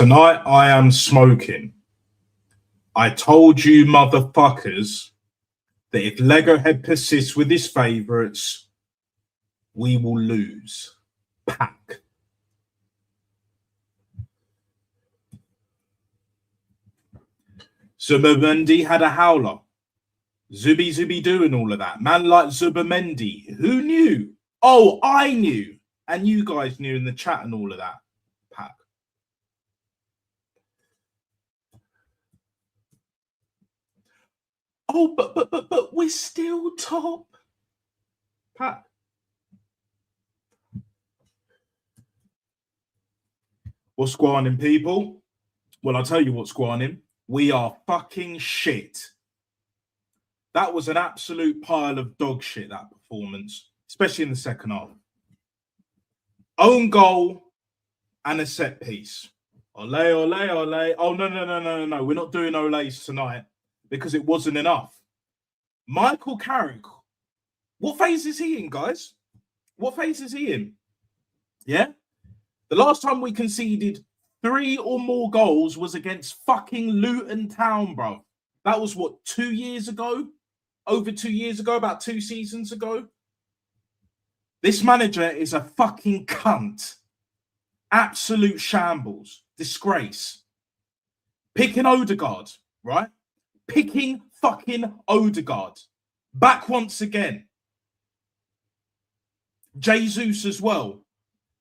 Tonight I am smoking. I told you motherfuckers that if Legohead persists with his favourites, we will lose. Pack. Zubamendi had a howler. Zubi doing all of that. Man like Zubamendi. Who knew? Oh, I knew. And you guys knew in the chat and all of that. Pack. Oh, but we're still top. Pack. What's going on, people? Well, I'll tell you what's going on. We are fucking shit. That was an absolute pile of dog shit, that performance, especially in the second half. Own goal and a set piece. Ole, ole, ole. Oh, no. We're not doing oles tonight because it wasn't enough. Michael Carrick. What phase is he in, guys? What phase is he in? Yeah? The last time we conceded 3 or more goals was against fucking Luton Town, bro. That was, what, 2 years ago? Over 2 years ago? About 2 seasons ago? This manager is a fucking cunt. Absolute shambles. Disgrace. Picking Odegaard, right? Picking fucking Odegaard. Back once again. Jesus as well.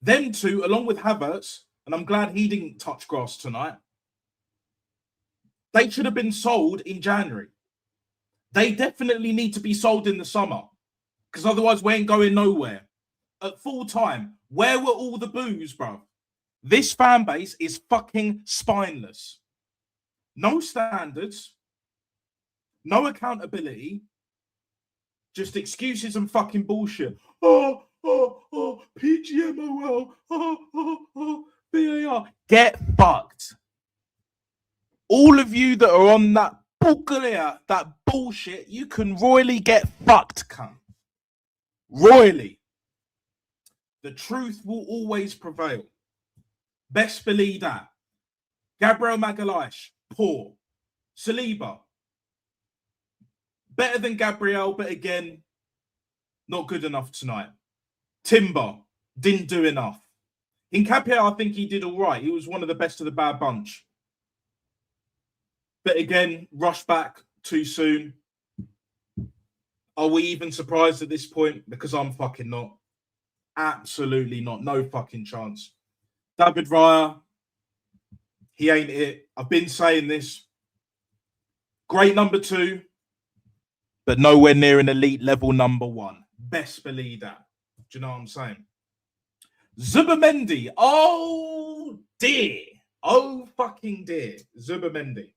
Them two, along with Havertz, and I'm glad he didn't touch grass tonight. They should have been sold in January. They definitely need to be sold in the summer because otherwise we ain't going nowhere. At full time, where were all the boos, bro? This fan base is fucking spineless. No standards, no accountability, just excuses and fucking bullshit. PGMOL, VAR. Get fucked. All of you that are on that bullshit, you can royally get fucked, cunt. Royally. The truth will always prevail. Best believe that. Gabriel Magalhaes, poor. Saliba, better than Gabriel, but again, not good enough tonight. Timber, didn't do enough. Nketiah, I think he did all right. He was one of the best of the bad bunch. But again, rushed back too soon. Are we even surprised at this point? Because I'm fucking not. Absolutely not. No fucking chance. David Raya, he ain't it. I've been saying this. Great number 2, but nowhere near an elite level number 1. Best believe that. Do you know what I'm saying? Zubamendi. Oh, dear. Oh, fucking dear. Zubamendi.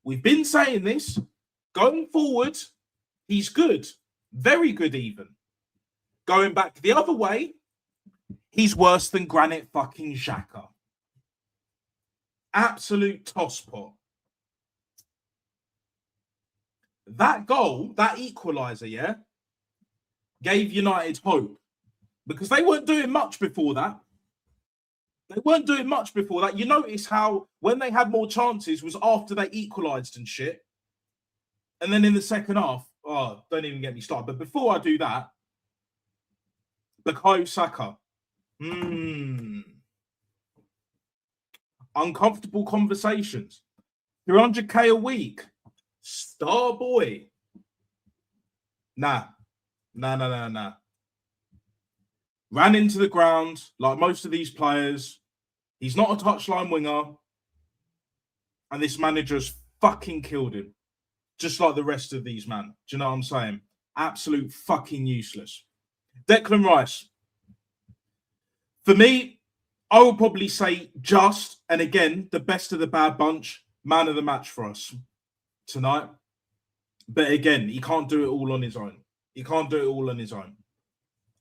We've been saying this. Going forward, he's good. Very good even. Going back the other way, he's worse than Granit fucking Xhaka. Absolute tosspot. That goal, that equaliser, yeah, gave United hope because they weren't doing much before that. They weren't doing much before that. You notice how when they had more chances was after they equalised and shit. And then in the second half, oh, don't even get me started. But before I do that, Bukayo Saka. Uncomfortable conversations. 300k a week. Star boy. Nah. Ran into the ground like most of these players. He's not a touchline winger. And this manager's fucking killed him. Just like the rest of these, man. Do you know what I'm saying? Absolute fucking useless. Declan Rice. For me, I would probably say just, and again, the best of the bad bunch, man of the match for us tonight. But again, he can't do it all on his own. He can't do it all on his own.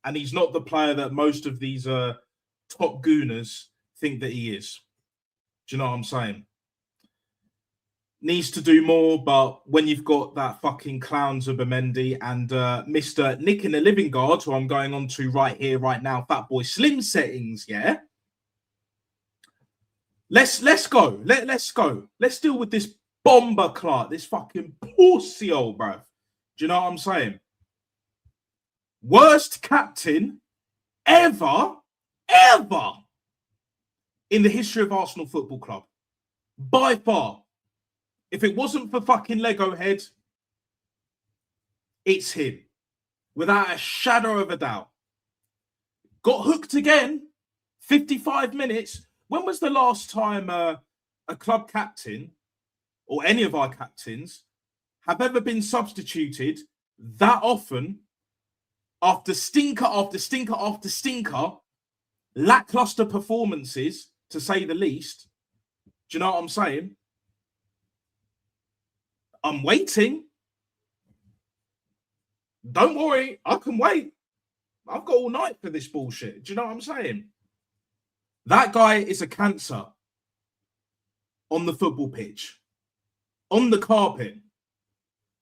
And he's not the player that most of these top gooners think that he is. Do you know what I'm saying? Needs to do more, but when you've got that fucking clown Zubamendi and Mr. Nick in the Living Guard, who I'm going on to right here, right now, Fat Boy Slim settings, yeah? Let's go. Let's go. Let's deal with this bomber Clark, this fucking pussy old bruv. Do you know what I'm saying? Worst captain ever in the history of Arsenal Football Club. By far. If it wasn't for fucking Legohead, it's him. Without a shadow of a doubt. Got hooked again. 55 minutes. When was the last time a club captain or any of our captains have ever been substituted that often after stinker after stinker after stinker, lackluster performances, to say the least? Do you know what I'm saying? I'm waiting. Don't worry, I can wait. I've got all night for this bullshit. Do you know what I'm saying? That guy is a cancer on the football pitch, on the carpet,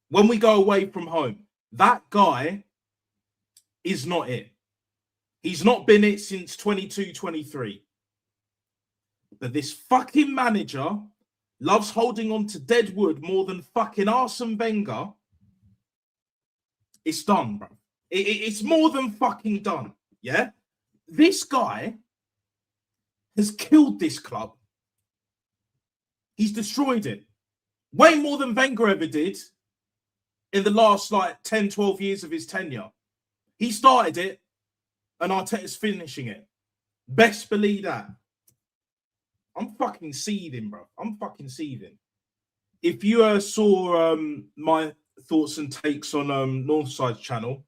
when we go away from home. That guy is not it. He's not been it since 22-23. But this fucking manager loves holding on to dead wood more than fucking Arsene Wenger. It's done, bro. It's more than fucking done. Yeah? This guy has killed this club. He's destroyed it. Way more than Wenger ever did in the last 10, 12 years of his tenure. He started it and Arteta's finishing it. Best believe that. I'm fucking seething, bro. I'm fucking seething. If you saw my thoughts and takes on Northside's channel,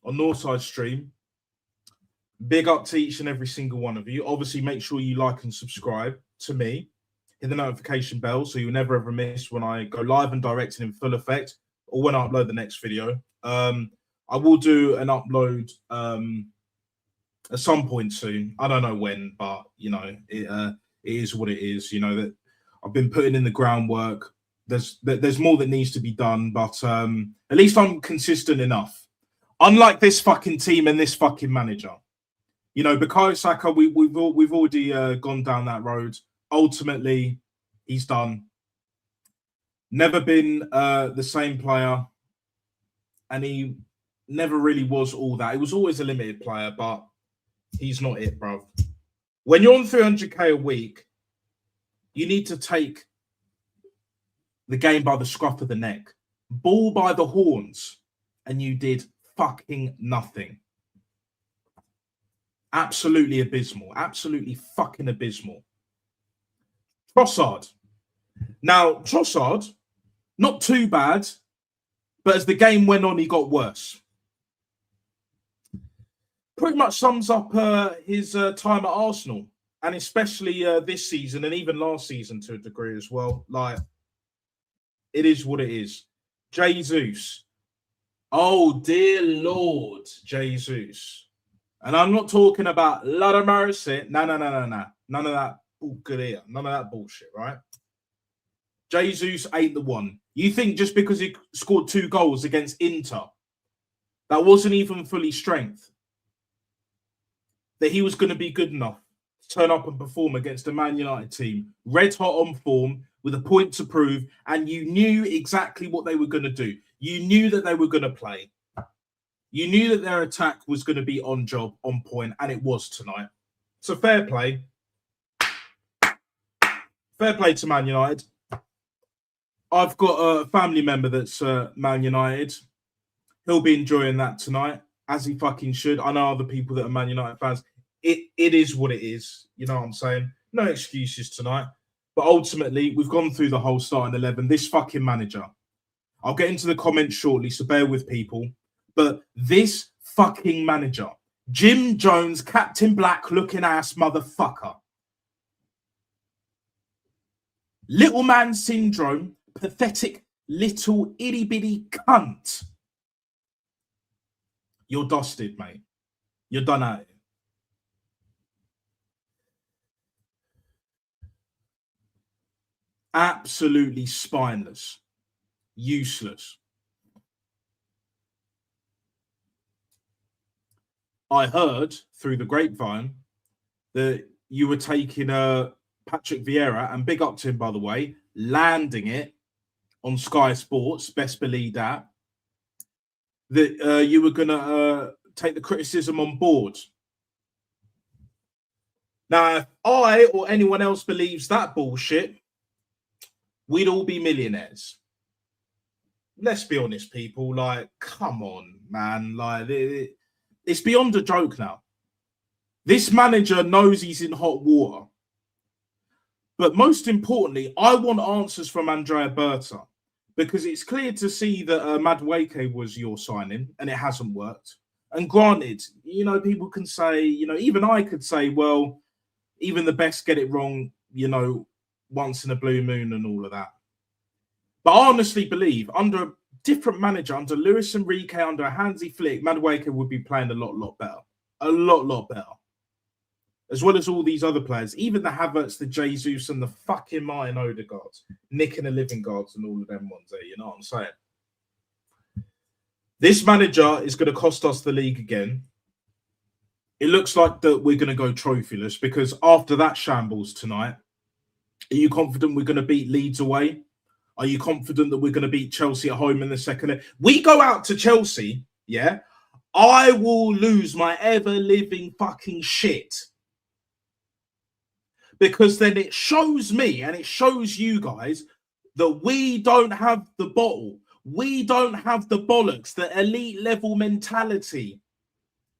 on Northside stream, big up to each and every single one of you. Obviously, make sure you like and subscribe to me. Hit the notification bell so you'll never ever miss when I go live and direct and in full effect, or when I upload the next video. I will do an upload at some point soon. I don't know when, but you know, it is what it is. You know that I've been putting in the groundwork. There's more that needs to be done, but at least I'm consistent enough. Unlike this fucking team and this fucking manager, you know, Bukayo Saka, we've already gone down that road. Ultimately, he's done. Never been the same player, and he never really was all that. He was always a limited player, but he's not it, bro. When you're on 300k a week, you need to take the game by the scruff of the neck, ball by the horns, and you did fucking nothing. Absolutely abysmal. Absolutely fucking abysmal. Trossard. Now, Trossard, not too bad, but as the game went on, he got worse. Pretty much sums up his time at Arsenal, and especially this season and even last season to a degree as well. Like, it is what it is. Jesus. Oh, dear Lord, Jesus. And I'm not talking about lot of mercy. No. None of that bullshit. None of that bullshit, right? Jesus ain't the one. You think just because he scored 2 goals against Inter, that wasn't even fully strength, that he was going to be good enough to turn up and perform against a Man United team, red hot on form, with a point to prove, and you knew exactly what they were going to do. You knew that they were going to play. You knew that their attack was going to be on job, on point, and it was tonight. So fair play. Fair play to Man United. I've got a family member that's Man United. He'll be enjoying that tonight, as he fucking should. I know other people that are Man United fans. It is what it is. You know what I'm saying? No excuses tonight. But ultimately, we've gone through the whole starting 11. This fucking manager. I'll get into the comments shortly, so bear with people. But this fucking manager, Jim Jones, Captain Black looking ass motherfucker. Little man syndrome, pathetic little itty bitty cunt. You're dusted, mate. You're done at it. Absolutely spineless. Useless. I heard through the grapevine that you were taking Patrick Vieira, and big up to him, by the way, landing it on Sky Sports, best believe that you were going to take the criticism on board. Now, if I or anyone else believes that bullshit, we'd all be millionaires. Let's be honest, people. Like, come on, man. Like, it's beyond a joke now. This manager knows he's in hot water. But most importantly, I want answers from Andrea Berta, because it's clear to see that Madueke was your signing and it hasn't worked. And granted, you know, people can say, you know, even I could say, well, even the best get it wrong, you know, once in a blue moon and all of that. But I honestly believe under a different manager, under Luis Enrique, under a Hansi Flick, Madueke would be playing a lot better. A lot better. As well as all these other players, even the Havertz, the Jesus, and the fucking Martin Odegaard, Nick and the Living Guards and all of them ones there, you know what I'm saying? This manager is going to cost us the league again. It looks like that we're going to go trophyless, because after that shambles tonight, are you confident we're going to beat Leeds away? Are you confident that we're going to beat Chelsea at home in the second leg? We go out to Chelsea, yeah? I will lose my ever-living fucking shit. Because then it shows me and it shows you guys that we don't have the bottle. We don't have the bollocks, the elite level mentality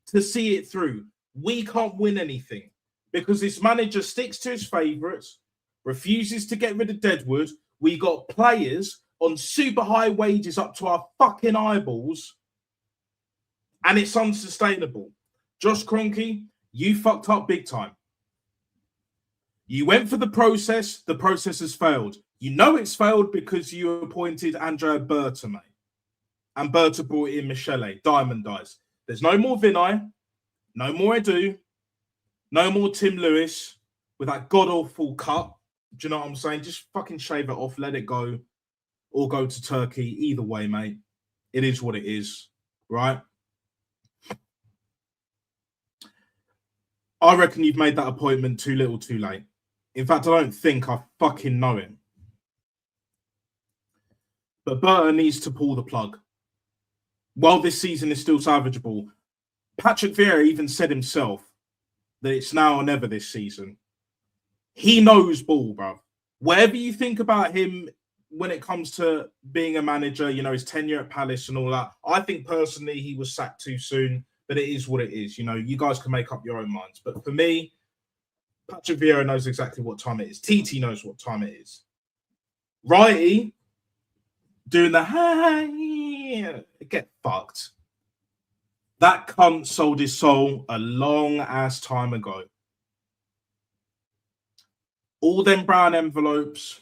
to see it through. We can't win anything because this manager sticks to his favourites, refuses to get rid of Deadwood. We got players on super high wages up to our fucking eyeballs, and it's unsustainable. Josh Kroenke, you fucked up big time. You went for the process has failed. You know it's failed because you appointed Andrea Berta, mate. And Berta brought in Michele, Diamond Eyes. There's no more Vinay, no more Edu, no more Tim Lewis with that god-awful cut. Do you know what I'm saying? Just fucking shave it off, let it go, or go to Turkey. Either way, mate. It is what it is, right? I reckon you've made that appointment too little too late. In fact, I don't think I fucking know him. But Berta needs to pull the plug. While this season is still salvageable, Patrick Vieira even said himself that it's now or never this season. He knows ball, bro. Whatever you think about him when it comes to being a manager, you know, his tenure at Palace and all that, I think personally he was sacked too soon, but it is what it is. You know, you guys can make up your own minds. But for me, Patrick Vieira knows exactly what time it is. TT knows what time it is. Righty, doing the hey, get fucked. That cunt sold his soul a long ass time ago. All them brown envelopes,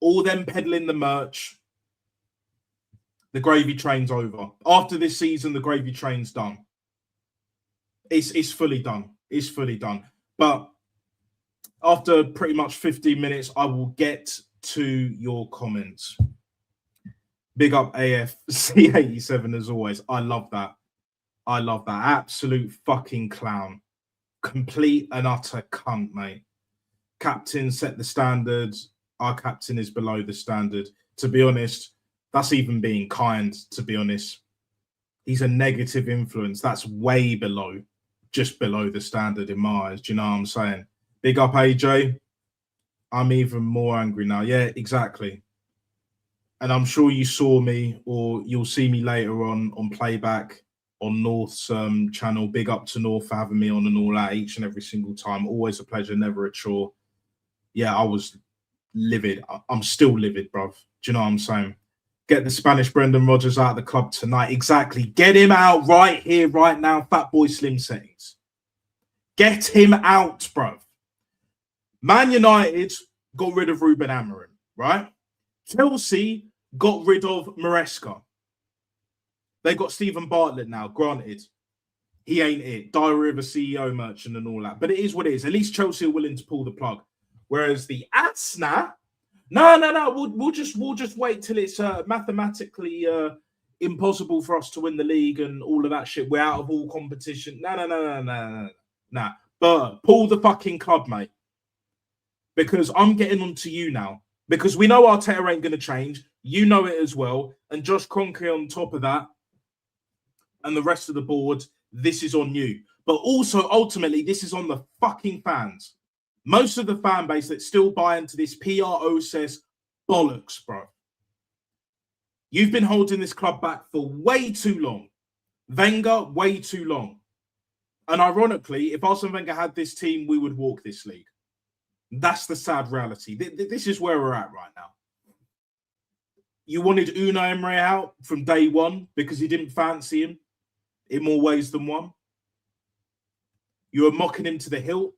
all them peddling the merch. The gravy train's over. After this season, the gravy train's done. It's fully done. It's fully done. But after pretty much 15 minutes, I will get to your comments. Big up AFC87 as always. I love that. I love that. Absolute fucking clown. Complete and utter cunt, mate. Captain set the standard. Our captain is below the standard. To be honest, that's even being kind, to be honest. He's a negative influence. That's way below, just below the standard in my eyes. Do you know what I'm saying? Big up, AJ. I'm even more angry now. Yeah, exactly. And I'm sure you saw me, or you'll see me later on playback on North's channel. Big up to North for having me on and all that each and every single time. Always a pleasure, never a chore. Yeah, I was livid. I'm still livid, bruv. Do you know what I'm saying? Get the Spanish Brendan Rodgers out of the club tonight. Exactly. Get him out right here, right now. Fat Boy Slim settings. Get him out, bruv. Man United got rid of Ruben Amorim, right? Chelsea got rid of Maresca. They got Stephen Bartlett now, granted. He ain't it. Diary of a CEO merchant and all that. But it is what it is. At least Chelsea are willing to pull the plug. Whereas the Asna, no. We'll just wait till it's mathematically impossible for us to win the league and all of that shit. We're out of all competition. No. But pull the fucking club, mate. because I'm getting on to you now. Because we know Arteta ain't going to change. You know it as well. And Josh Kroenke on top of that, and the rest of the board, this is on you. But also, ultimately, this is on the fucking fans. Most of the fan base that still buy into this PRO says bollocks, bro. You've been holding this club back for way too long. Wenger, way too long. And ironically, if Arsene Wenger had this team, we would walk this league. That's the sad reality. This is where we're at right now. You wanted Unai Emery out from day one because you didn't fancy him in more ways than one. You were mocking him to the hilt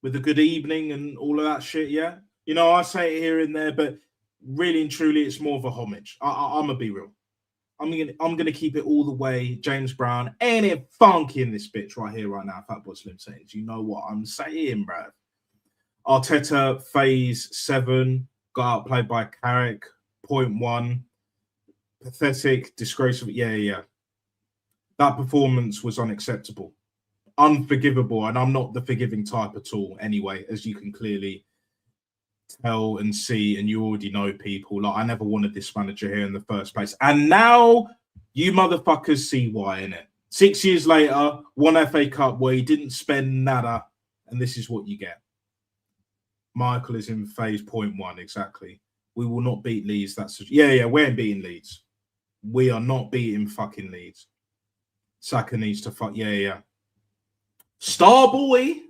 with a good evening and all of that shit, yeah? You know, I say it here and there, but really and truly, it's more of a homage. I'm going to be real. I'm gonna keep it all the way. James Brown, ain't it funky in this bitch right here, right now? Fatboy Slim says, you know what I'm saying, bruv. Arteta, phase 7, got outplayed by Carrick, 0.1. Pathetic, disgraceful. Yeah. That performance was unacceptable, unforgivable, and I'm not the forgiving type at all anyway, as you can clearly tell and see, and you already know, people. Like, I never wanted this manager here in the first place. And now you motherfuckers see why, innit? 6 years later, one FA Cup where he didn't spend nada, and this is what you get. Michael is in phase 0.1, exactly. We will not beat Leeds. That's we ain't beating Leeds. We are not beating fucking Leeds. Saka needs to fuck. Yeah. Star boy.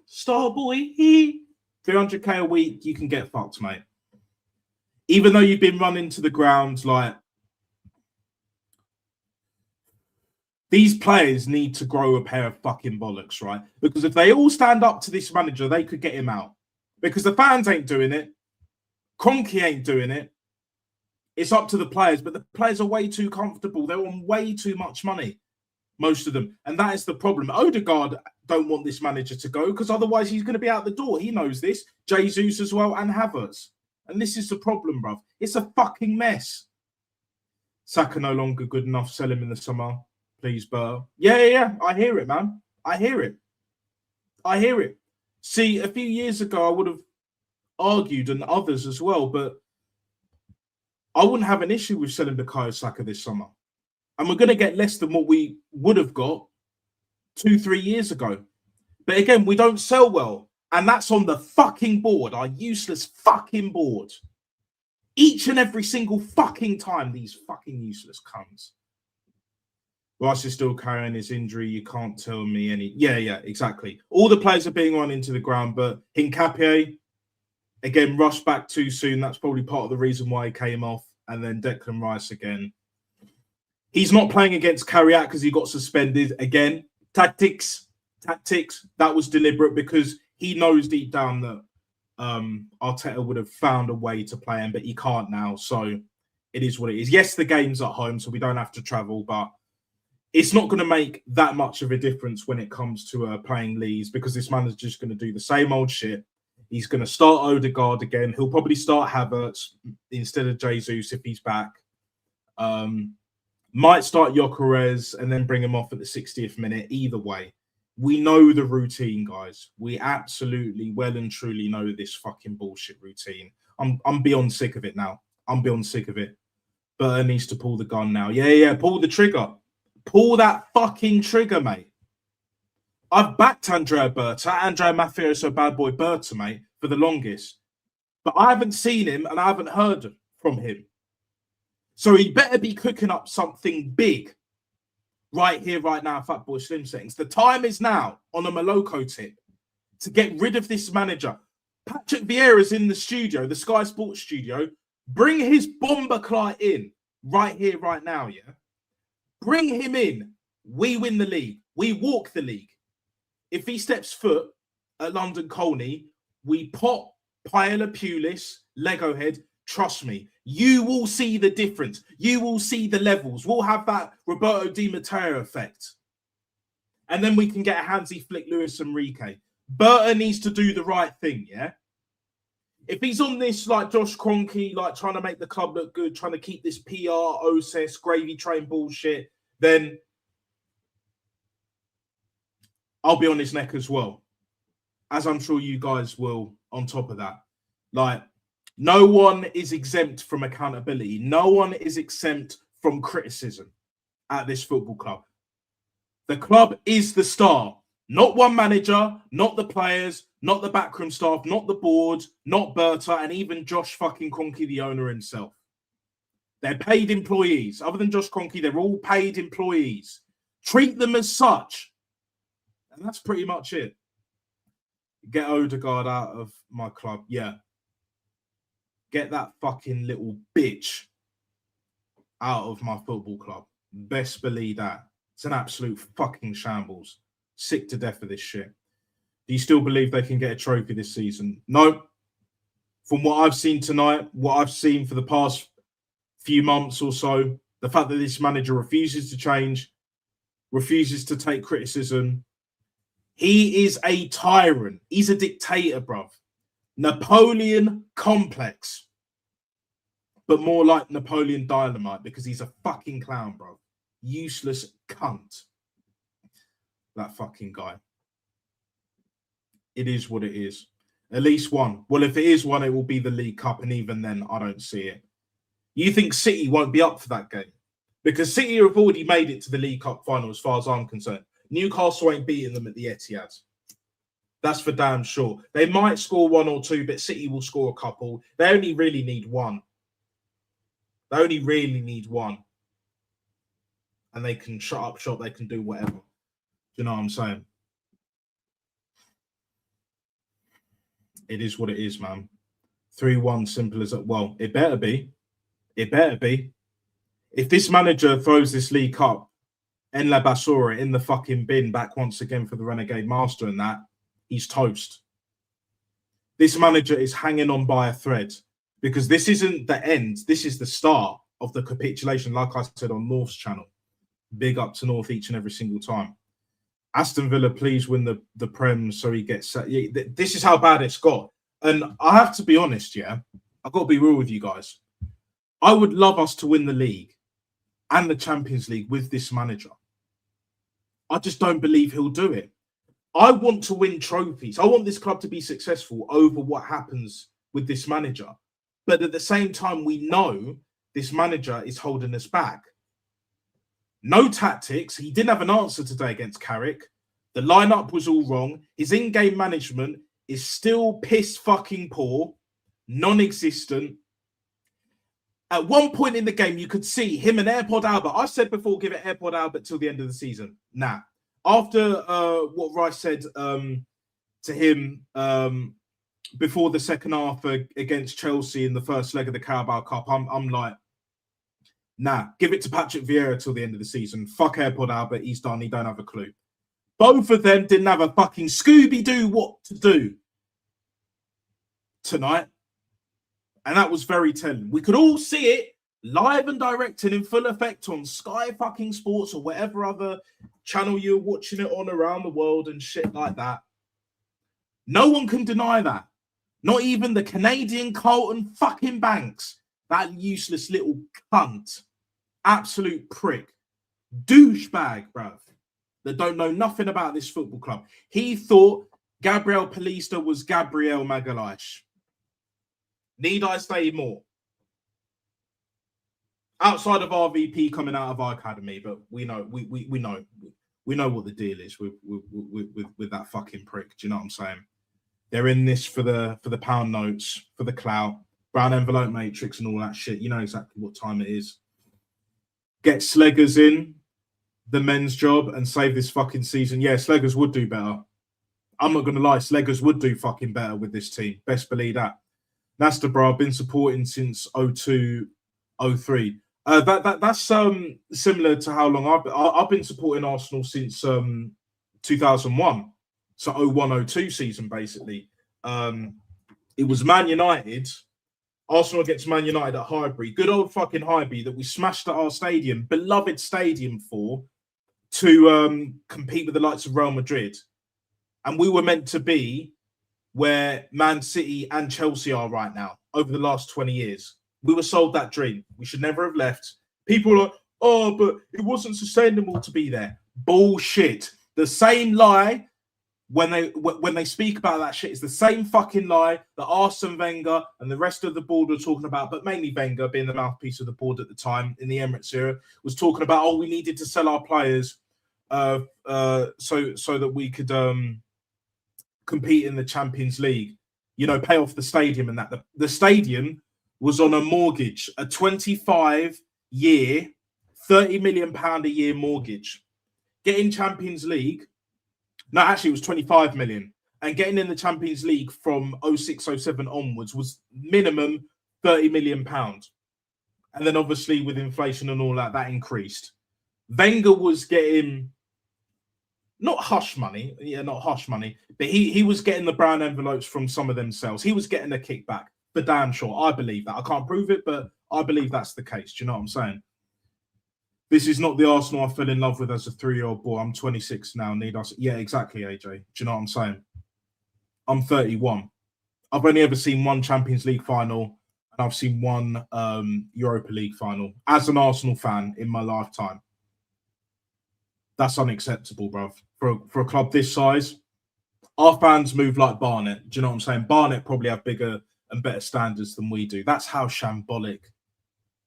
300k a week, you can get fucked, mate. Even though you've been running to the ground, like, these players need to grow a pair of fucking bollocks, right? Because if they all stand up to this manager, they could get him out. Because the fans ain't doing it. Kroenke ain't doing it. It's up to the players, but the players are way too comfortable. They're on way too much money, most of them. And that is the problem. Odegaard don't want this manager to go because otherwise he's going to be out the door. He knows this. Jesus as well and Havertz. And this is the problem, bruv. It's a fucking mess. Saka no longer good enough. Sell him in the summer. Please, Burr. Yeah. I hear it, man. I hear it. See, a few years ago, I would have argued, and others as well, but I wouldn't have an issue with selling Bukayo Saka this summer. And we're going to get less than what we would have got 2-3 years ago. But again, we don't sell well. And that's on the fucking board, our useless fucking board. Each and every single fucking time, these fucking useless cunts. Rice is still carrying his injury. You can't tell me any. Yeah, exactly. All the players are being run into the ground, but Hincapié, again, rushed back too soon. That's probably part of the reason why he came off. And then Declan Rice again. He's not playing against Carriac because he got suspended. Again, tactics. That was deliberate because he knows deep down that Arteta would have found a way to play him, but he can't now. So it is what it is. Yes, the game's at home, so we don't have to travel, but it's not going to make that much of a difference when it comes to playing Leeds because this man is just going to do the same old shit. He's going to start Odegaard again. He'll probably start Havertz instead of Jesus if he's back. Might start Gyökeres and then bring him off at the 60th minute. Either way, we know the routine, guys. We absolutely well and truly know this fucking bullshit routine. I'm beyond sick of it now. I'm beyond sick of it. Burr needs to pull the gun now. Yeah, pull the trigger. Pull that fucking trigger, mate. I've backed Andrea Berta, Andrea Mafioso Bad Boy Berta, mate, for the longest. But I haven't seen him and I haven't heard from him. So he better be cooking up something big right here, right now, Fatboy Slim Settings. The time is now on a Moloko tip to get rid of this manager. Patrick Vieira's in the studio, the Sky Sports studio. Bring his bomber Clyde in right here, right now, yeah? Bring him in. We win the league. We walk the league. If he steps foot at London Colney, we pop Paella Pulis, Legohead. Trust me, you will see the difference. You will see the levels. We'll have that Roberto Di Matteo effect. And then we can get a handsy flick Luis Enrique. Berta needs to do the right thing, yeah? If he's on this, like Josh Kroenke, like trying to make the club look good, trying to keep this PR, OSS, gravy train bullshit, then I'll be on his neck as well. As I'm sure you guys will on top of that. Like, no one is exempt from accountability. No one is exempt from criticism at this football club. The club is the star, not one manager, not the players, not the backroom staff, not the board, not Berta, and even Josh fucking Kroenke, the owner himself. They're paid employees. Other than Josh Kroenke, they're all paid employees. Treat them as such. And that's pretty much it. Get Odegaard out of my club. Yeah. Get that fucking little bitch out of my football club. Best believe that. It's an absolute fucking shambles. Sick to death of this shit. Do you still believe they can get a trophy this season? No. From what I've seen tonight, what I've seen for the past few months or so, the fact that this manager refuses to change, refuses to take criticism. He is a tyrant. He's a dictator, bruv. Napoleon complex. But more like Napoleon Dynamite because he's a fucking clown, bro. Useless cunt. That fucking guy. It is what it is. At least one. Well, if it is one, it will be the League Cup. And even then, I don't see it. You think City won't be up for that game? Because City have already made it to the League Cup final as far as I'm concerned. Newcastle ain't beating them at the Etihad. That's for damn sure. They might score one or two, but City will score a couple. They only really need one. They only really need one. And they can shut up shop. They can do whatever. Do you know what I'm saying? It is what it is, man. 3-1, simple as that. Well, it better be. It better be. If this manager throws this League Cup en la basura in the fucking bin back once again for the Renegade Master and that, he's toast. This manager is hanging on by a thread because this isn't the end. This is the start of the capitulation, like I said on North's channel. Big up to North each and every single time. Aston Villa, please win the Prem so he gets set. This is how bad it's got. And I have to be honest, yeah, I've got to be real with you guys. I would love us to win the league and the Champions League with this manager. I just don't believe he'll do it. I want to win trophies. I want this club to be successful over what happens with this manager. But at the same time, we know this manager is holding us back. No tactics. He didn't have an answer today against Carrick. The lineup was all wrong. His in-game management is still piss fucking poor, non-existent. At one point in the game, you could see him and AirPod Albert. I said before, give it AirPod Albert till the end of the season. Nah. After what Rice said to him before the second half against Chelsea in the first leg of the Carabao Cup, I'm like, nah, give it to Patrick Vieira till the end of the season. Fuck AirPod Albert, he's done, he don't have a clue. Both of them didn't have a fucking Scooby-Doo what to do tonight. And that was very telling. We could all see it live and direct and in full effect on Sky fucking Sports or whatever other channel you're watching it on around the world and shit like that. No one can deny that. Not even the Canadian Carlton fucking Banks. That useless little cunt. Absolute prick. Douchebag, bruv. That don't know nothing about this football club. He thought Gabriel Palista was Gabriel Magalhaes. Need I say more? Outside of RVP coming out of our academy, but we know what the deal is with that fucking prick. Do you know what I'm saying? They're in this for the pound notes, for the clout, brown envelope matrix, and all that shit. You know exactly what time it is. Get Sleggers in the men's job and save this fucking season. Yeah, Sleggers would do better. I'm not gonna lie, Sleggers would do fucking better with this team. Best believe that. Nasta, bro, I've been supporting since 02, 03. That's similar to how long I've been supporting Arsenal since 2001. So 01-02 season, basically. It was Man United, Arsenal against Man United at Highbury. Good old fucking Highbury that we smashed at our stadium, beloved stadium to compete with the likes of Real Madrid. And we were meant to be where Man City and Chelsea are right now over the last 20 years. We were sold that dream. We should never have left. People are, oh, but it wasn't sustainable to be there. Bullshit. The same lie when they speak about that shit, it's the same fucking lie that Arsene Wenger and the rest of the board were talking about, but mainly Wenger, being the mouthpiece of the board at the time in the Emirates era, was talking about, oh, we needed to sell our players so that we could compete in the Champions League, you know, pay off the stadium and that. The stadium was on a mortgage, a 25-year, £30 million a year mortgage. Getting Champions League, no, actually it was 25 million. And getting in the Champions League from 06-07 onwards was minimum £30 million. And then obviously with inflation and all that, that increased. Wenger was getting not hush money, but he was getting the brown envelopes from some of themselves. He was getting a kickback, for damn sure. I believe that. I can't prove it, but I believe that's the case. Do you know what I'm saying? This is not the Arsenal I fell in love with as a 3-year-old boy. I'm 26 now. Need us? Yeah, exactly, AJ. Do you know what I'm saying? I'm 31. I've only ever seen one Champions League final, and I've seen one Europa League final as an Arsenal fan in my lifetime. That's unacceptable, bruv. For a club this size, our fans move like Barnet. Do you know what I'm saying? Barnet probably have bigger and better standards than we do. That's how shambolic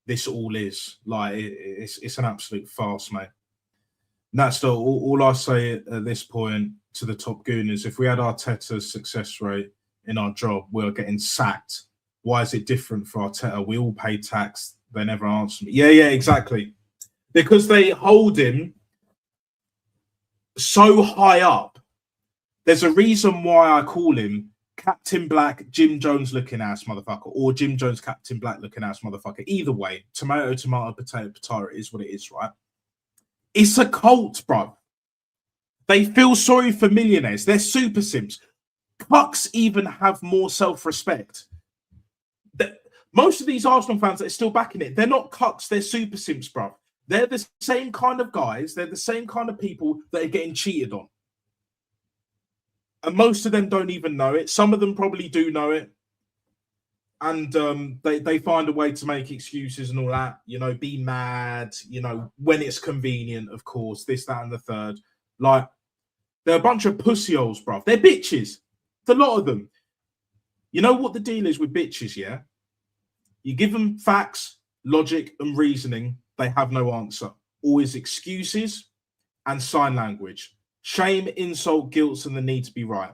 this all is. Like, it's an absolute farce, mate. And that's all I say at this point to the top gooners. If we had Arteta's success rate in our job, we're getting sacked. Why is it different for Arteta? We all pay tax. They never answer me. Yeah, exactly. Because they hold him so high up. There's a reason why I call him Captain Black, Jim Jones looking ass motherfucker, or Jim Jones, Captain Black looking ass motherfucker. Either way, tomato, potato, it is what it is, right? It's a cult, bro. They feel sorry for millionaires. They're super simps. Cucks even have more self-respect. Most of these Arsenal fans that are still backing it, they're not cucks, they're super simps, bro. They're the same kind of guys, they're the same kind of people that are getting cheated on. And most of them don't even know it. Some of them probably do know it. And they find a way to make excuses and all that. You know, be mad, you know, when it's convenient, of course, this, that, and the third. Like, they're a bunch of pussyholes, bruv. They're bitches. It's a lot of them. You know what the deal is with bitches, yeah? You give them facts, logic, and reasoning, they have no answer. Always excuses and sign language. Shame, insult, guilt, and the need to be right.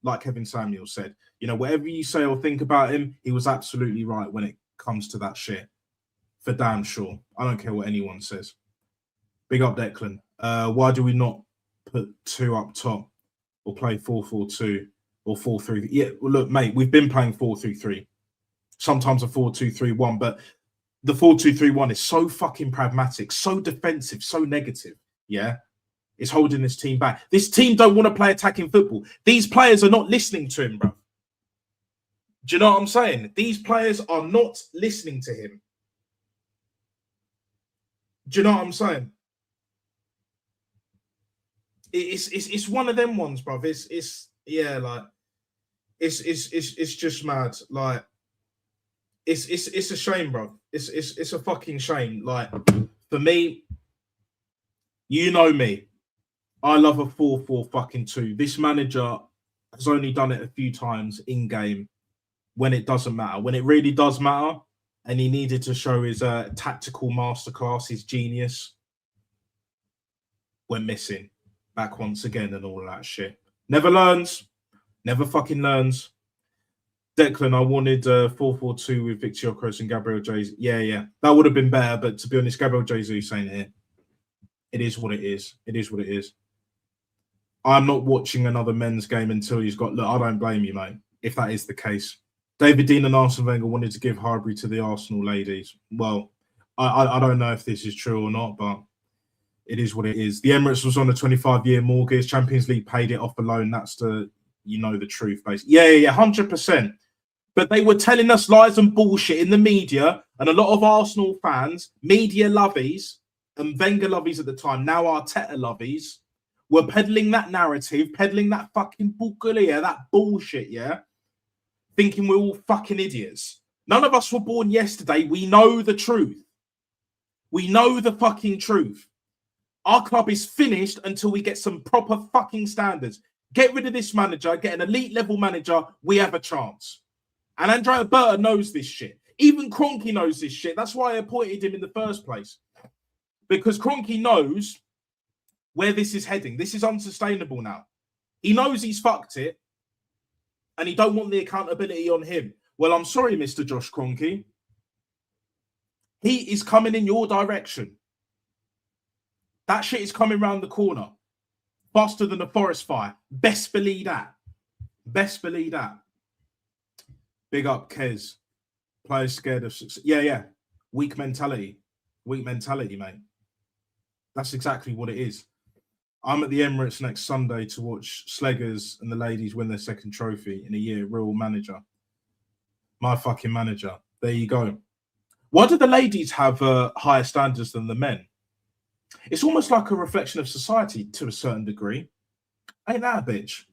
Like Kevin Samuel said. You know, whatever you say or think about him, he was absolutely right when it comes to that shit. For damn sure. I don't care what anyone says. Big up, Declan. Why do we not put 2 up top or play 4-4-2 or 4-3? Yeah, well, look, mate, we've been playing 4-3-3. Sometimes a 4-2-3-1, but the 4-2-3-1 is so fucking pragmatic, so defensive, so negative. Yeah. It's holding this team back. This team don't want to play attacking football. These players are not listening to him, bro. Do you know what I'm saying? These players are not listening to him. Do you know what I'm saying? It's one of them ones, bro. It's just mad. Like, it's a shame, bro. It's a fucking shame. Like, for me, you know me. I love a 4-4-2. This manager has only done it a few times in game when it doesn't matter. When it really does matter, and he needed to show his tactical masterclass, his genius, we're missing back once again and all that shit. Never learns. Never fucking learns. Declan, I wanted 4-4-2 with Victor Kroos and Gabriel Jesus. Yeah. That would have been better, but to be honest, Gabriel Jesus ain't here. It is what it is. It is what it is. I'm not watching another men's game until he's got... Look, I don't blame you, mate, if that is the case. David Dean and Arsene Wenger wanted to give Highbury to the Arsenal ladies. Well, I don't know if this is true or not, but it is what it is. The Emirates was on a 25-year mortgage. Champions League paid it off alone. That's the, you know, the truth, basically. Yeah, 100%. But they were telling us lies and bullshit in the media, and a lot of Arsenal fans, media lovies, and Wenger lovies at the time, now Arteta lovies, were peddling that narrative, peddling that fucking bullshit, that bullshit, yeah? Thinking we're all fucking idiots. None of us were born yesterday. We know the truth. We know the fucking truth. Our club is finished until we get some proper fucking standards. Get rid of this manager, get an elite level manager, we have a chance. And Andrea Berta knows this shit. Even Kroenke knows this shit. That's why I appointed him in the first place. Because Kroenke knows where this is heading. This is unsustainable now. He knows he's fucked it, and he don't want the accountability on him. Well, I'm sorry, Mr. Josh Kroenke. He is coming in your direction. That shit is coming round the corner. Faster than a forest fire. Best believe that. Best believe that. Big up, Kez. Players scared of success. Yeah. Weak mentality. Weak mentality, mate. That's exactly what it is. I'm at the Emirates next Sunday to watch Sleggers and the ladies win their second trophy in a year. Real manager. My fucking manager. There you go. Why do the ladies have higher standards than the men? It's almost like a reflection of society to a certain degree. Ain't that a bitch?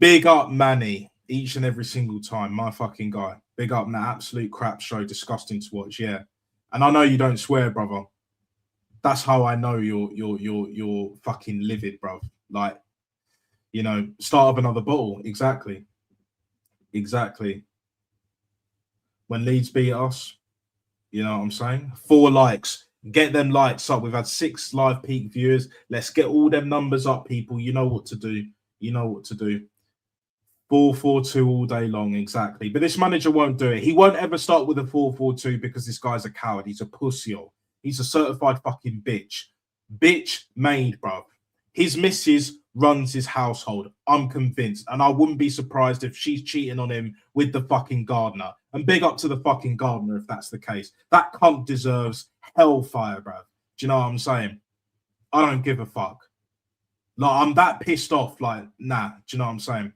Big up Manny each and every single time. My fucking guy. Big up that absolute crap show. Disgusting to watch. Yeah. And I know you don't swear, brother. That's how I know you're fucking livid, bro. Like, you know, start of another bottle. Exactly. When Leeds beat us, you know what I'm saying? 4 likes. Get them likes up. We've had 6 live peak viewers. Let's get all them numbers up, people. You know what to do. 4-4-2 all day long, exactly. But this manager won't do it. He won't ever start with a 4-4-2 because this guy's a coward. He's a pussy. He's a certified fucking bitch. Bitch made, bruv. His missus runs his household. I'm convinced. And I wouldn't be surprised if she's cheating on him with the fucking gardener. And big up to the fucking gardener if that's the case. That cunt deserves hellfire, bruv. Do you know what I'm saying? I don't give a fuck. Like, I'm that pissed off. Like, nah. Do you know what I'm saying?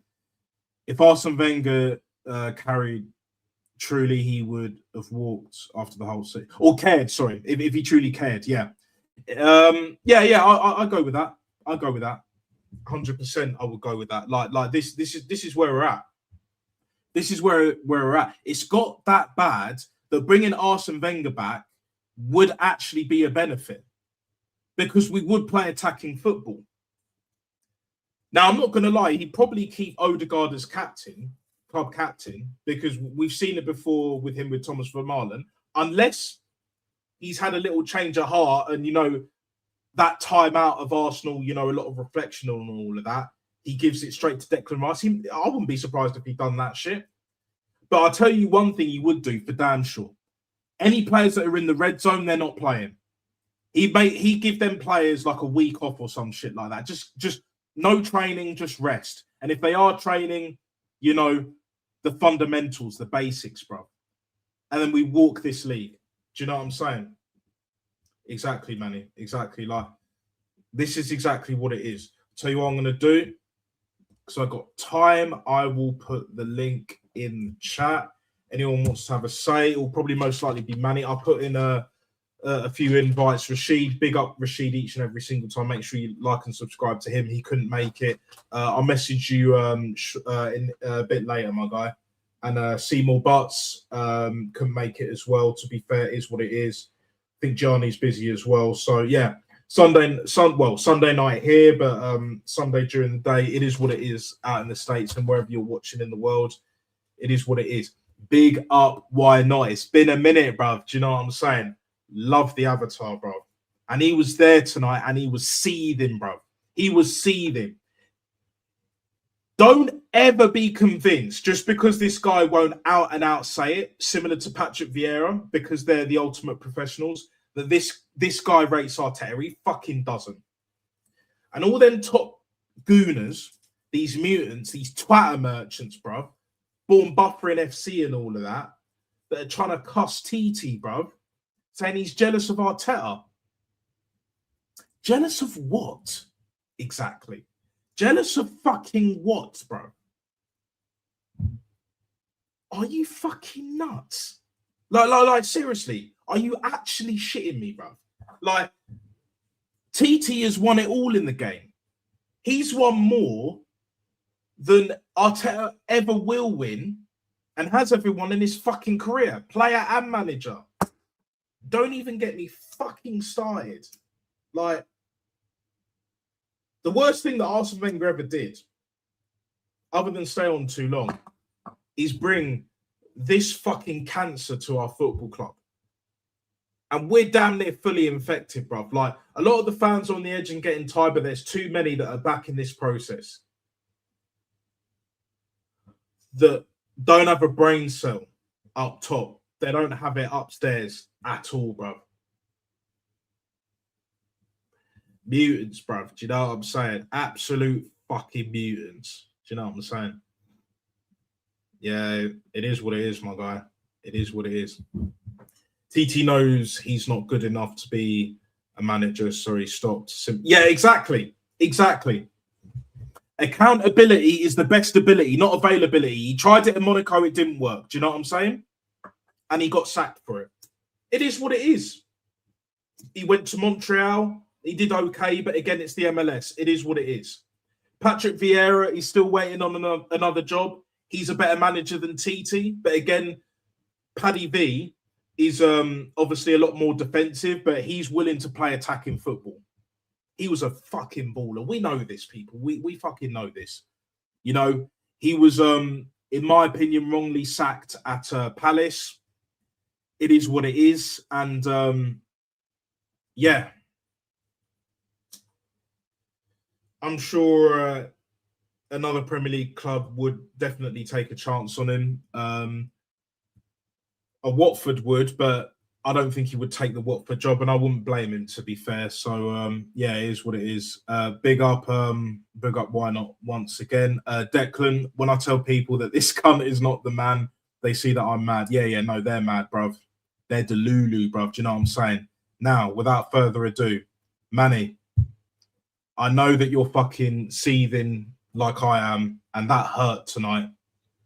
If Arsene Wenger carried, truly he would have walked after the whole season. Or cared, sorry. If he truly cared, yeah. I go with that. 100% I would go with that. Like this is where we're at. This is where we're at. It's got that bad that bringing Arsene Wenger back would actually be a benefit because we would play attacking football. Now, I'm not going to lie, he'd probably keep Odegaard as captain, club captain, because we've seen it before with him with Thomas Vermaelen, unless he's had a little change of heart and, you know, that time out of Arsenal, you know, a lot of reflection on all of that, he gives it straight to Declan Rice. I wouldn't be surprised if he'd done that shit. But I'll tell you one thing he would do for damn sure. Any players that are in the red zone, they're not playing. He'd give them players like a week off or some shit like that. Just no training, just rest. And if they are training, you know, the fundamentals, the basics, bro. And then we walk this league. Do you know what I'm saying? Exactly, Manny. Exactly. Like, this is exactly what it is. Tell you what I'm going to do. So I've got time. I will put the link in chat. Anyone wants to have a say, it will probably most likely be Manny. I'll put in a few invites. Rashid, big up Rashid each and every single time. Make sure you like and subscribe to him. He couldn't make it. I'll message you in a bit later, my guy. And Seymour Butts couldn't make it as well. To be fair, it is what it is. I think Johnny's busy as well. So yeah, Sunday night here, but Sunday during the day, it is what it is out in the States and wherever you're watching in the world. It is what it is. Big up, why not? It's been a minute, bruv. Do you know what I'm saying? Love the avatar, bro. And he was there tonight and he was seething, bro. He was seething. Don't ever be convinced just because this guy won't out and out say it, similar to Patrick Vieira, because they're the ultimate professionals, that this guy rates Arteta. He fucking doesn't. And all them top gooners, these mutants, these twatter merchants, bro, born buffering FC and all of that are trying to cuss TT, bro, saying he's jealous of Arteta. Jealous of what? Exactly. Jealous of fucking what, bro? Are you fucking nuts? Like seriously, are you actually shitting me, bro? Like, TT has won it all in the game. He's won more than Arteta ever will win and has ever won in his fucking career, player and manager. Don't even get me fucking started. Like, The worst thing that Arsene Wenger ever did, other than stay on too long, is bring this fucking cancer to our football club. And we're damn near fully infected, bruv. Like, a lot of the fans are on the edge and getting tired, but there's too many that are back in this process that don't have a brain cell up top. They don't have it upstairs at all, bruv. Mutants, bruv. Do you know what I'm saying? Absolute fucking mutants. Do you know what I'm saying? Yeah, it is what it is, my guy. It is what it is. TT knows he's not good enough to be a manager, so he stopped. Yeah, exactly. Exactly. Accountability is the best ability, not availability. He tried it in Monaco, it didn't work. Do you know what I'm saying? And he got sacked for it. It is what it is. He went to Montreal. He did okay, but again, it's the MLS. It is what it is. Patrick Vieira is still waiting on another job. He's a better manager than TT, but again, Paddy V is obviously a lot more defensive, but he's willing to play attacking football. He was a fucking baller. We know this, people. We fucking know this. You know, he was, in my opinion, wrongly sacked at Palace. It is what it is. And, yeah. I'm sure another Premier League club would definitely take a chance on him. A Watford would, but I don't think he would take the Watford job, and I wouldn't blame him, to be fair. So, yeah, it is what it is. Big up, why not, once again. Declan, when I tell people that this cunt is not the man, they see that I'm mad. Yeah, no, they're mad, bruv. They're delulu, bruv. Do you know what I'm saying? Now, without further ado, Manny, I know that you're fucking seething like I am, and that hurt tonight.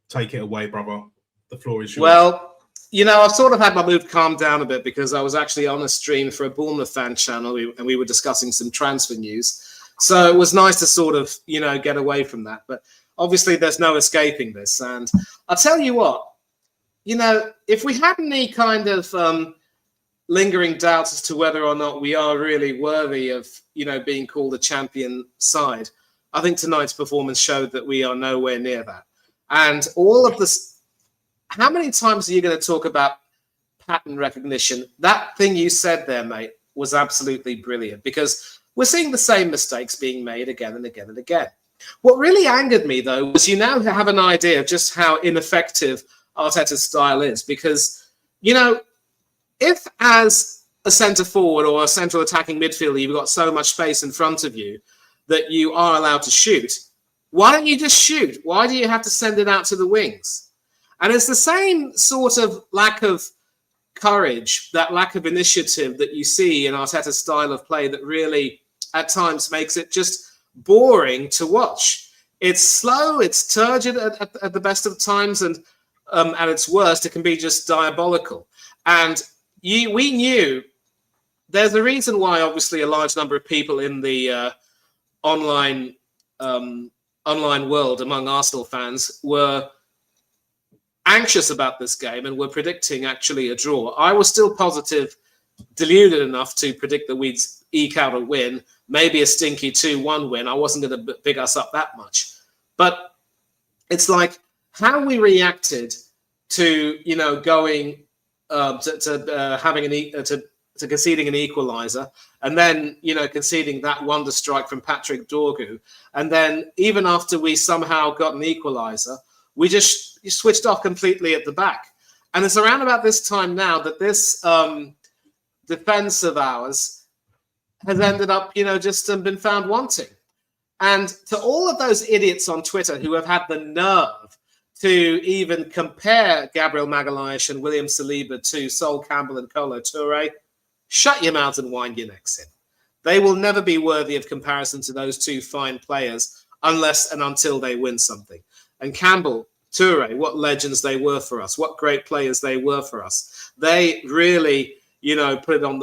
Take it away, brother. The floor is yours. Well, you know, I've sort of had my mood calm down a bit because I was actually on a stream for a Bournemouth fan channel and we were discussing some transfer news. So it was nice to sort of, you know, get away from that. But obviously there's no escaping this. And I'll tell you what, you know, if we had any kind of lingering doubts as to whether or not we are really worthy of, you know, being called a champion side, I think tonight's performance showed that we are nowhere near that. And all of this, how many times are you going to talk about pattern recognition? That thing you said there, mate, was absolutely brilliant because we're seeing the same mistakes being made again and again and again. What really angered me, though, was you now have an idea of just how ineffective Arteta's style is because, you know, if as a centre forward or a central attacking midfielder, you've got so much space in front of you that you are allowed to shoot, why don't you just shoot? Why do you have to send it out to the wings? And it's the same sort of lack of courage, that lack of initiative that you see in Arteta's style of play that really, at times, makes it just boring to watch. It's slow, it's turgid at the best of times, and at its worst, it can be just diabolical. And we knew there's a reason why, obviously, a large number of people in the online world among Arsenal fans were anxious about this game and were predicting actually a draw. I was still positive, deluded enough to predict that we'd eke out a win, maybe a stinky 2-1 win. I wasn't going to big us up that much. But it's like how we reacted to, you know, going to conceding an equaliser, and then, you know, conceding that wonder strike from Patrick Dorgu, and then even after we somehow got an equaliser, we just switched off completely at the back. And it's around about this time now that this defence of ours has ended up, you know, just been found wanting. And to all of those idiots on Twitter who have had the nerve to even compare Gabriel Magalhaes and William Saliba to Sol Campbell and Kolo Touré, shut your mouths and wind your necks in. They will never be worthy of comparison to those two fine players unless and until they win something. And Campbell, Touré, what legends they were for us, what great players they were for us. They really, you know, put it on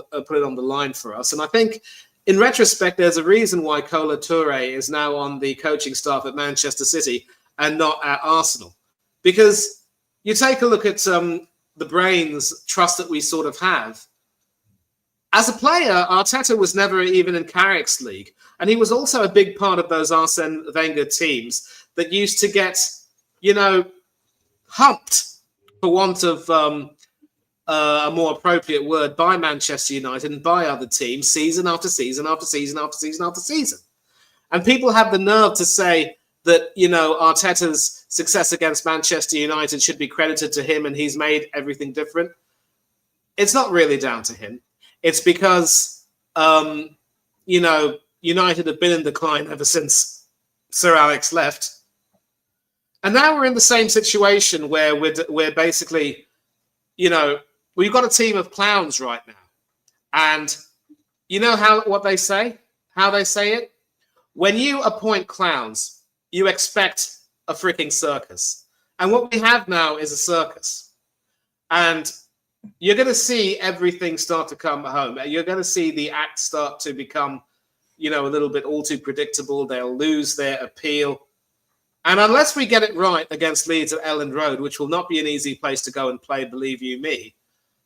the line for us. And I think, in retrospect, there's a reason why Kolo Touré is now on the coaching staff at Manchester City and not at Arsenal, because you take a look at the brains trust that we sort of have. As a player, Arteta was never even in Carrick's league. And he was also a big part of those Arsene Wenger teams that used to get, humped, for want of a more appropriate word, by Manchester United and by other teams, season after season after season after season after season. And people have the nerve to say that, Arteta's success against Manchester United should be credited to him and he's made everything different. It's not really down to him. It's because, United have been in decline ever since Sir Alex left. And now we're in the same situation where we're basically, we've got a team of clowns right now. And you know what they say? How they say it? When you appoint clowns, you expect a freaking circus. And what we have now is a circus. And you're going to see everything start to come home. You're going to see the act start to become, a little bit all too predictable. They'll lose their appeal. And unless we get it right against Leeds at Elland Road, which will not be an easy place to go and play, believe you me,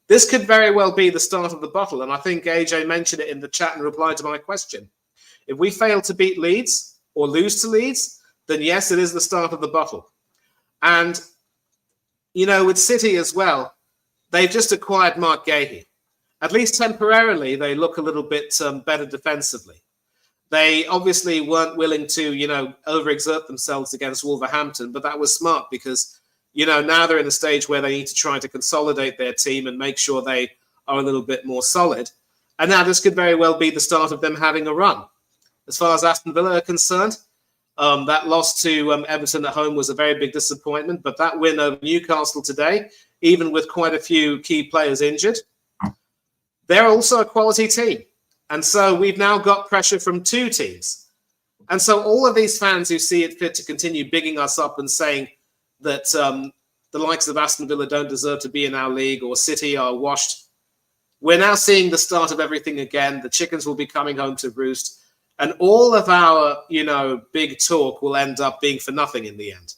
this could very well be the start of the bottle. And I think AJ mentioned it in the chat and replied to my question. If we fail to beat Leeds or lose to Leeds, then yes, it is the start of the bottle. And, with City as well, they've just acquired Mark Gahey. At least temporarily, they look a little bit better defensively. They obviously weren't willing to, overexert themselves against Wolverhampton, but that was smart because, now they're in a stage where they need to try to consolidate their team and make sure they are a little bit more solid. And now this could very well be the start of them having a run. As far as Aston Villa are concerned, that loss to Everton at home was a very big disappointment, but that win over Newcastle today, even with quite a few key players injured, they're also a quality team. And so we've now got pressure from two teams. And so all of these fans who see it fit to continue bigging us up and saying that the likes of Aston Villa don't deserve to be in our league or City are washed, we're now seeing the start of everything again. The chickens will be coming home to roost. And all of our, big talk will end up being for nothing in the end.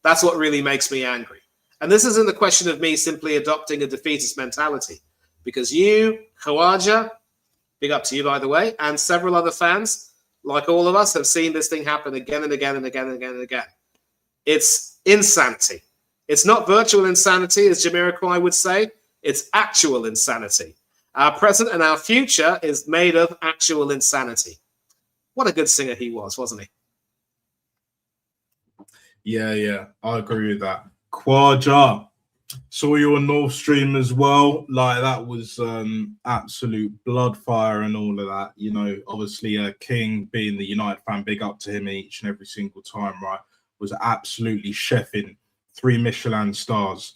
That's what really makes me angry. And this isn't the question of me simply adopting a defeatist mentality. Because you, Khawaja, big up to you, by the way, and several other fans, like all of us, have seen this thing happen again and again and again and again and again. It's insanity. It's not virtual insanity, as Jamiroquai would say. It's actual insanity. Our present and our future is made of actual insanity. What a good singer he was, wasn't he? Yeah, I agree with that. Khawaja, saw you on North Stream as well. Like, that was absolute blood fire and all of that. Obviously, King, being the United fan, big up to him each and every single time, right? Was absolutely chefing 3 Michelin stars.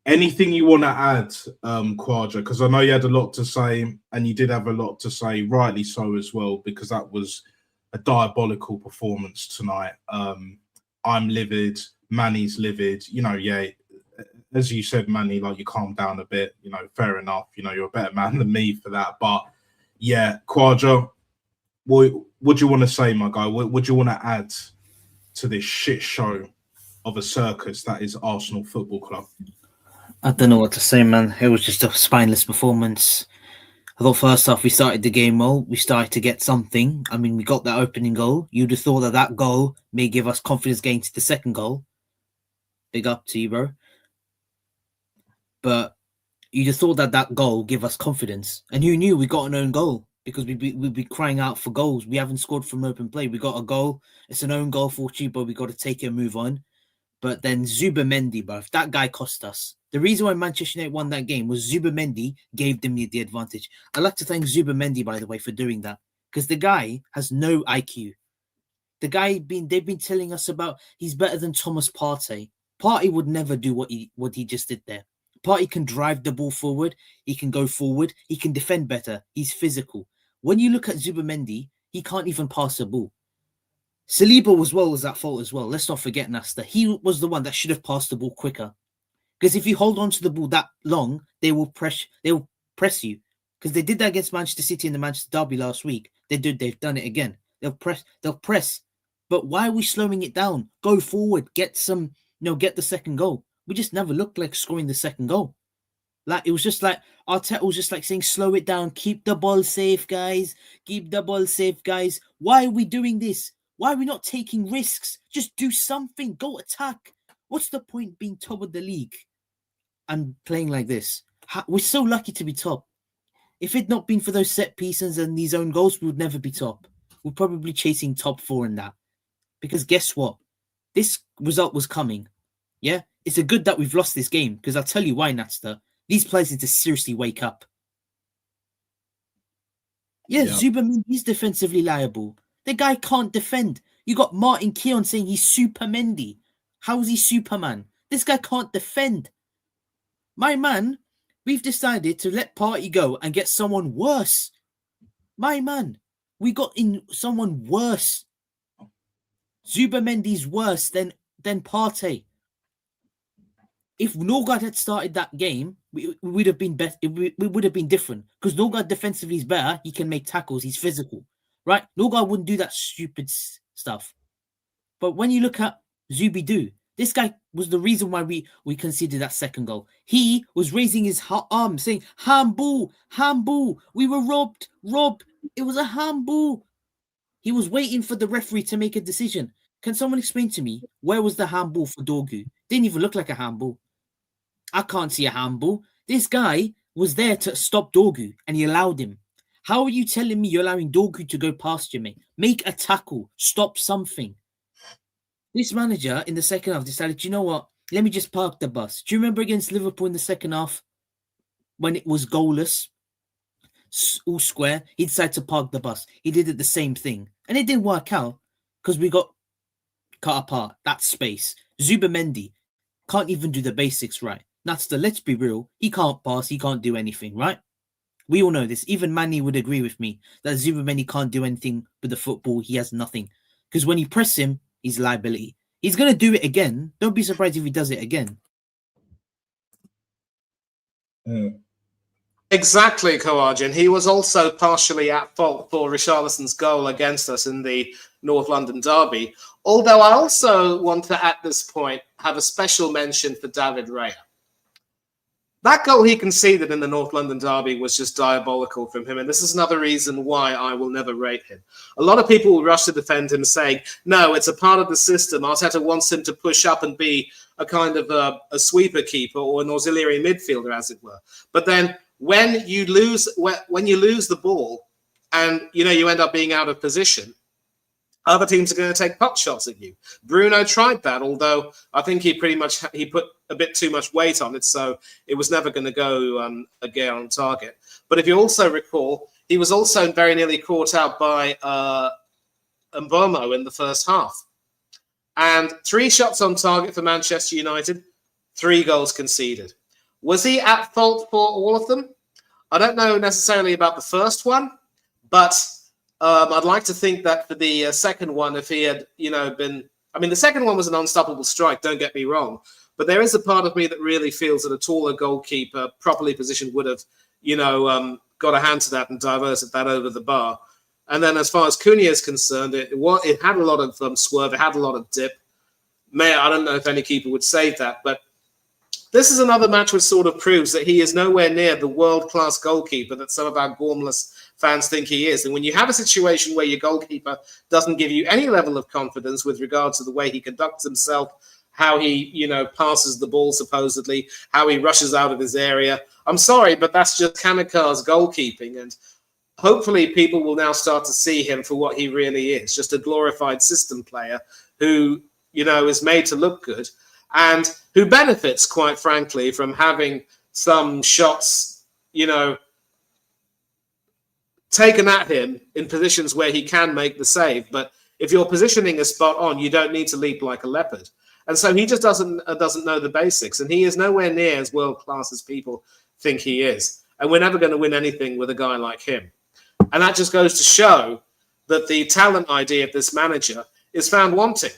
Anything you want to add, Khawaja? Because I know you had a lot to say, and you did have a lot to say, rightly so as well, because that was a diabolical performance tonight. I'm livid. Manny's livid. As you said, Manny, like, you calm down a bit. Fair enough. You're a better man than me for that. But yeah, Khawaja, what do you want to say, my guy? What do you want to add to this shit show of a circus that is Arsenal Football Club? I don't know what to say, man. It was just a spineless performance. I thought first off, we started the game well. We started to get something. I mean, we got that opening goal. You'd have thought that goal may give us confidence going to the second goal. Big up to you, bro. But you'd have thought that goal give us confidence. And who knew we got an own goal? Because we'd be crying out for goals. We haven't scored from open play. We got a goal. It's an own goal for Chibo. We got to take it and move on. But then Zubimendi, bro, that guy cost us. The reason why Manchester United won that game was Zubimendi gave them the advantage. I'd like to thank Zubimendi, by the way, for doing that. Because the guy has no IQ. The guy, they've been telling us about he's better than Thomas Partey. Partey would never do what he just did there. Partey can drive the ball forward. He can go forward. He can defend better. He's physical. When you look at Zubimendi, he can't even pass the ball. Saliba was at fault as well. Let's not forget, Nasta. He was the one that should have passed the ball quicker. Because if you hold on to the ball that long, they will press you. Because they did that against Manchester City in the Manchester Derby last week. They've done it again. They'll press. But why are we slowing it down? Go forward, get the second goal. We just never looked like scoring the second goal. Like it was just like Arteta was just like saying, slow it down, keep the ball safe, guys. Keep the ball safe, guys. Why are we doing this? Why are we not taking risks? Just do something. Go attack. What's the point being top of the league and playing like this? We're so lucky to be top. If it not been for those set pieces and these own goals, we would never be top. We're probably chasing top 4 in that. Because guess what? This result was coming. Yeah? It's a good that we've lost this game. Because I'll tell you why, Natster. These players need to seriously wake up. Yeah, Zuberman is defensively liable. The guy can't defend. You got Martin Keown saying he's Super Mendy. How is he Superman? This guy can't defend. My man, we've decided to let Partey go and get someone worse. My man, we got in someone worse. Zubermendi's worse than Partey. If Norgard had started that game, we would have been better. We would have been different because Norgard defensively is better. He can make tackles. He's physical, right? Norgard wouldn't do that stupid stuff. But when you look at Zubidu, this guy was the reason why we conceded that second goal. He was raising his arm saying, handball, handball. We were robbed. It was a handball. He was waiting for the referee to make a decision. Can someone explain to me where was the handball for Dorgu? Didn't even look like a handball. I can't see a handball. This guy was there to stop Dorgu and he allowed him. How are you telling me you're allowing Dorgu to go past you, mate? Make a tackle. Stop something. This manager in the second half decided, you know what? Let me just park the bus. Do you remember against Liverpool in the second half when it was goalless, all square? He decided to park the bus. He did it the same thing. And it didn't work out because we got cut apart. That space. Zubermendi can't even do the basics right. Let's be real. He can't pass. He can't do anything, right? We all know this. Even Manny would agree with me that Zubermendi can't do anything with the football. He has nothing. Because when you press him, he's a liability. He's going to do it again. Don't be surprised if he does it again. Exactly, Kawajan. He was also partially at fault for Richarlison's goal against us in the North London derby. Although I also want to, at this point, have a special mention for David Raya. That goal he conceded in the North London derby was just diabolical from him. And this is another reason why I will never rate him. A lot of people will rush to defend him saying, no, it's a part of the system. Arteta wants him to push up and be a kind of a sweeper keeper or an auxiliary midfielder, as it were. But then when you lose the ball and, you end up being out of position, other teams are going to take pot shots at you. Bruno tried that, although I think he put a bit too much weight on it, so it was never going to go again on target. But if you also recall, he was also very nearly caught out by Mbomo in the first half. And 3 shots on target for Manchester United, 3 goals conceded. Was he at fault for all of them? I don't know necessarily about the first one, but I'd like to think that for the second one, if he had, been... I mean, the second one was an unstoppable strike, don't get me wrong. But there is a part of me that really feels that a taller goalkeeper, properly positioned, would have, got a hand to that and diverted that over the bar. And then as far as Cunha is concerned, it had a lot of swerve, it had a lot of dip. I don't know if any keeper would save that, but this is another match which sort of proves that he is nowhere near the world-class goalkeeper that some of our gormless fans think he is. And when you have a situation where your goalkeeper doesn't give you any level of confidence with regards to the way he conducts himself, how he, passes the ball supposedly, how he rushes out of his area, I'm sorry, but that's just Kamikaze goalkeeping. And hopefully people will now start to see him for what he really is, just a glorified system player who, is made to look good and who benefits, quite frankly, from having some shots, taken at him in positions where he can make the save. But if your positioning is spot on, you don't need to leap like a leopard. And so he just doesn't know the basics. And he is nowhere near as world-class as people think he is. And we're never going to win anything with a guy like him. And that just goes to show that the talent idea of this manager is found wanting.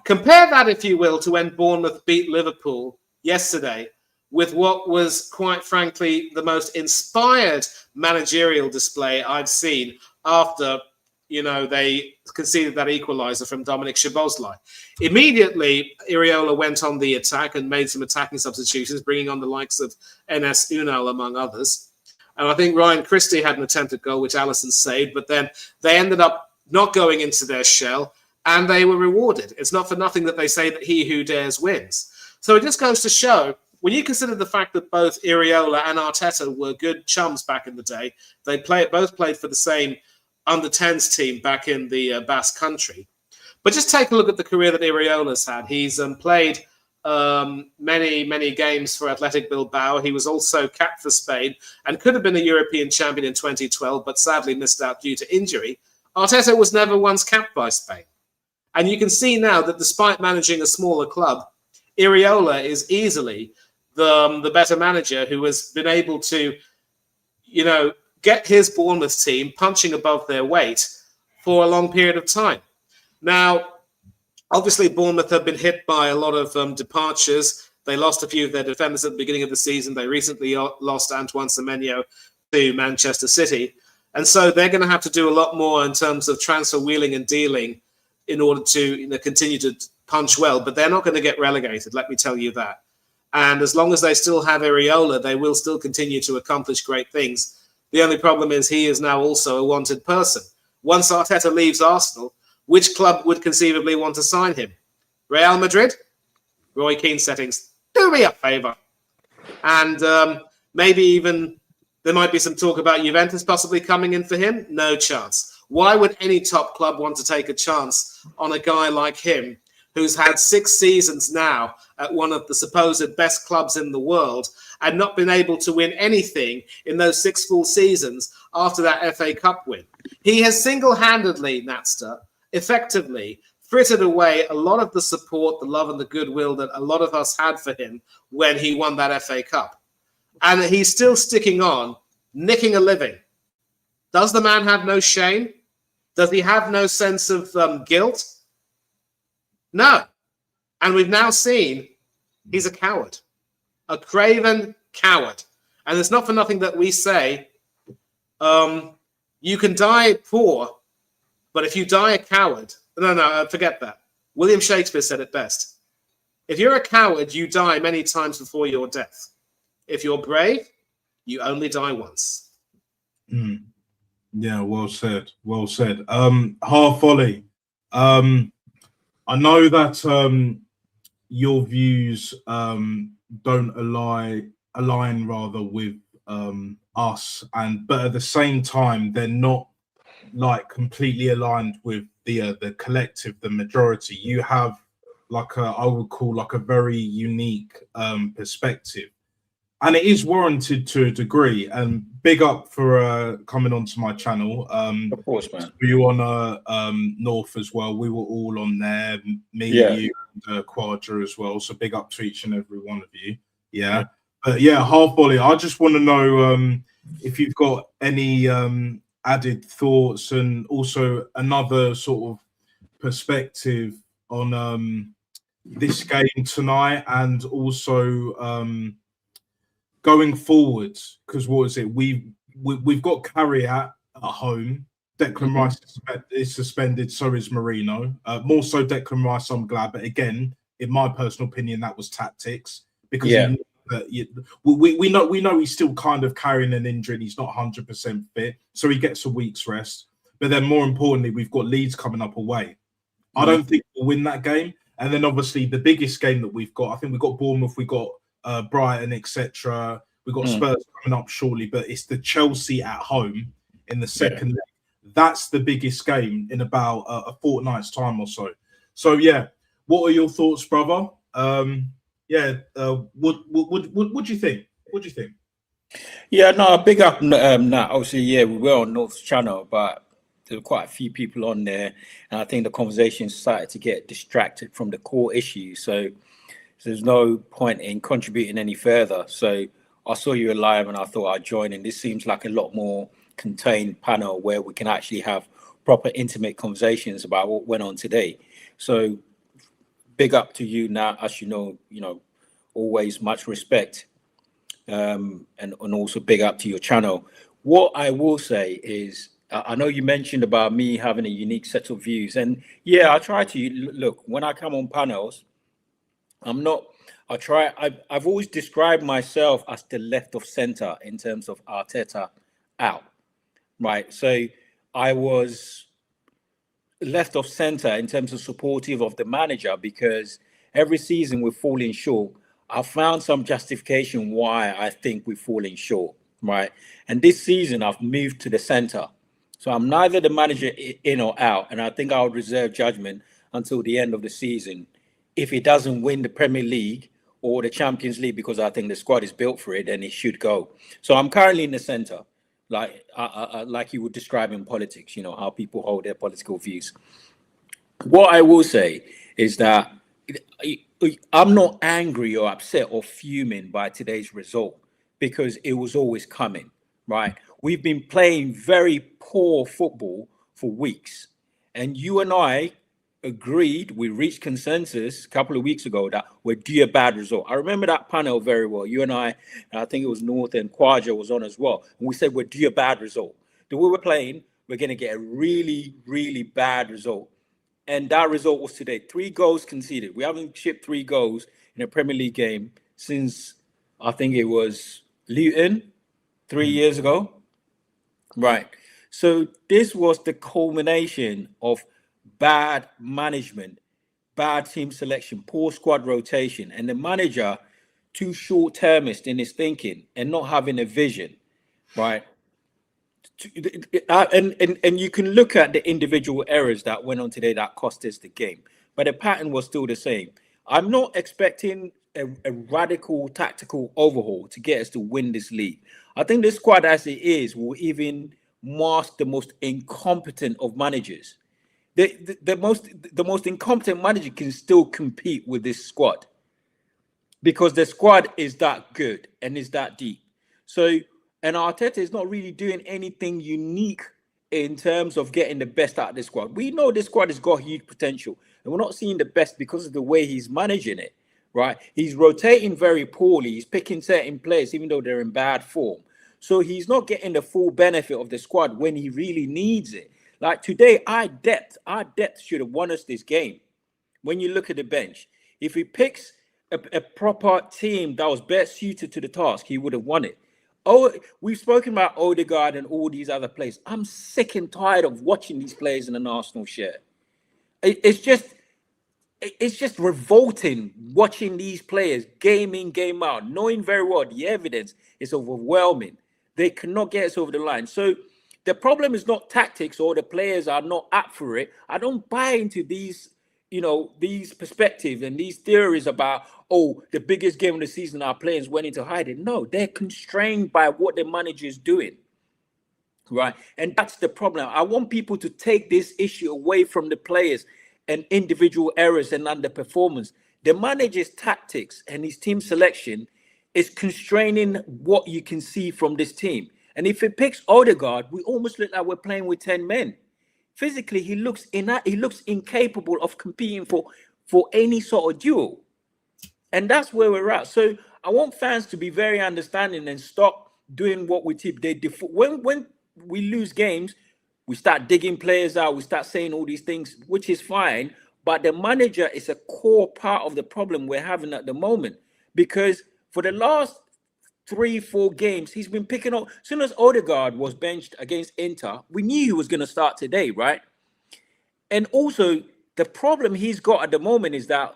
Compare that, if you will, to when Bournemouth beat Liverpool yesterday with what was, quite frankly, the most inspired managerial display I've seen after they conceded that equaliser from Dominic Szoboszlai. Immediately, Iriola went on the attack and made some attacking substitutions, bringing on the likes of Enes Unal, among others. And I think Ryan Christie had an attempted goal, which Alisson saved, but then they ended up not going into their shell, and they were rewarded. It's not for nothing that they say that he who dares wins. So it just goes to show, when you consider the fact that both Iriola and Arteta were good chums back in the day, they both played for the same under-10s team back in the Basque Country. But just take a look at the career that Iriola's had. He's played many games for Athletic Bilbao. He was also capped for Spain and could have been a European champion in 2012, but sadly missed out due to injury. Arteta was never once capped by Spain. And you can see now that despite managing a smaller club, Iriola is easily the better manager who has been able to, get his Bournemouth team punching above their weight for a long period of time. Now, obviously, Bournemouth have been hit by a lot of departures. They lost a few of their defenders at the beginning of the season. They recently lost Antoine Semenyo to Manchester City. And so they're going to have to do a lot more in terms of transfer wheeling and dealing in order to continue to punch well. But they're not going to get relegated, let me tell you that. And as long as they still have Iriola, they will still continue to accomplish great things. The only problem is he is now also a wanted person. Once Arteta leaves Arsenal, which club would conceivably want to sign him? Real Madrid? Roy Keane settings. Do me a favour. And maybe even there might be some talk about Juventus possibly coming in for him. No chance. Why would any top club want to take a chance on a guy like him who's had 6 seasons now at one of the supposed best clubs in the world and not been able to win anything in those 6 full seasons after that FA Cup win? He has single-handedly, Natster, effectively frittered away a lot of the support, the love and the goodwill that a lot of us had for him when he won that FA Cup. And he's still sticking on, nicking a living. Does the man have no shame? Does he have no sense of guilt? No. And we've now seen he's a coward, a craven coward. And it's not for nothing that we say, you can die poor, but if you die a coward, forget that. William Shakespeare said it best. If you're a coward, you die many times before your death. If you're brave, you only die once. Yeah, well said. Well said. Half volley. I know that your views don't align rather with us, but at the same time, they're not like completely aligned with the collective, the majority. You have I would call a very unique perspective, and it is warranted to a degree. And big up for coming onto my channel. Of course, man. You on North as well. We were all on there. Me, you, and Quadra as well. So big up to each and every one of you. Yeah. But yeah, half volley. I just want to know if you've got any added thoughts and also another sort of perspective on this game tonight, and also going forward, because what is it? We've got Carriat at home. Declan Rice is suspended, so is Marino. More so Declan Rice, I'm glad. But again, in my personal opinion, that was tactics, because we know he's still kind of carrying an injury and he's not 100% fit, so he gets a week's rest. But then more importantly, we've got Leeds coming up away. I don't think we'll win that game. And then obviously the biggest game that we've got, I think we've got Bournemouth, we've got Brighton, etc. We've got Spurs coming up shortly, but it's the Chelsea at home in the second leg. That's the biggest game in about a fortnight's time or so. So yeah, what are your thoughts, brother? What do you think? What do you think? Yeah, no, big up Nat. Obviously, we were on North's channel, but there were quite a few people on there, and I think the conversation started to get distracted from the core issue. So there's no point in contributing any further. So I saw you live and I thought I'd join in. This seems like a lot more contained panel where we can actually have proper intimate conversations about what went on today. So big up to you, Nat. As you know, always much respect. And also big up to your channel. What I will say is I know you mentioned about me having a unique set of views, and yeah, I try to look when I come on panels. I'm not. I try. I've always described myself as the left of center in terms of Arteta out, right? So I was left of center in terms of supportive of the manager because every season we're falling short. I found some justification why I think we're falling short, right? And this season I've moved to the center. So I'm neither the manager in or out. And I think I would reserve judgment until the end of the season. If he doesn't win the Premier League or the Champions League, because I think the squad is built for it, then it should go. So I'm currently in the center, like you would describe in politics, how people hold their political views. What I will say is that I'm not angry or upset or fuming by today's result because it was always coming, right? We've been playing very poor football for weeks. And you and I agreed, we reached consensus a couple of weeks ago that we're due a bad result. I remember that panel very well. You and I think it was North and Kwaja was on as well. And we said we're due a bad result. The way we're playing, we're going to get a really, really bad result. And that result was today. 3 goals conceded. We haven't shipped 3 goals in a Premier League game since I think it was Luton 3 years ago. Right. So this was the culmination of bad management, bad team selection, poor squad rotation, and the manager too short-termist in his thinking and not having a vision, right? And you can look at the individual errors that went on today that cost us the game, but the pattern was still the same. I'm not expecting a radical tactical overhaul to get us to win this league. I think this squad as it is will even mask the most incompetent of managers. The most incompetent manager can still compete with this squad because the squad is that good and is that deep. So, and Arteta is not really doing anything unique in terms of getting the best out of this squad. We know this squad has got huge potential, and we're not seeing the best because of the way he's managing it, right? He's rotating very poorly. He's picking certain players, even though they're in bad form. So he's not getting the full benefit of the squad when he really needs it. Like today, our depth should have won us this game. When you look at the bench, if he picks a proper team that was best suited to the task, he would have won it. Oh, we've spoken about Odegaard and all these other players. I'm sick and tired of watching these players in an Arsenal shirt. It's just revolting watching these players game in, game out, knowing very well the evidence is overwhelming. They cannot get us over the line. So the problem is not tactics or the players are not up for it. I don't buy into these these perspectives and these theories about, the biggest game of the season, our players went into hiding. No, they're constrained by what the manager is doing, right? And that's the problem. I want people to take this issue away from the players and individual errors and underperformance. The manager's tactics and his team selection is constraining what you can see from this team. And if it picks Odegaard, we almost look like we're playing with 10 men. Physically, he looks incapable of competing for any sort of duel. And that's where we're at. So I want fans to be very understanding and stop doing what we tip. When we lose games, we start digging players out. We start saying all these things, which is fine. But the manager is a core part of the problem we're having at the moment. Because for the last 3-4 games, he's been picking up. As soon as Odegaard was benched against Inter, we knew he was going to start today, right? And also, the problem he's got at the moment is that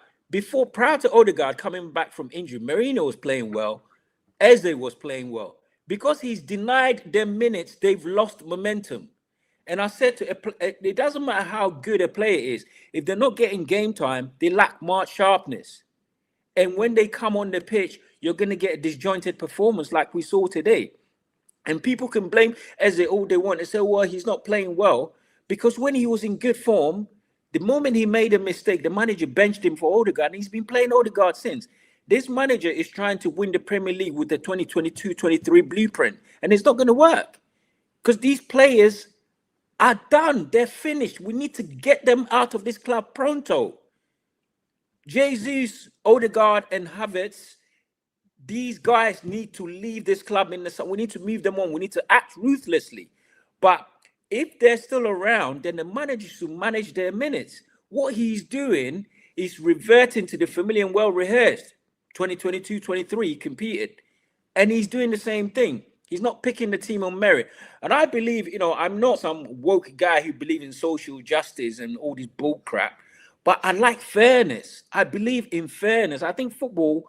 prior to Odegaard coming back from injury, Mourinho was playing well, Eze was playing well. Because he's denied them minutes, they've lost momentum. And I said it doesn't matter how good a player is, if they're not getting game time, they lack march sharpness. And when they come on the pitch, you're going to get a disjointed performance like we saw today. And people can blame Eze all they want and say, well, he's not playing well. Because when he was in good form, the moment he made a mistake, the manager benched him for Odegaard, and he's been playing Odegaard since. This manager is trying to win the Premier League with the 2022-23 blueprint, and it's not going to work. Because these players are done. They're finished. We need to get them out of this club pronto. Jesus, Odegaard, and Havertz, these guys need to leave this club in the sun. We need to move them on. We need to act ruthlessly. But if they're still around, then the manager should manage their minutes. What he's doing is reverting to the familiar and well rehearsed 2022-23 he competed. And he's doing the same thing. He's not picking the team on merit. And I believe, I'm not some woke guy who believes in social justice and all this bull crap, but I like fairness. I believe in fairness. I think football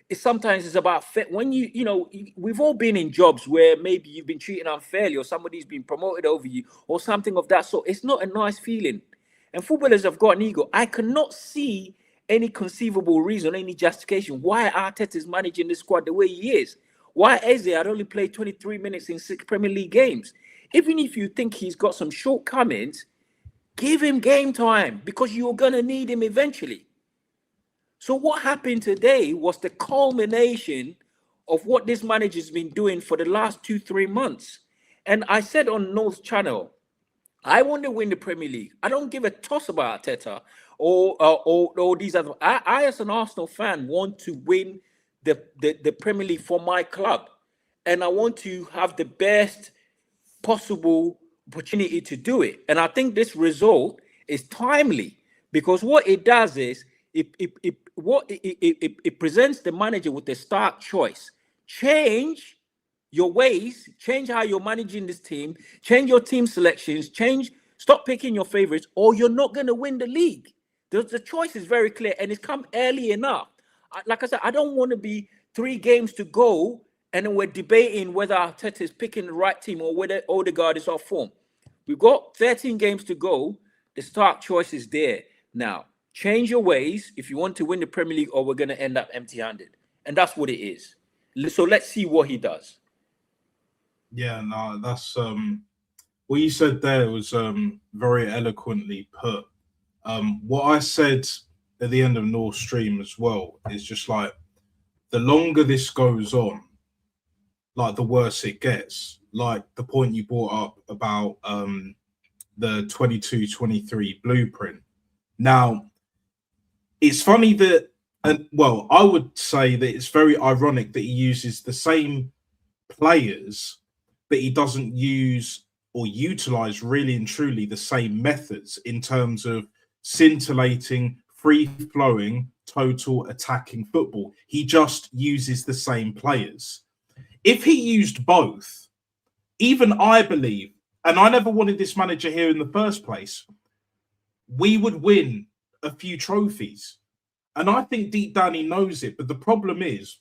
is sometimes it's about fair. When we've all been in jobs where maybe you've been treated unfairly or somebody's been promoted over you or something of that sort. It's not a nice feeling. And footballers have got an ego. I cannot see any conceivable reason, any justification why Arteta is managing this squad the way he is. Why Eze had only played 23 minutes in 6 Premier League games. Even if you think he's got some shortcomings, give him game time because you're going to need him eventually. So what happened today was the culmination of what this manager's been doing for the last 2-3 months. And I said on North's channel, I want to win the Premier League. I don't give a toss about Arteta or these other. I, as an Arsenal fan, want to win the Premier League for my club, and I want to have the best possible opportunity to do it. And I think this result is timely because what it does is it presents the manager with a stark choice: change your ways, change how you're managing this team, change your team selections, stop picking your favorites, or you're not going to win the league. The choice is very clear, and it's come early enough. Like I said, I don't want to be 3 games to go, and then we're debating whether Arteta is picking the right team or whether Odegaard is off form. We've got 13 games to go. The stark choice is there. Now, change your ways if you want to win the Premier League, or we're going to end up empty-handed. And that's what it is. So let's see what he does. Yeah, no, that's what you said there was very eloquently put. What I said at the end of North Stream as well is just like the longer this goes on, like the worse it gets. Like the point you brought up about the 22-23 blueprint. Now, it's funny that, well, I would say that it's very ironic that he uses the same players, but he doesn't use or utilize really and truly the same methods in terms of scintillating, free-flowing, total attacking football. He just uses the same players. If he used both, even I believe, and I never wanted this manager here in the first place, we would win a few trophies. And I think deep down he knows it. But the problem is,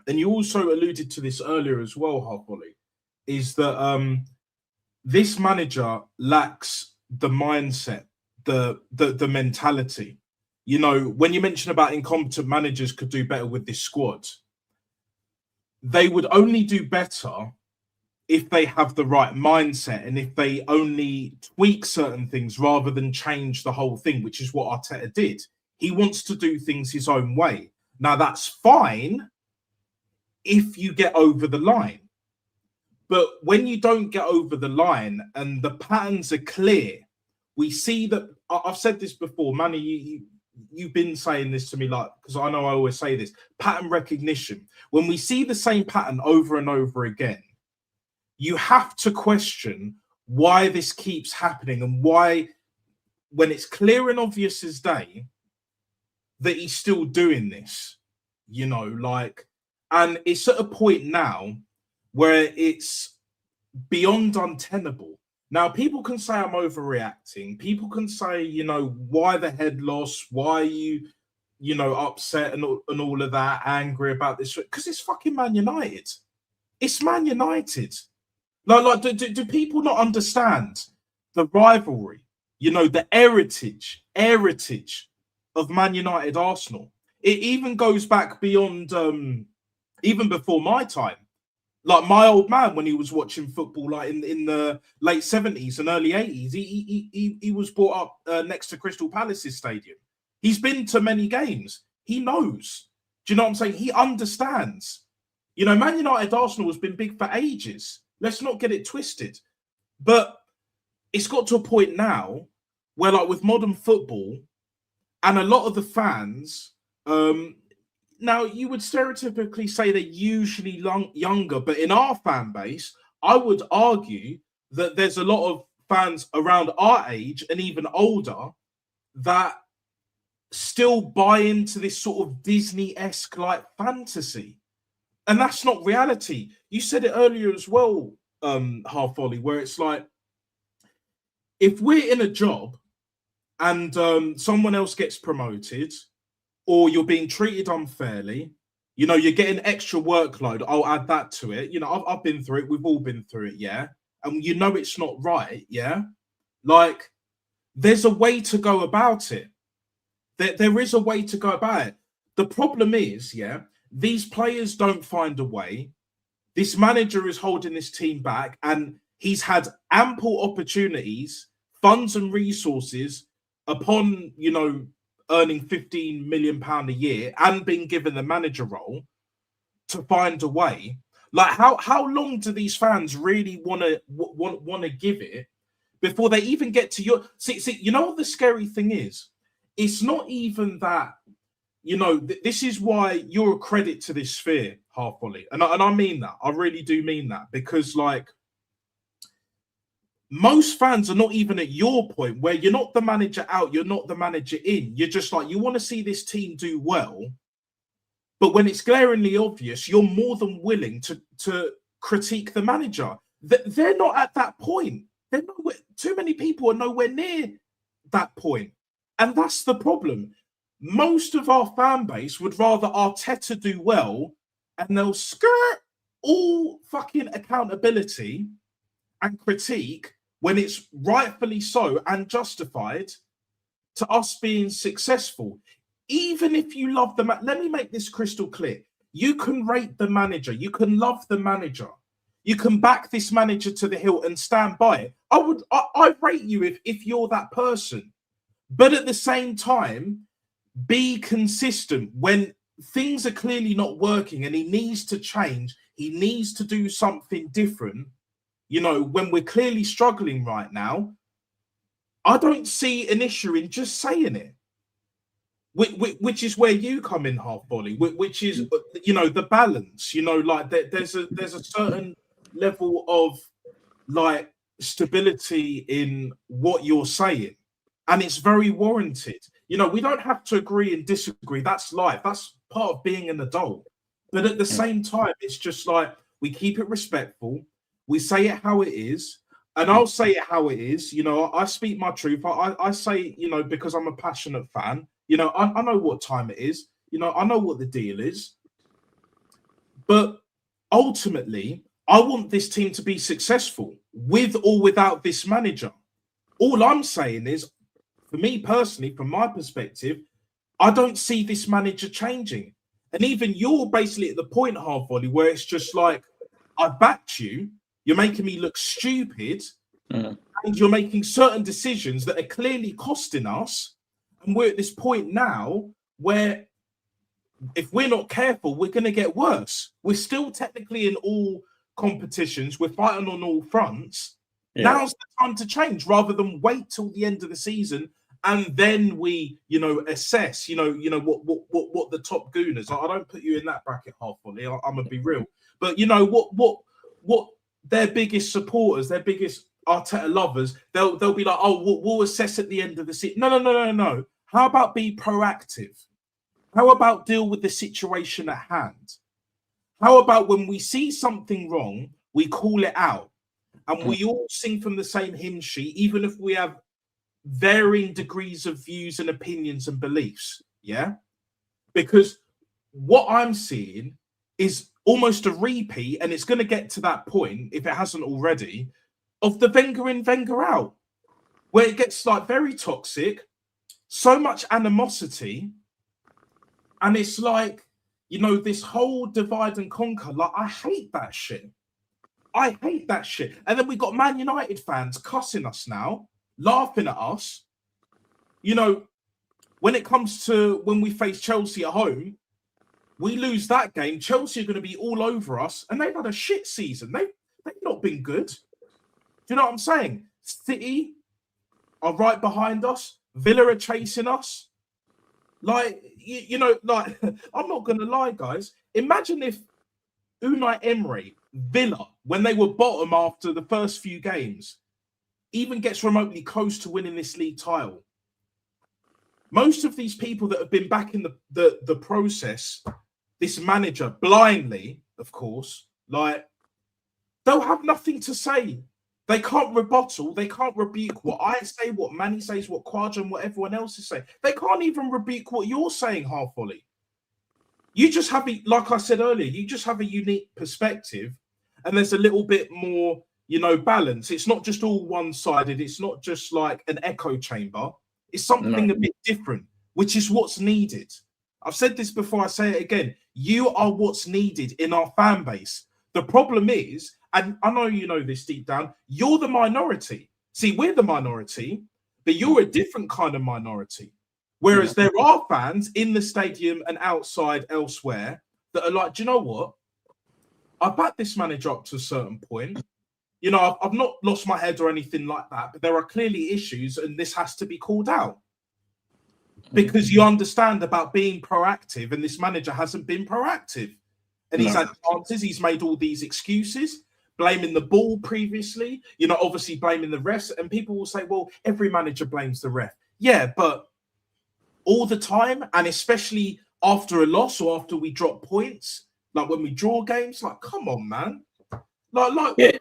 and you also alluded to this earlier as well, Harbolly, is that this manager lacks the mindset, the mentality. You know, when you mention about incompetent managers could do better with this squad, they would only do better if they have the right mindset and if they only tweak certain things rather than change the whole thing, which is what Arteta did. He wants to do things his own way. Now, that's fine if you get over the line. But when you don't get over the line and the patterns are clear, we see that, I've said this before, Manny, you've been saying this to me, like, because I know I always say this, pattern recognition. When we see the same pattern over and over again, you have to question why this keeps happening and why, when it's clear and obvious as day, that he's still doing this, you know, like, and it's at a point now where it's beyond untenable. Now, people can say I'm overreacting. People can say, you know, why the head loss? Why are you, you know, upset and all of that, angry about this? Because it's fucking Man United. It's Man United. Like, do people not understand the rivalry? You know, the heritage of Man United Arsenal. It even goes back beyond, even before my time. Like my old man, when he was watching football, like in the late 70s and early 80s, he was brought up next to Crystal Palace's stadium. He's been to many games. He knows. Do you know what I'm saying? He understands. You know, Man United Arsenal has been big for ages. Let's not get it twisted. But it's got to a point now where, like with modern football, and a lot of the fans, now you would stereotypically say they're usually younger, but in our fan base, I would argue that there's a lot of fans around our age and even older that still buy into this sort of Disney-esque like fantasy. And that's not reality. You said it earlier as well, Half Volley, where it's like, if we're in a job and someone else gets promoted or you're being treated unfairly, you know, you're getting extra workload, I'll add that to it. You know, I've been through it. We've all been through it, yeah? And you know it's not right, yeah? Like, there's a way to go about it. There is a way to go about it. The problem is, yeah, these players don't find a way. This manager is holding this team back, and he's had ample opportunities, funds and resources upon, you know, earning £15 million a year and being given the manager role to find a way. Like, how long do these fans really want to give it before they even get to your see? You know what the scary thing is? It's not even that, you know, this is why you're a credit to this sphere, Half Volley. And I mean that. I really do mean that, because, like, most fans are not even at your point where you're not the manager out, you're not the manager in. You're just like, you want to see this team do well. But when it's glaringly obvious, you're more than willing to critique the manager. They're not at that point. They're nowhere, too many people are nowhere near that point. And that's the problem. Most of our fan base would rather Arteta do well, and they'll skirt all fucking accountability and critique when it's rightfully so and justified to us being successful. Even if you love the let me make this crystal clear. You can rate the manager. You can love the manager. You can back this manager to the hilt and stand by it. I rate you if you're that person. But at the same time, be consistent when things are clearly not working and he needs to change. He needs to do something different. You know, when we're clearly struggling right now, I don't see an issue in just saying it, which is where you come in, Half Volley, which is, you know, the balance. You know, like there's a certain level of like stability in what you're saying, and it's very warranted. You know, we don't have to agree and disagree. That's life. That's part of being an adult. But at the same time, it's just like we keep it respectful. We say it how it is. And I'll say it how it is. You know, I speak my truth. I say, you know, because I'm a passionate fan. You know, I know what time it is. You know, I know what the deal is. But ultimately, I want this team to be successful with or without this manager. All I'm saying is, for me personally, from my perspective, I don't see this manager changing. And even you're basically at the point, Half Volley, where it's just like, I backed you, you're making me look stupid, and you're making certain decisions that are clearly costing us. And we're at this point now where if we're not careful, we're going to get worse. We're still technically in all competitions. We're fighting on all fronts. Yeah. Now's the time to change rather than wait till the end of the season and then we, you know, assess, you know what the top gooners. I don't put you in that bracket, Half Volley. I'm gonna be real, but you know what their biggest supporters, their biggest Arteta lovers, they'll be like, oh, we'll assess at the end of the season. No. How about be proactive? How about deal with the situation at hand? How about when we see something wrong, we call it out, and we all sing from the same hymn sheet, even if we have varying degrees of views and opinions and beliefs, yeah? Because what I'm seeing is almost a repeat, and it's going to get to that point, if it hasn't already, of the Wenger in, Wenger out, where it gets like very toxic, so much animosity, and it's like, you know, this whole divide and conquer. Like, I hate that shit. I hate that shit. And then we got Man United fans cussing us now, laughing at us. You know, when it comes to when we face Chelsea at home, we lose that game. Chelsea are going to be all over us, and they've had a shit season. They've not been good. Do you know what I'm saying? City are right behind us. Villa are chasing us. Like, you know, like, I'm not going to lie, guys. Imagine if Unai Emery, Villa, when they were bottom after the first few games, even gets remotely close to winning this league title. Most of these people that have been back in the process, this manager blindly, of course, like, they'll have nothing to say. They can't rebuttal. They can't rebuke what I say, what Manny says, what Quadra and what everyone else is saying. They can't even rebuke what you're saying, Half Volley. You just have, like I said earlier, you just have a unique perspective, and there's a little bit more, you know, balance. It's not just all one-sided. It's not just like an echo chamber. It's something a bit different, which is what's needed. I've said this before, I say it again. You are what's needed in our fan base. The problem is, and I know you know this deep down, you're the minority. See, we're the minority, but you're a different kind of minority. Whereas there are fans in the stadium and outside elsewhere that are like, do you know what? I backed this manager up to a certain point. You know, I've not lost my head or anything like that, but there are clearly issues and this has to be called out. Because you understand about being proactive, and this manager hasn't been proactive. And he's had chances, he's made all these excuses, blaming the ball previously, you know, obviously blaming the refs. And people will say, well, every manager blames the ref. Yeah, but all the time, and especially after a loss or after we drop points, like when we draw games, like, come on, man. The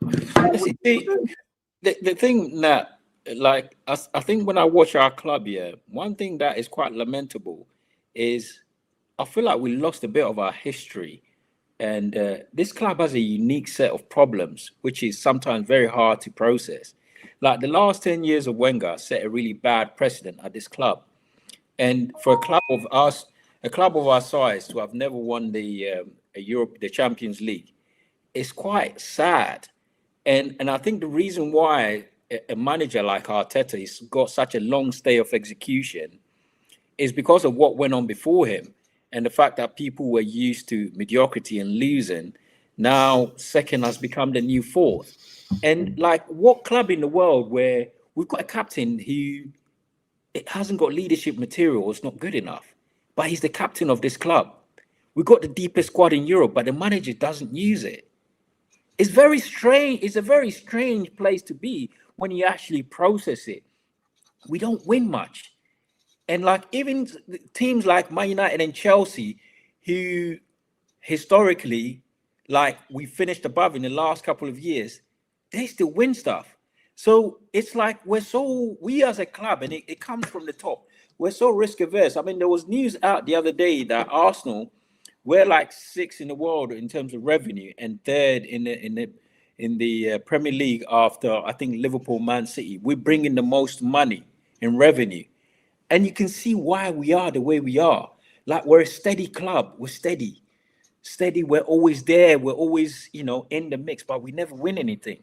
thing that, like, I think when I watch our club here, one thing that is quite lamentable is I feel like we lost a bit of our history. And this club has a unique set of problems, which is sometimes very hard to process. Like the last 10 years of Wenger set a really bad precedent at this club. And for a club of our size to have never won the Champions League, it's quite sad. And I think the reason why a manager like Arteta has got such a long stay of execution is because of what went on before him. And the fact that people were used to mediocrity and losing, now second has become the new fourth. And like, what club in the world where we've got a captain who it hasn't got leadership material, it's not good enough, but he's the captain of this club. We've got the deepest squad in Europe, but the manager doesn't use it. It's very strange. It's a very strange place to be when you actually process it. We don't win much. And like even teams like Man United and Chelsea, who historically, like we finished above in the last couple of years, they still win stuff. So it's like we as a club, and it comes from the top, we're so risk averse. I mean, there was news out the other day that Arsenal, we're like 6th in the world in terms of revenue and 3rd in the Premier League after, I think, Liverpool, Man City. We're bringing the most money in revenue. And you can see why we are the way we are. Like, we're a steady club. We're steady. We're always there. We're always, you know, in the mix, but we never win anything.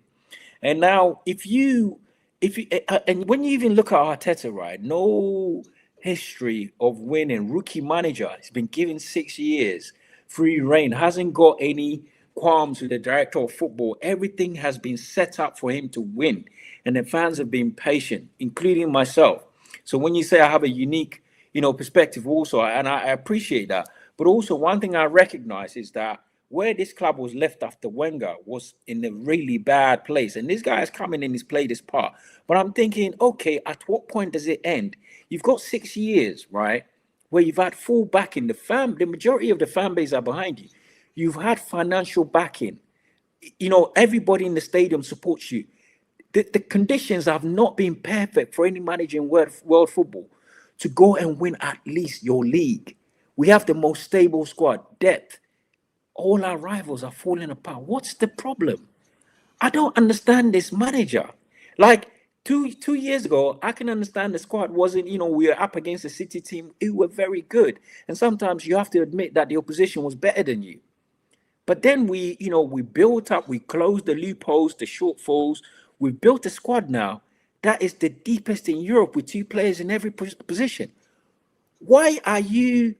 And now and when you even look at Arteta, right, no history of winning, rookie manager, he's been given 6 years, free reign, hasn't got any qualms with the director of football. Everything has been set up for him to win. And the fans have been patient, including myself. So when you say I have a unique, you know, perspective also, and I appreciate that. But also one thing I recognize is that where this club was left after Wenger was in a really bad place. And this guy has come in and he's played his part. But I'm thinking, okay, at what point does it end? You've got 6 years, right, where you've had full backing. The majority of the fan base are behind you. You've had financial backing. You know, everybody in the stadium supports you. The conditions have not been perfect for any manager in world football to go and win at least your league. We have the most stable squad, depth. All our rivals are falling apart. What's the problem? I don't understand this manager. Like two years ago, I can understand the squad wasn't, you know, we were up against a City team who were very good. And sometimes you have to admit that the opposition was better than you. But then we built up, we closed the loopholes, the shortfalls. We've built a squad now that is the deepest in Europe with 2 players in every position. Why are you,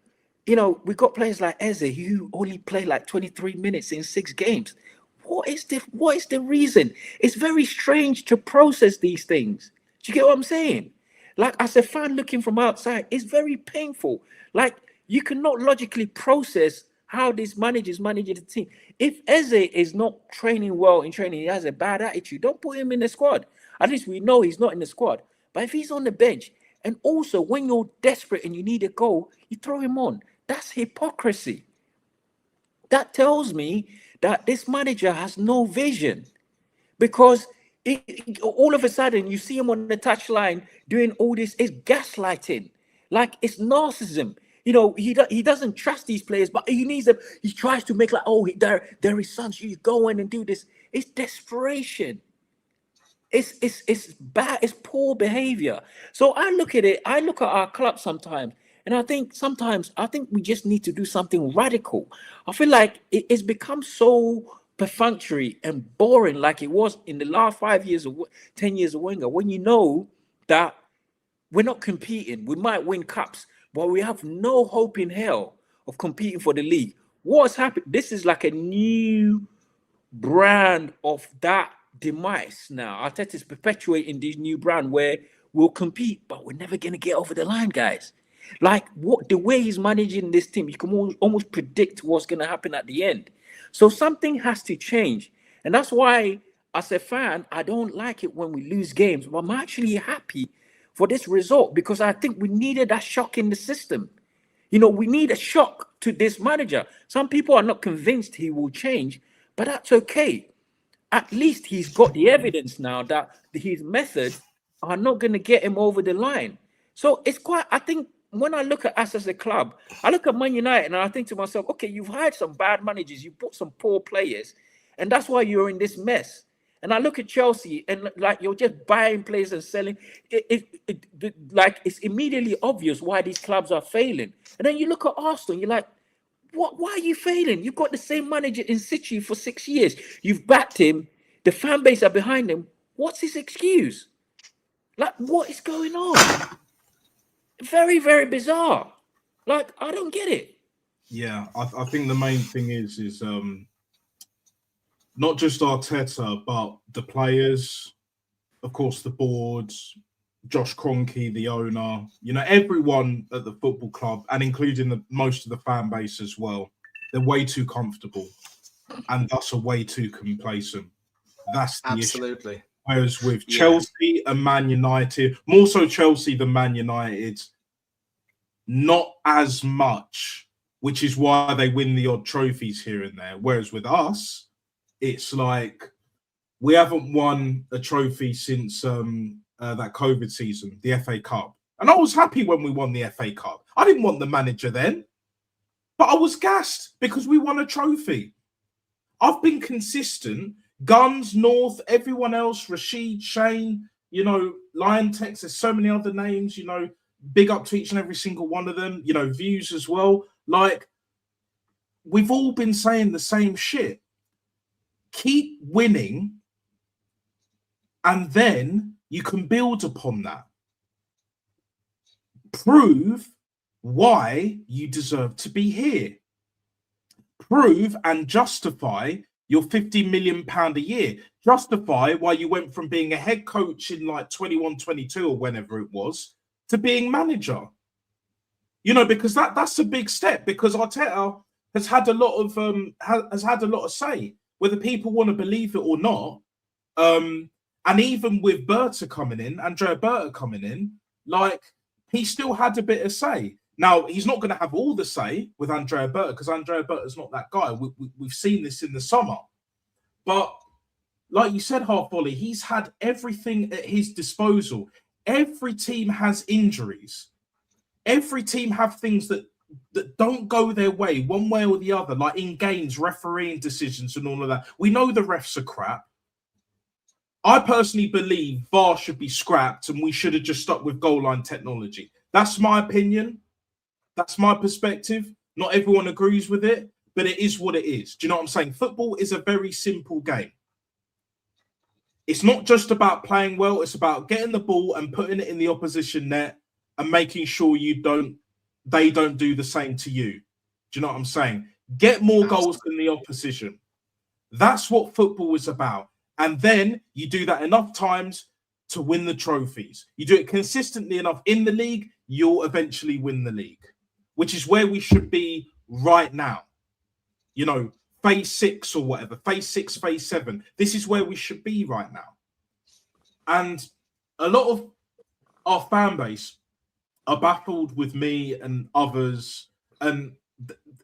you know, we got players like Eze who only play like 23 minutes in 6 games. What is the reason? It's very strange to process these things. Do you get what I'm saying? Like, as a fan looking from outside, it's very painful. Like, you cannot logically process how this manager is managing the team. If Eze is not training well in training, he has a bad attitude, don't put him in the squad. At least we know he's not in the squad. But if he's on the bench, and also when you're desperate and you need a goal, you throw him on. That's hypocrisy. That tells me that this manager has no vision, because all of a sudden you see him on the touchline doing all this. It's gaslighting, like it's narcissism. You know, he doesn't trust these players, but he needs them. He tries to make like, oh, they're his sons. You go in and do this. It's desperation. It's bad. It's poor behavior. So I look at it. I look at our club sometimes, and I think we just need to do something radical. I feel like it's become so perfunctory and boring, like it was in the last 5 years or 10 years of Wenger. When you know that we're not competing, we might win cups, but we have no hope in hell of competing for the league. What's happened? This is like a new brand of that demise now. Arteta's perpetuating this new brand where we'll compete, but we're never going to get over the line, guys. Like the way he's managing this team, you can almost predict what's going to happen at the end. So something has to change. And that's why, as a fan, I don't like it when we lose games. But I'm actually happy for this result, because I think we needed that shock in the system. You know, we need a shock to this manager. Some people are not convinced he will change, but that's okay. At least he's got the evidence now that his methods are not going to get him over the line. So it's quite, I think, when I look at us as a club, I look at Man United and I think to myself, okay, you've hired some bad managers, you put some poor players, and that's why you're in this mess. And I look at Chelsea and like you're just buying players and selling. Like it's immediately obvious why these clubs are failing. And then you look at Arsenal, you're like, what? Why are you failing? You've got the same manager in situ for 6 years. You've backed him. The fan base are behind him. What's his excuse? Like, what is going on? Very, very bizarre. Like, I don't get it. Yeah, I think the main thing is not just Arteta, but the players, of course, the boards, Josh Kroenke, the owner, you know, everyone at the football club, and including most of the fan base as well. They're way too comfortable and thus are way too complacent. That's the Absolutely. issue. Whereas with Chelsea and Man United, more so Chelsea than Man United, not as much, which is why they win the odd trophies here and there. Whereas with us, it's like we haven't won a trophy since that COVID season, the FA Cup. And I was happy when we won the FA Cup. I didn't want the manager then, but I was gassed because we won a trophy. I've been consistent. Guns, North, everyone else, Rashid, Shane, you know, Lion Tex, there's so many other names, you know, big up to each and every single one of them, you know, Views as well. Like, we've all been saying the same shit. Keep winning, and then you can build upon that. Prove why you deserve to be here. Prove and justify your £50 million a year. Justify why you went from being a head coach in like 21, 22 or whenever it was to being manager. You know, because that's a big step, because Arteta has had a lot of say, whether people want to believe it or not. And even with Berta coming in, Andrea Berta coming in, like, he still had a bit of say. Now, he's not going to have all the say with Andrea Berta, because Andrea Berta's not that guy. We've seen this in the summer. But like you said, Half Volley, he's had everything at his disposal. Every team has injuries. Every team have things that don't go their way, one way or the other, like in games, refereeing decisions and all of that. We know the refs are crap. I personally believe VAR should be scrapped and we should have just stuck with goal line technology. That's my opinion. That's my perspective. Not everyone agrees with it, but it is what it is. Do you know what I'm saying? Football is a very simple game. It's not just about playing well. It's about getting the ball and putting it in the opposition net and making sure they don't do the same to you. Do you know what I'm saying? Get more goals than the opposition. That's what football is about. And then you do that enough times to win the trophies. You do it consistently enough in the league, you'll eventually win the league, which is where we should be right now. you know, phase 6 or whatever, phase 6, phase 7. This is where we should be right now. And a lot of our fan base are baffled with me and others, and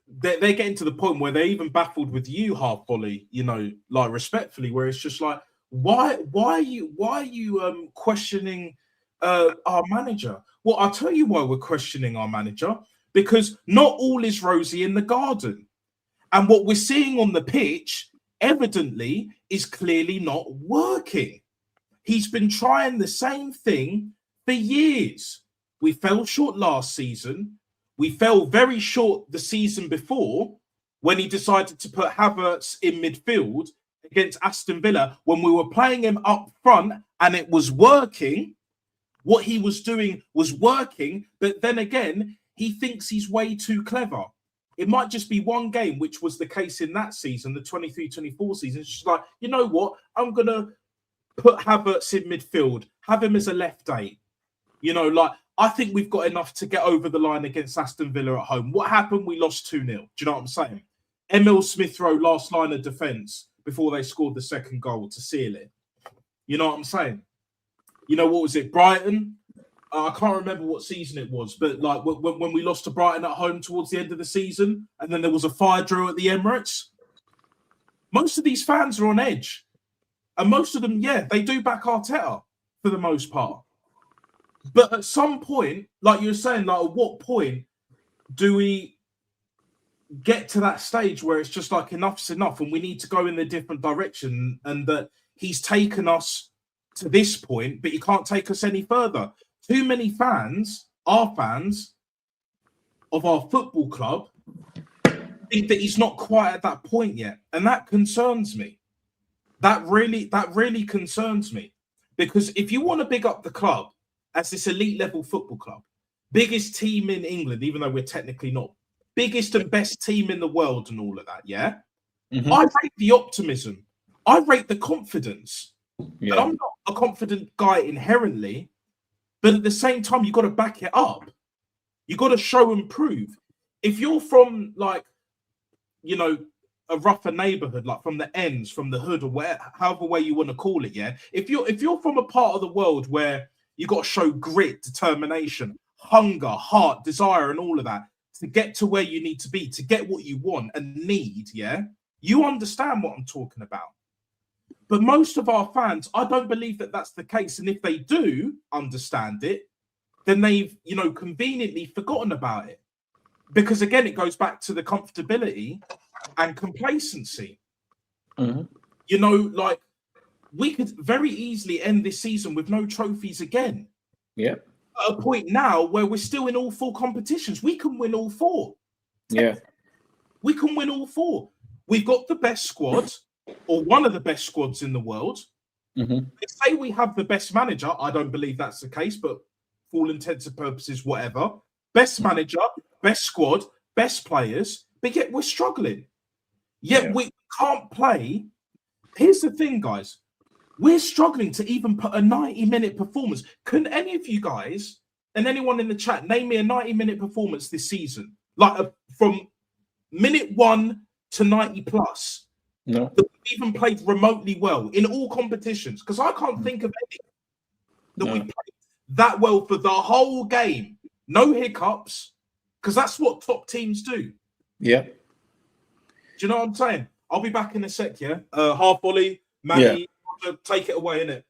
they're getting to the point where they're even baffled with you, Half Volley, you know, like respectfully, where it's just like, why are you questioning our manager? Well, I'll tell you why we're questioning our manager, because not all is rosy in the garden. And what we're seeing on the pitch, evidently, is clearly not working. He's been trying the same thing for years. We fell short last season. We fell very short the season before when he decided to put Havertz in midfield against Aston Villa when we were playing him up front and it was working. What he was doing was working, but then again, he thinks he's way too clever. It might just be one game, which was the case in that season, the 23-24 season. It's just like, you know what? I'm going to put Havertz in midfield, have him as a left eight. You know, like, I think we've got enough to get over the line against Aston Villa at home. What happened? We lost 2-0. Do you know what I'm saying? Emil Smith-Rowe, last line of defence before they scored the second goal to seal it. You know what I'm saying? You know, what was it? Brighton? I can't remember what season it was, but like when we lost to Brighton at home towards the end of the season, and then there was a fire drill at the Emirates. Most of these fans are on edge. And most of them, yeah, they do back Arteta for the most part. But at some point, like you were saying, like at what point do we get to that stage where it's just like enough's enough and we need to go in a different direction, and that he's taken us to this point, but he can't take us any further? Too many fans, our fans of our football club, think that he's not quite at that point yet. And that concerns me. That really concerns me. Because if you want to big up the club as this elite level football club, biggest team in England, even though we're technically not, biggest and best team in the world and all of that, yeah? Mm-hmm. I rate the optimism. I rate the confidence. Yeah. And I'm not a confident guy inherently, but at the same time, you've got to back it up. You've got to show and prove. If you're from, like, you know, a rougher neighborhood, like from the ends, from the hood, or where, however way you want to call it, yeah? If you're from a part of the world where you got to show grit, determination, hunger, heart, desire, and all of that to get to where you need to be, to get what you want and need, yeah? You understand what I'm talking about. But most of our fans, I don't believe that that's the case. And if they do understand it, then they've, you know, conveniently forgotten about it. Because again, it goes back to the comfortability and complacency. Mm-hmm. You know, like, we could very easily end this season with no trophies again. Yeah. At a point now where we're still in all 4 competitions. We can win all 4. Yeah. We can win all 4. We've got the best squad, or one of the best squads in the world. Mm-hmm. They say we have the best manager. I don't believe that's the case, but for all intents and purposes, whatever. Best manager, best squad, best players, but yet we're struggling. Yet we can't play. Here's the thing, guys. We're struggling to even put a 90-minute performance. Can any of you guys and anyone in the chat name me a 90-minute performance this season? Like from minute 1 to 90 plus. No. That we've even played remotely well in all competitions. Because I can't think of any that we played that well for the whole game. No hiccups. Because that's what top teams do. Yeah. Do you know what I'm saying? I'll be back in a sec, yeah? Half Volley, Matty, take it away, innit?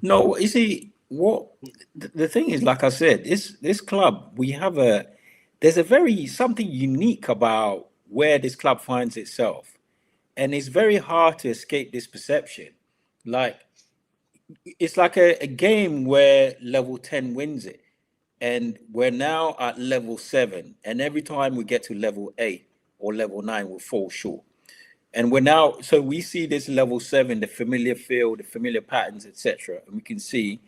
No, you see, what the thing is, like I said, this club, there's a very something unique about where this club finds itself. And it's very hard to escape this perception. Like, it's like a game where level 10 wins it. And we're now at level 7. And every time we get to level 8 or level 9, we'll fall short. And so we see this level 7, the familiar feel, the familiar patterns, etc. And we can see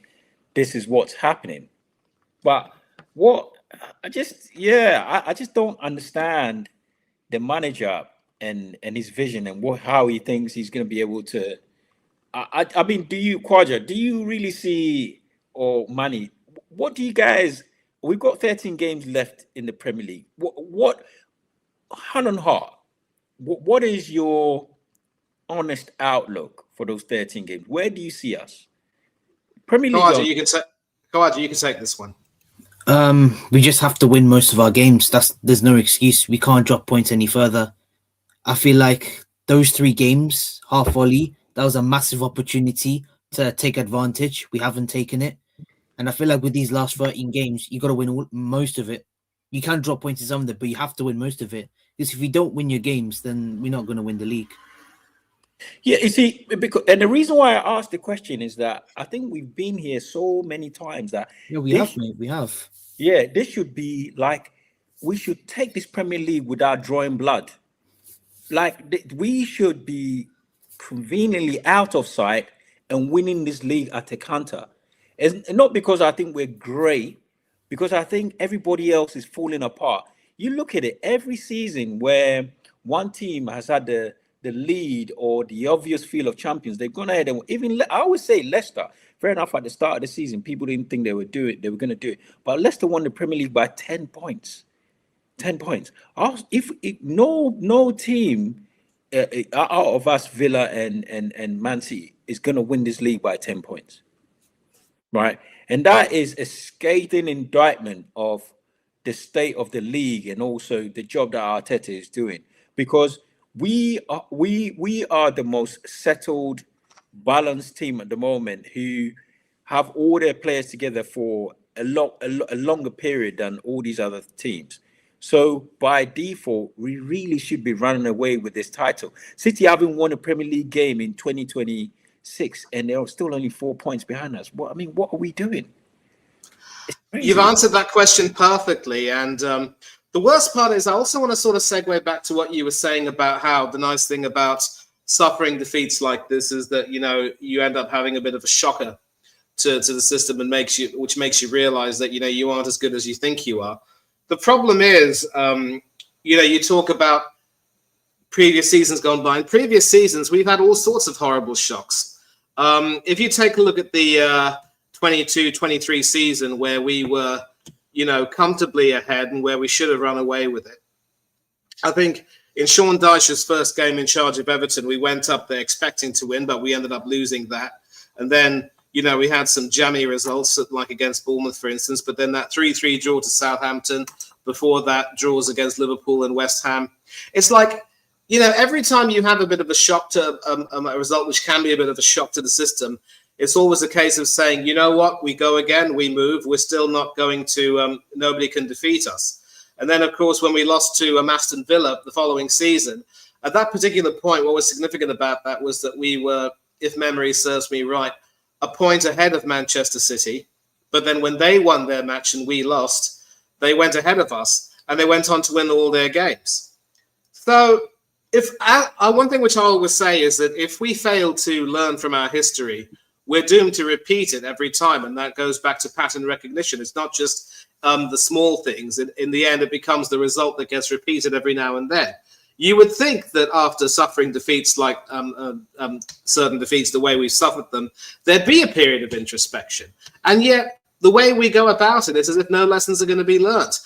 this is what's happening. But I just don't understand the manager and his vision and how he thinks he's going to be able to. I mean, Quadra, do you really see, or Manny, what do you guys? We've got 13 games left in the Premier League. What hand on heart? what is your honest outlook for those 13 games? Where do you see us? Premier League. Kawaja, you can take this one. We just have to win most of our games. There's no excuse. We can't drop points any further. I feel like those 3 games, half volley, that was a massive opportunity to take advantage. We haven't taken it. And I feel like with these last 13 games, you got to win most of it. You can drop points in some of it, but you have to win most of it. Because if you don't win your games, then we're not going to win the league. Yeah, you see, and the reason why I asked the question is that I think we've been here so many times that we have, mate. We have. Yeah, this should be like, we should take this Premier League without drawing blood. Like, we should be conveniently out of sight and winning this league at a canter. And not because I think we're great, because I think everybody else is falling apart. You look at it every season where one team has had the lead or the obvious feel of champions, they've gone ahead and even, I always say Leicester. Fair enough, at the start of the season, people didn't think they would do it. They were going to do it. But Leicester won the Premier League by 10 points. 10 points. If no team out of us, Villa and Man City, is going to win this league by 10 points. Right? And that is a scathing indictment of the state of the league and also the job that Arteta is doing. Because we are the most settled, balanced team at the moment who have all their players together for a longer period than all these other teams. So by default, we really should be running away with this title. City haven't won a Premier League game in 2026, and they're still only 4 points behind us. What are we doing? You've answered that question perfectly, and the worst part is I also want to sort of segue back to what you were saying about how the nice thing about suffering defeats like this is that, you end up having a bit of a shocker to the system and which makes you realize that, you aren't as good as you think you are. The problem is, you talk about previous seasons gone by. In previous seasons, we've had all sorts of horrible shocks. If you take a look at the 22-23 season where we were, comfortably ahead and where we should have run away with it. I think in Sean Dyche's first game in charge of Everton, we went up there expecting to win, but we ended up losing that. And then, we had some jammy results, like against Bournemouth, for instance, but then that 3-3 draw to Southampton, before that, draws against Liverpool and West Ham. It's like, every time you have a bit of a shock to a result, which can be a bit of a shock to the system, it's always a case of saying, you know what, we go again, we move, we're still not going to, nobody can defeat us. And then, of course, when we lost to Aston Villa the following season, at that particular point, what was significant about that was that we were, if memory serves me right, a point ahead of Manchester City. But then when they won their match and we lost, they went ahead of us and they went on to win all their games. So one thing which I always say is that if we fail to learn from our history, we're doomed to repeat it every time. And that goes back to pattern recognition. It's not just the small things. In the end, it becomes the result that gets repeated every now and then. You would think that after suffering defeats like certain defeats, the way we've suffered them, there'd be a period of introspection. And yet the way we go about it is as if no lessons are going to be learnt.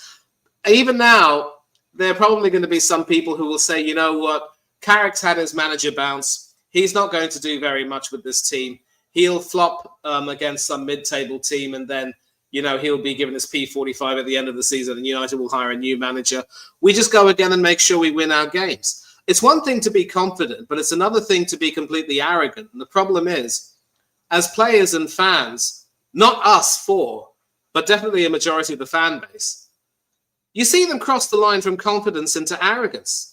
Even now, there are probably going to be some people who will say, you know what, Carrick's had his manager bounce. He's not going to do very much with this team. He'll flop against some mid-table team, and then, he'll be given his P45 at the end of the season, and United will hire a new manager. We just go again and make sure we win our games. It's one thing to be confident, but it's another thing to be completely arrogant. And the problem is, as players and fans, not us four, but definitely a majority of the fan base, you see them cross the line from confidence into arrogance.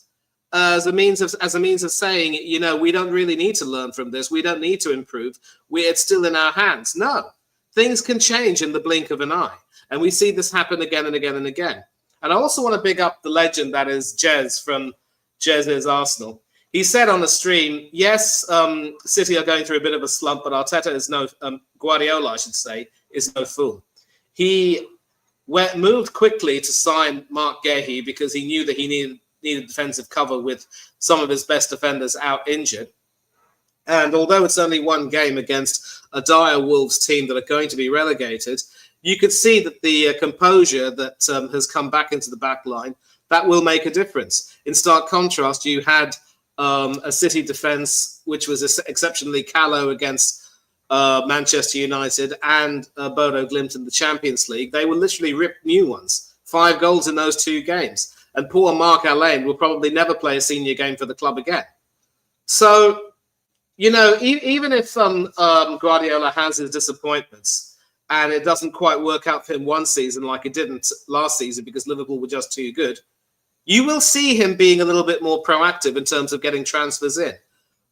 As a means of saying, we don't really need to learn from this. We don't need to improve. It's still in our hands. No, things can change in the blink of an eye. And we see this happen again and again and again. And I also want to big up the legend that is Jez from Jez's Arsenal. He said on the stream, yes, City are going through a bit of a slump, but Arteta is Guardiola, I should say, is no fool. He moved quickly to sign Mark Guehi because he knew that he needed defensive cover with some of his best defenders out injured. And although it's only one game against a dire Wolves team that are going to be relegated, you could see that the composure that has come back into the back line, that will make a difference. In stark contrast, you had a City defence which was exceptionally callow against Manchester United and Bodo Glimt in the Champions League. They were literally ripped new ones. 5 goals in those 2 games. And poor Mark Allain will probably never play a senior game for the club again. So, you know, even if Guardiola has his disappointments and it doesn't quite work out for him one season like it didn't last season because Liverpool were just too good, you will see him being a little bit more proactive in terms of getting transfers in.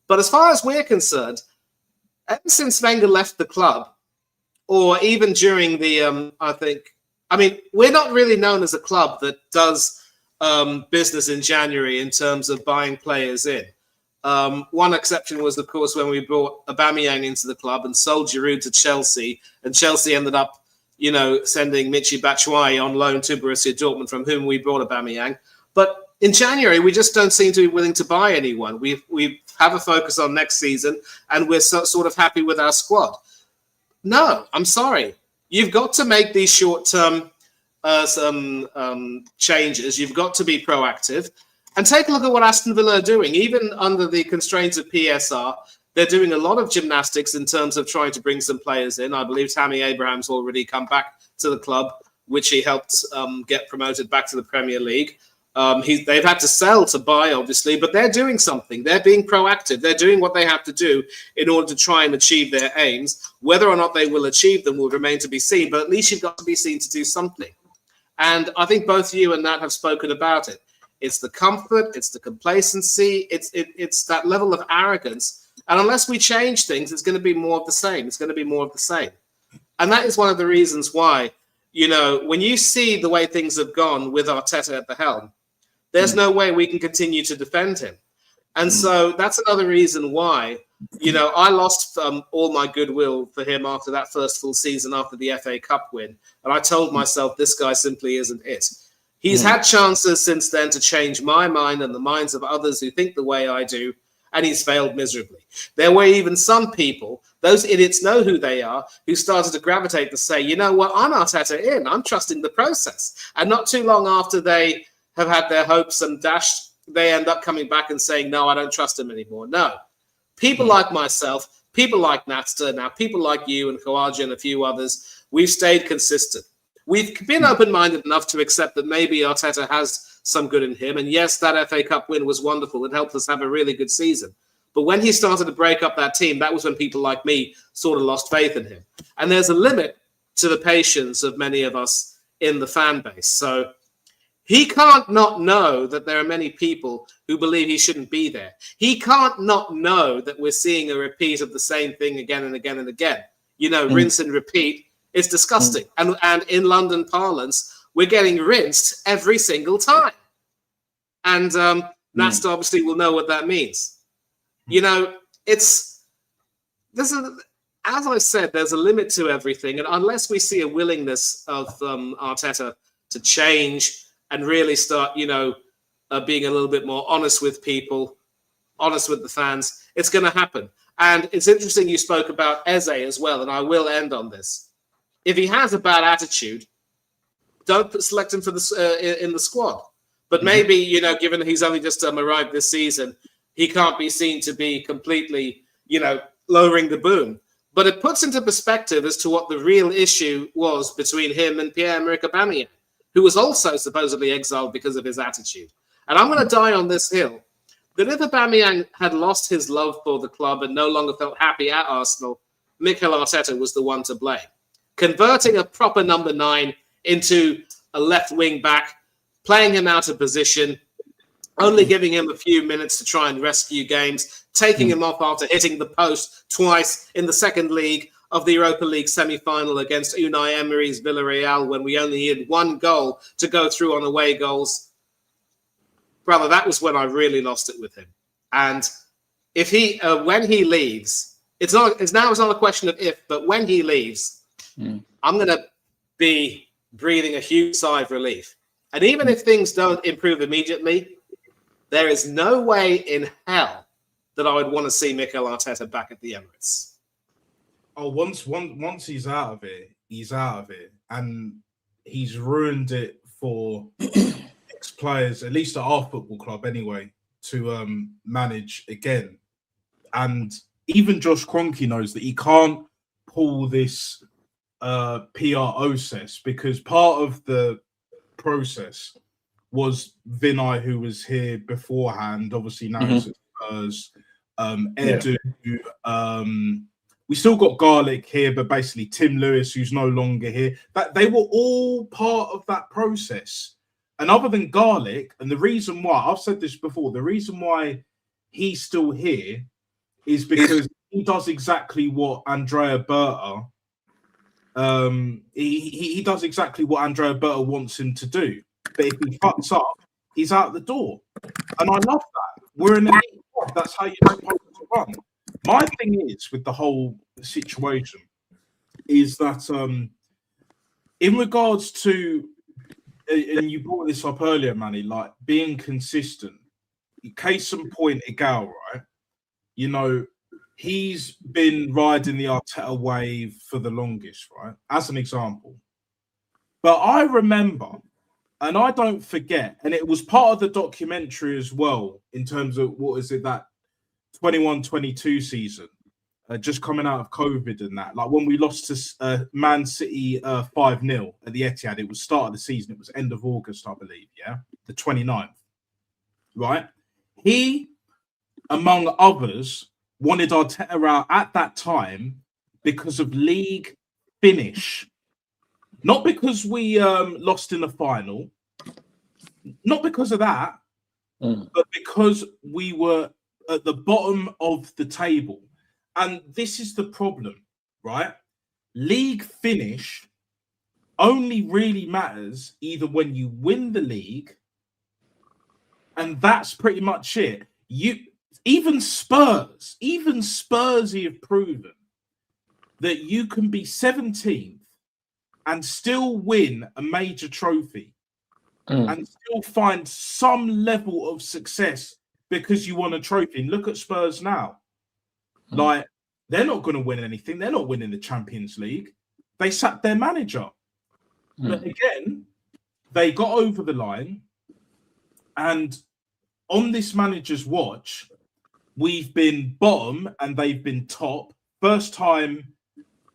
But as far as we're concerned, ever since Wenger left the club, or even during the, we're not really known as a club that does business in January in terms of buying players in. One exception was, of course, when we brought Aubameyang into the club and sold Giroud to Chelsea, and Chelsea ended up, you know, sending Michy Batshuayi on loan to Borussia Dortmund, from whom we brought Aubameyang. But in January, we just don't seem to be willing to buy anyone. We have a focus on next season, and we're sort of happy with our squad. No, I'm sorry. You've got to make these short-term changes. You've got to be proactive. And take a look at what Aston Villa are doing. Even under the constraints of PSR, they're doing a lot of gymnastics in terms of trying to bring some players in. I believe Tammy Abraham's already come back to the club, which he helped get promoted back to the Premier League. They've had to sell to buy, obviously, but they're doing something. They're being proactive. They're doing what they have to do in order to try and achieve their aims. Whether or not they will achieve them will remain to be seen, but at least you've got to be seen to do something. And I think both you and Nat have spoken about it. It's the comfort, it's the complacency, it's that level of arrogance. And unless we change things, it's going to be more of the same. It's going to be more of the same. And that is one of the reasons why, you know, when you see the way things have gone with Arteta at the helm, there's no way we can continue to defend him. And so that's another reason why, you know, I lost all my goodwill for him after that first full season after the FA Cup win. And I told myself, this guy simply isn't it. He's had chances since then to change my mind and the minds of others who think the way I do, and he's failed miserably. There were even some people, those idiots know who they are, who started to gravitate to say, you know what, I'm Arteta in, I'm trusting the process. And not too long after they have had their hopes and dashed, they end up coming back and saying, no, I don't trust him anymore. No. People like myself, people like Natster, now people like you and Khawaja and a few others, we've stayed consistent. We've been open-minded enough to accept that maybe Arteta has some good in him. And yes, that FA Cup win was wonderful. It helped us have a really good season. But when he started to break up that team, that was when people like me sort of lost faith in him. And there's a limit to the patience of many of us in the fan base. So he can't not know that there are many people who believe he shouldn't be there. He can't not know that we're seeing a repeat of the same thing again and again and again. You know, rinse and repeat. It's disgusting. And in London parlance, we're getting rinsed every single time. And Nast obviously will know what that means. You know, as I said, there's a limit to everything. And unless we see a willingness of Arteta to change and really start, you know, being a little bit more honest with people, honest with the fans, it's going to happen. And it's interesting you spoke about Eze as well, and I will end on this. If he has a bad attitude, don't select him for in the squad. But maybe, you know, given he's only just arrived this season, he can't be seen to be completely, you know, lowering the boom. But it puts into perspective as to what the real issue was between him and Pierre-Emerick Aubameyang, who was also supposedly exiled because of his attitude. And I'm going to die on this hill that if Aubameyang had lost his love for the club and no longer felt happy at Arsenal, Mikel Arteta was the one to blame. Converting a proper number 9 into a left wing back, playing him out of position, only giving him a few minutes to try and rescue games, taking him off after hitting the post twice in the second leg of the Europa League semi-final against Unai Emery's Villarreal when we only had 1 goal to go through on away goals. Brother, that was when I really lost it with him. And if when he leaves, it's not a question of if, but when he leaves, I'm going to be breathing a huge sigh of relief. And even if things don't improve immediately, there is no way in hell that I would want to see Mikel Arteta back at the Emirates. Oh, once he's out of it, he's out of it. And he's ruined it for ex-players, at least at our football club anyway, to manage again. And even Josh Kroenke knows that he can't pull this PR process, because part of the process was Vinay, who was here beforehand, obviously now he's at Spurs, Edu, we still got Garlic here, but basically Tim Lewis, who's no longer here. That they were all part of that process. And other than Garlic, and the reason why, I've said this before, the reason why he's still here is because he does exactly what Andrea Berta, he does exactly what Andrea Berta wants him to do. But if he fucks up, he's out the door. And I love that. We're in a league. That's how you're supposed to run. My thing is with the whole situation is that in regards to, and you brought this up earlier, Manny, like being consistent. Case in point, Igal, right? You know, he's been riding the Arteta wave for the longest, right? As an example. But I remember, and I don't forget, and it was part of the documentary as well, in terms of, what is it, that 21-22 season, just coming out of COVID and that. Like when we lost to Man City 5-0 at the Etihad, it was start of the season. It was end of August, I believe, yeah? The 29th, right? He, among others, wanted Arteta out at that time because of league finish. Not because we lost in the final, not because of that, but because we were at the bottom of the table. And this is the problem, right? League finish only really matters either when you win the league, and that's pretty much it. Even Spurs have proven that you can be 17th and still win a major trophy and still find some level of success because you won a trophy. And look at Spurs now. Like, they're not going to win anything. They're not winning the Champions League. They sacked their manager. But again, they got over the line. And on this manager's watch, we've been bottom and they've been top. First time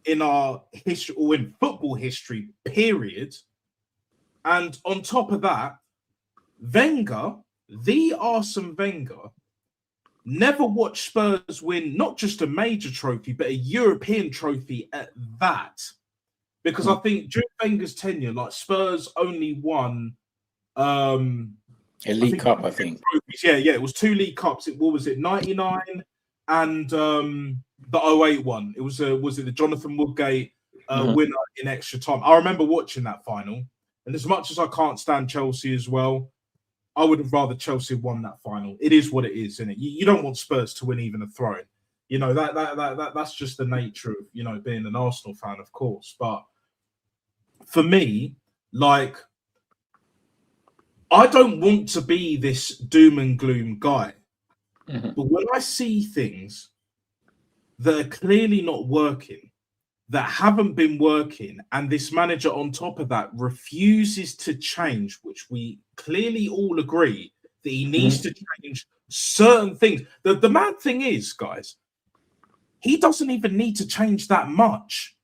in our history, or in football history, period. And on top of that, Wenger, the Arsene Wenger, never watched Spurs win not just a major trophy, but a European trophy at that. Because I think during Wenger's tenure, like Spurs only won a League Cup, I think. Yeah, it was 2 League Cups. What was it, 99 and the 08 one? Was it the Jonathan Woodgate winner in extra time? I remember watching that final. And as much as I can't stand Chelsea as well, I would have rather Chelsea won that final. It is what it is, isn't it? You don't want Spurs to win even a throw-in. You know, that's just the nature of, you know, being an Arsenal fan, of course. But for me, like, I don't want to be this doom and gloom guy. But when I see things that are clearly not working, that haven't been working, and this manager on top of that refuses to change, which we clearly all agree that he needs to change certain things. The mad thing is, guys, he doesn't even need to change that much.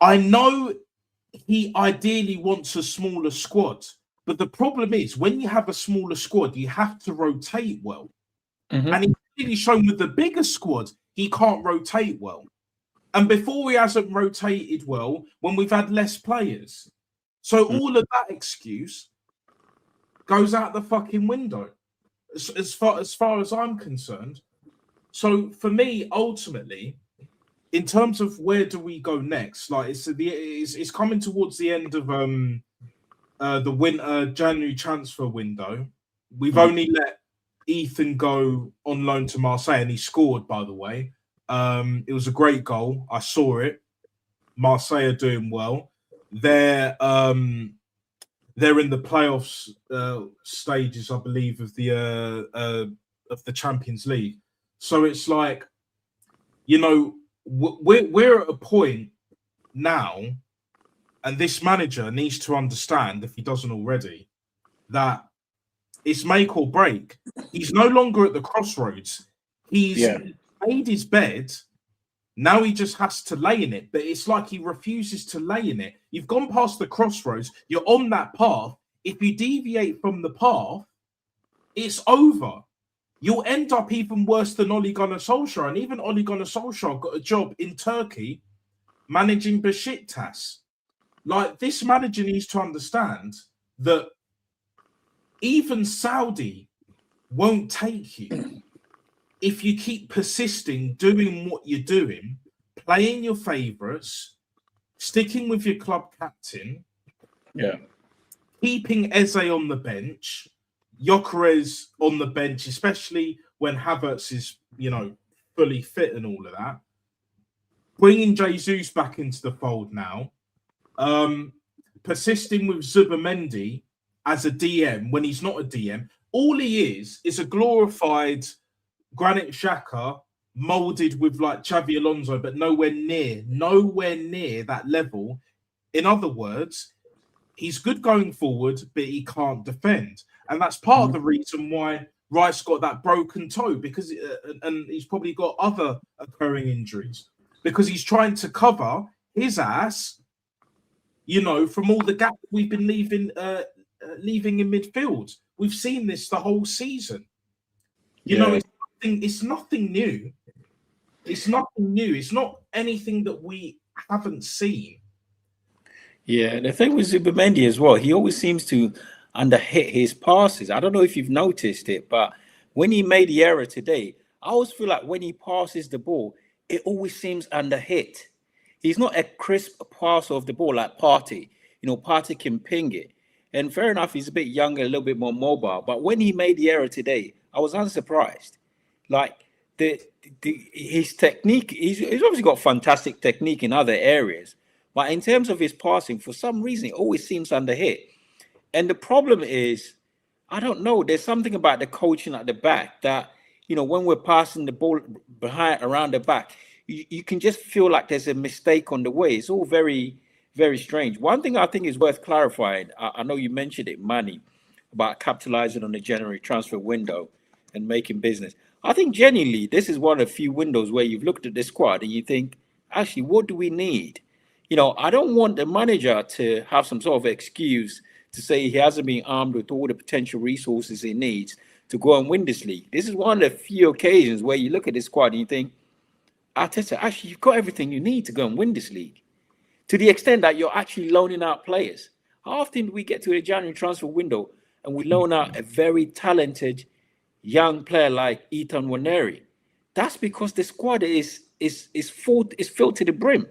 I know he ideally wants a smaller squad, but the problem is when you have a smaller squad, you have to rotate well. And he's clearly shown with the bigger squad, he can't rotate well. And before he hasn't rotated well when we've had less players. So all of that excuse goes out the fucking window as far as I'm concerned. So for me, ultimately, in terms of where do we go next, like it's coming towards the end of the winter January transfer window. We've only let Ethan go on loan to Marseille, and he scored, by the way. It was a great goal. I saw it. Marseille are doing well. They're in the playoffs stages, I believe, of the Champions League. So it's like, you know, we're at a point now, and this manager needs to understand, if he doesn't already, that it's make or break. He's no longer at the crossroads. He's made his bed. Now he just has to lay in it. But it's like he refuses to lay in it. You've gone past the crossroads. You're on that path. If you deviate from the path, it's over. You'll end up even worse than Ole Gunnar Solskjaer. And even Ole Gunnar Solskjaer got a job in Turkey managing Besiktas. Like, this manager needs to understand that even Saudi won't take you if you keep persisting doing what you're doing, playing your favourites, sticking with your club captain, keeping Eze on the bench, Gyökeres on the bench, especially when Havertz is, fully fit and all of that. Bringing Jesus back into the fold now. Persisting with Zubimendi as a DM when he's not a DM. All he is a glorified Granit Xhaka molded with like Xavi Alonso, but nowhere near that level. In other words, he's good going forward, but he can't defend. And that's part of the reason why Rice got that broken toe, because and he's probably got other occurring injuries, because he's trying to cover his ass, from all the gaps we've been leaving in midfield. We've seen this the whole season. It's nothing new. It's nothing new. It's not anything that we haven't seen. Yeah, the thing with Zubimendi as well, he always seems to underhit his passes. I don't know if you've noticed it, but when he made the error today, I always feel like when he passes the ball, it always seems underhit. He's not a crisp passer of the ball like Partey. Partey can ping it. And fair enough, he's a bit younger, a little bit more mobile. But when he made the error today, I was unsurprised. Like, his technique, he's obviously got fantastic technique in other areas. But in terms of his passing, for some reason, it always seems underhit. And the problem is, I don't know, there's something about the coaching at the back that, when we're passing the ball around the back, you can just feel like there's a mistake on the way. It's all very, very strange. One thing I think is worth clarifying, I know you mentioned it, Manny, about capitalizing on the January transfer window and making business. I think genuinely, this is one of the few windows where you've looked at the squad and you think, actually, what do we need? I don't want the manager to have some sort of excuse to say he hasn't been armed with all the potential resources he needs to go and win this league. This is one of the few occasions where you look at this squad and you think, Arteta, actually, you've got everything you need to go and win this league. To the extent that you're actually loaning out players. How often do we get to the January transfer window and we loan out a very talented young player like Ethan Nwaneri? That's because the squad is filled to the brim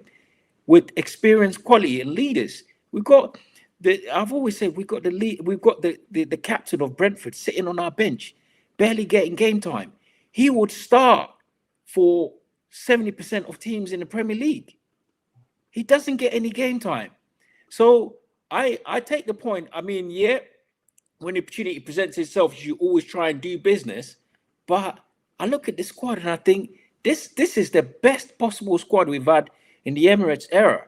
with experienced quality and leaders. I've always said we've got the captain of Brentford sitting on our bench, barely getting game time. He would start for 70% of teams in the Premier League. He doesn't get any game time. So I take the point. I mean, when the opportunity presents itself, you always try and do business. But I look at this squad and I think this is the best possible squad we've had in the Emirates era.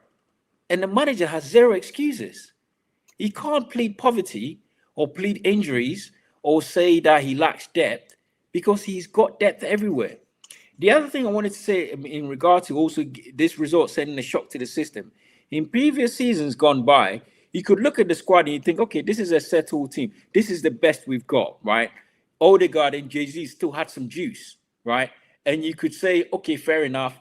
And the manager has zero excuses. He can't plead poverty or plead injuries or say that he lacks depth, because he's got depth everywhere. The other thing I wanted to say in regard to also this result sending a shock to the system, in previous seasons gone by, you could look at the squad and you think, okay, this is a settled team. This is the best we've got, right? Odegaard and Jay-Z still had some juice, right? And you could say, okay, fair enough.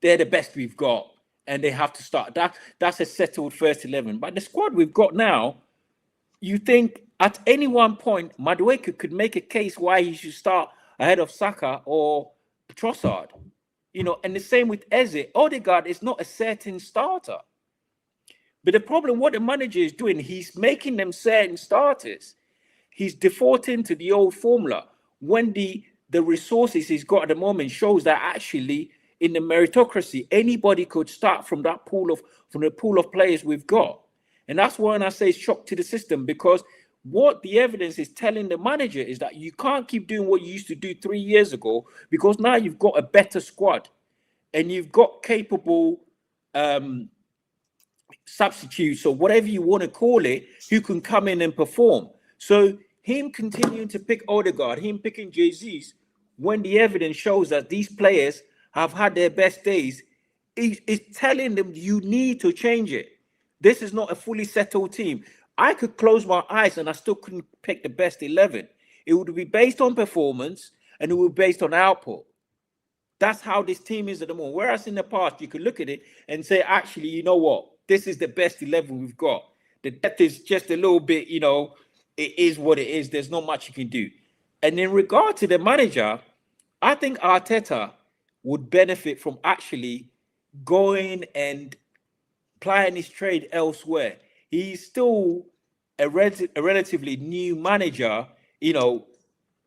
They're the best we've got, and they have to start. That's a settled first 11. But the squad we've got now, you think at any one point, Madueke could make a case why he should start ahead of Saka or Trossard. And the same with Eze. Odegaard is not a certain starter. But the problem, what the manager is doing, he's making them certain starters. He's defaulting to the old formula when the resources he's got at the moment shows that actually in the meritocracy, anybody could start from the pool of players we've got. And that's why I say shock to the system, because what the evidence is telling the manager is that you can't keep doing what you used to do 3 years ago, because now you've got a better squad and you've got capable substitutes or whatever you want to call it, who can come in and perform. So him continuing to pick Odegaard, him picking Jesus, when the evidence shows that these players have had their best days, is telling them you need to change it. This is not a fully settled team. I could close my eyes and I still couldn't pick the best 11. It would be based on performance and it would be based on output. That's how this team is at the moment. Whereas in the past, you could look at it and say, actually, you know what? This is the best 11 we've got. The depth is just a little bit, it is what it is. There's not much you can do. And in regard to the manager, I think Arteta would benefit from actually going and plying his trade elsewhere. He's still a relatively new manager,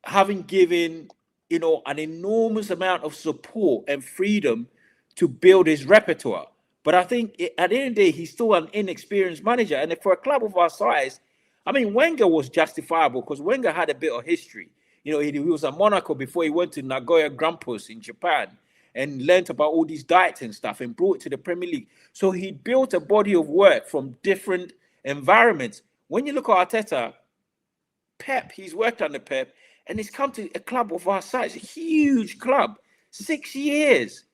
having given, an enormous amount of support and freedom to build his repertoire. But I think at the end of the day, he's still an inexperienced manager. And for a club of our size, I mean, Wenger was justifiable because Wenger had a bit of history. He was at Monaco before he went to Nagoya Grampus in Japan and learned about all these diets and stuff and brought it to the Premier League. So he built a body of work from different environments. When you look at Arteta, Pep, he's worked under Pep, and he's come to a club of our size, a huge club, 6 years.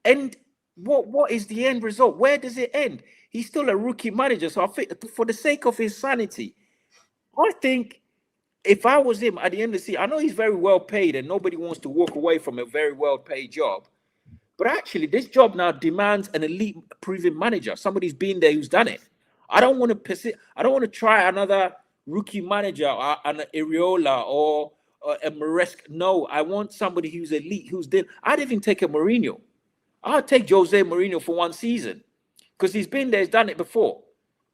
And what is the end result? Where does it end? He's still a rookie manager. So I think for the sake of his sanity, I think if I was him at the end of the season, I know he's very well paid and nobody wants to walk away from a very well paid job. But actually, this job now demands an elite proven manager, somebody who's been there, who's done it. I don't want to try another rookie manager, an Areola or a Maresca. No, I want somebody who's elite, who's done. I'd even take a Mourinho. I'll take Jose Mourinho for one season because he's been there, he's done it before,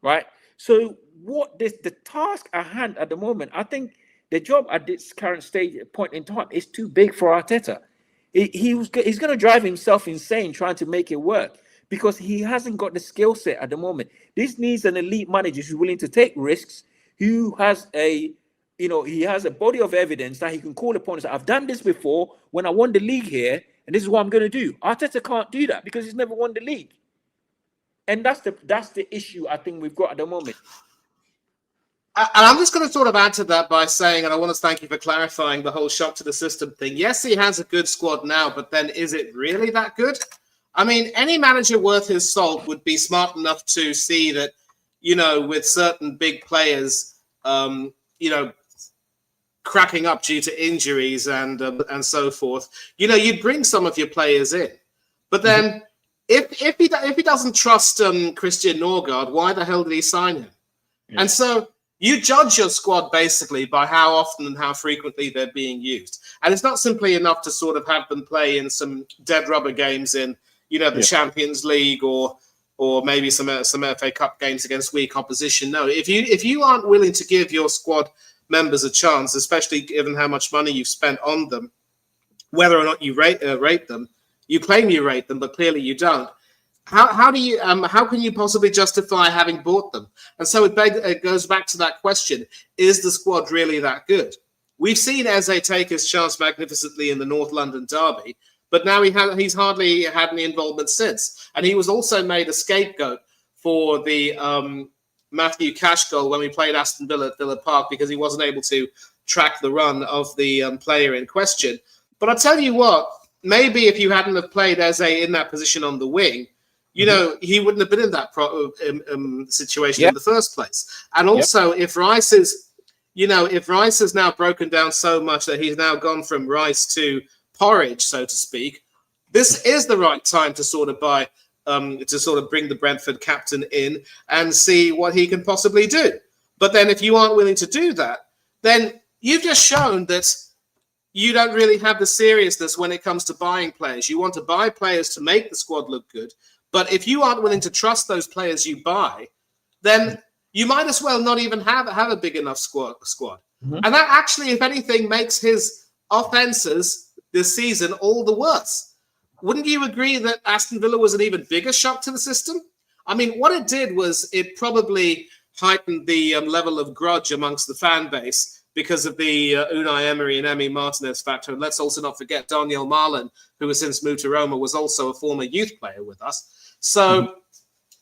right? So the task at hand at the moment, I think the job at this current point in time is too big for Arteta. He's going to drive himself insane trying to make it work because he hasn't got the skill set at the moment. This needs an elite manager who's willing to take risks, who has he has a body of evidence that he can call upon and say, I've done this before when I won the league here, and this is what I'm going to do. Arteta can't do that because he's never won the league. And that's the issue I think we've got at the moment. And I'm just going to sort of add to that by saying, and I want to thank you for clarifying the whole shock to the system thing. Yes, he has a good squad now, but then is it really that good? I mean, any manager worth his salt would be smart enough to see that, with certain big players, cracking up due to injuries and so forth, you'd bring some of your players in. But then if he doesn't trust Christian Norgard, why the hell did he sign him? Yeah. And so you judge your squad basically by how often and how frequently they're being used. And it's not simply enough to sort of have them play in some dead rubber games in, the Champions League or maybe some FA Cup games against weak opposition. No, if you aren't willing to give your squad members a chance, especially given how much money you've spent on them, whether or not you rate them, you claim you rate them, but clearly you don't. How can you possibly justify having bought them? And so it goes back to that question: is the squad really that good? We've seen Eze take his chance magnificently in the North London derby, but now he's hardly had any involvement since. And he was also made a scapegoat for the Matthew Cash goal when we played Aston Villa at Villa Park because he wasn't able to track the run of the player in question. But I'll tell you what, maybe if you hadn't have played Eze in that position on the wing, he wouldn't have been in that situation in the first place. And also, if Rice is now broken down so much that he's now gone from rice to porridge, so to speak, this is the right time to sort of bring the Brentford captain in and see what he can possibly do. But then if you aren't willing to do that, then you've just shown that you don't really have the seriousness when it comes to buying players. You want to buy players to make the squad look good. But if you aren't willing to trust those players you buy, then you might as well not even have a big enough squad. Mm-hmm. And that actually, if anything, makes his offenses this season all the worse. Wouldn't you agree that Aston Villa was an even bigger shock to the system? I mean, what it did was it probably heightened the level of grudge amongst the fan base because of the Unai Emery and Emi Martinez factor. And let's also not forget Daniel Marlin, who has since moved to Roma, was also a former youth player with us. So,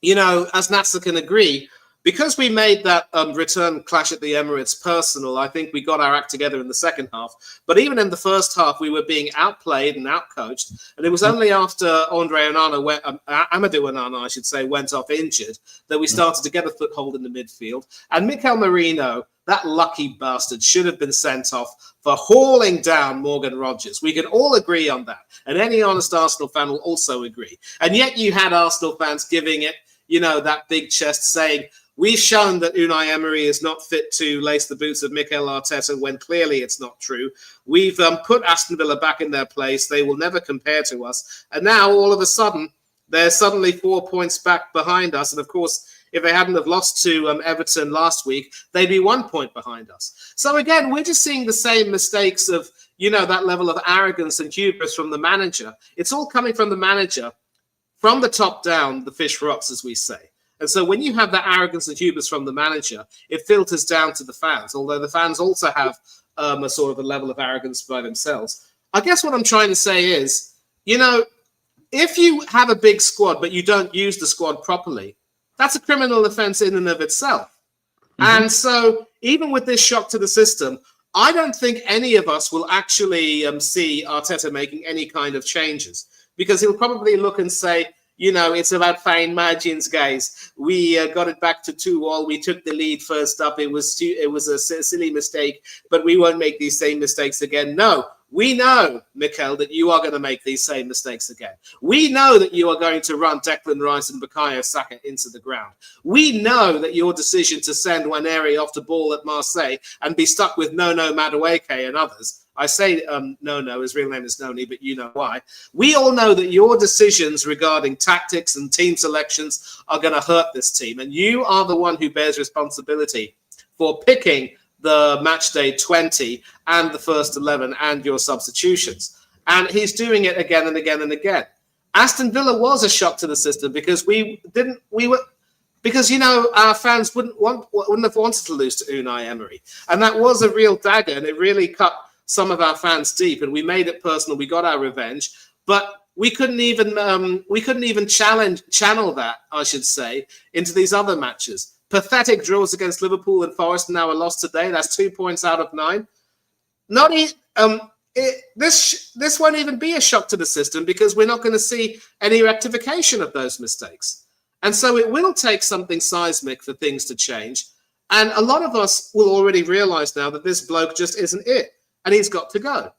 as Nasser can agree, because we made that return clash at the Emirates personal, I think we got our act together in the second half. But even in the first half, we were being outplayed and outcoached. And it was only after Amadou Onana, I should say, went off injured that we started to get a foothold in the midfield. And Mikel Merino, that lucky bastard, should have been sent off for hauling down Morgan Rogers. We can all agree on that. And any honest Arsenal fan will also agree. And yet you had Arsenal fans giving it, that big chest saying, we've shown that Unai Emery is not fit to lace the boots of Mikel Arteta when clearly it's not true. We've put Aston Villa back in their place. They will never compare to us. And now, all of a sudden, they're suddenly 4 points back behind us. And, of course, if they hadn't have lost to Everton last week, they'd be 1 point behind us. So, again, we're just seeing the same mistakes of, that level of arrogance and hubris from the manager. It's all coming from the manager. From the top down, the fish rots, as we say. And so when you have that arrogance and hubris from the manager, it filters down to the fans, although the fans also have a sort of a level of arrogance by themselves. I guess what I'm trying to say is, if you have a big squad, but you don't use the squad properly, that's a criminal offense in and of itself. Mm-hmm. And so even with this shock to the system, I don't think any of us will actually see Arteta making any kind of changes, because he'll probably look and say, it's about fine margins, guys. We got it back to 2-2. We took the lead first up. It was a silly mistake, but we won't make these same mistakes again. No, we know, Mikel, that you are going to make these same mistakes again. We know that you are going to run Declan Rice and Bukayo Saka into the ground. We know that your decision to send Nwaneri off the ball at Marseille and be stuck with Nono Madueke and others, I say Nono, his real name is Noni, but you know why. We all know that your decisions regarding tactics and team selections are going to hurt this team. And you are the one who bears responsibility for picking the match day 20 and the first 11 and your substitutions. And he's doing it again and again and again. Aston Villa was a shock to the system because our fans wouldn't have wanted to lose to Unai Emery. And that was a real dagger, and it really cut some of our fans deep, and we made it personal. We got our revenge, but we couldn't even channel that, I should say, into these other matches. Pathetic draws against Liverpool and Forest, and now a loss today. That's 2 points out of 9. This won't even be a shock to the system because we're not going to see any rectification of those mistakes. And so it will take something seismic for things to change. And a lot of us will already realize now that this bloke just isn't it. And he's got to go.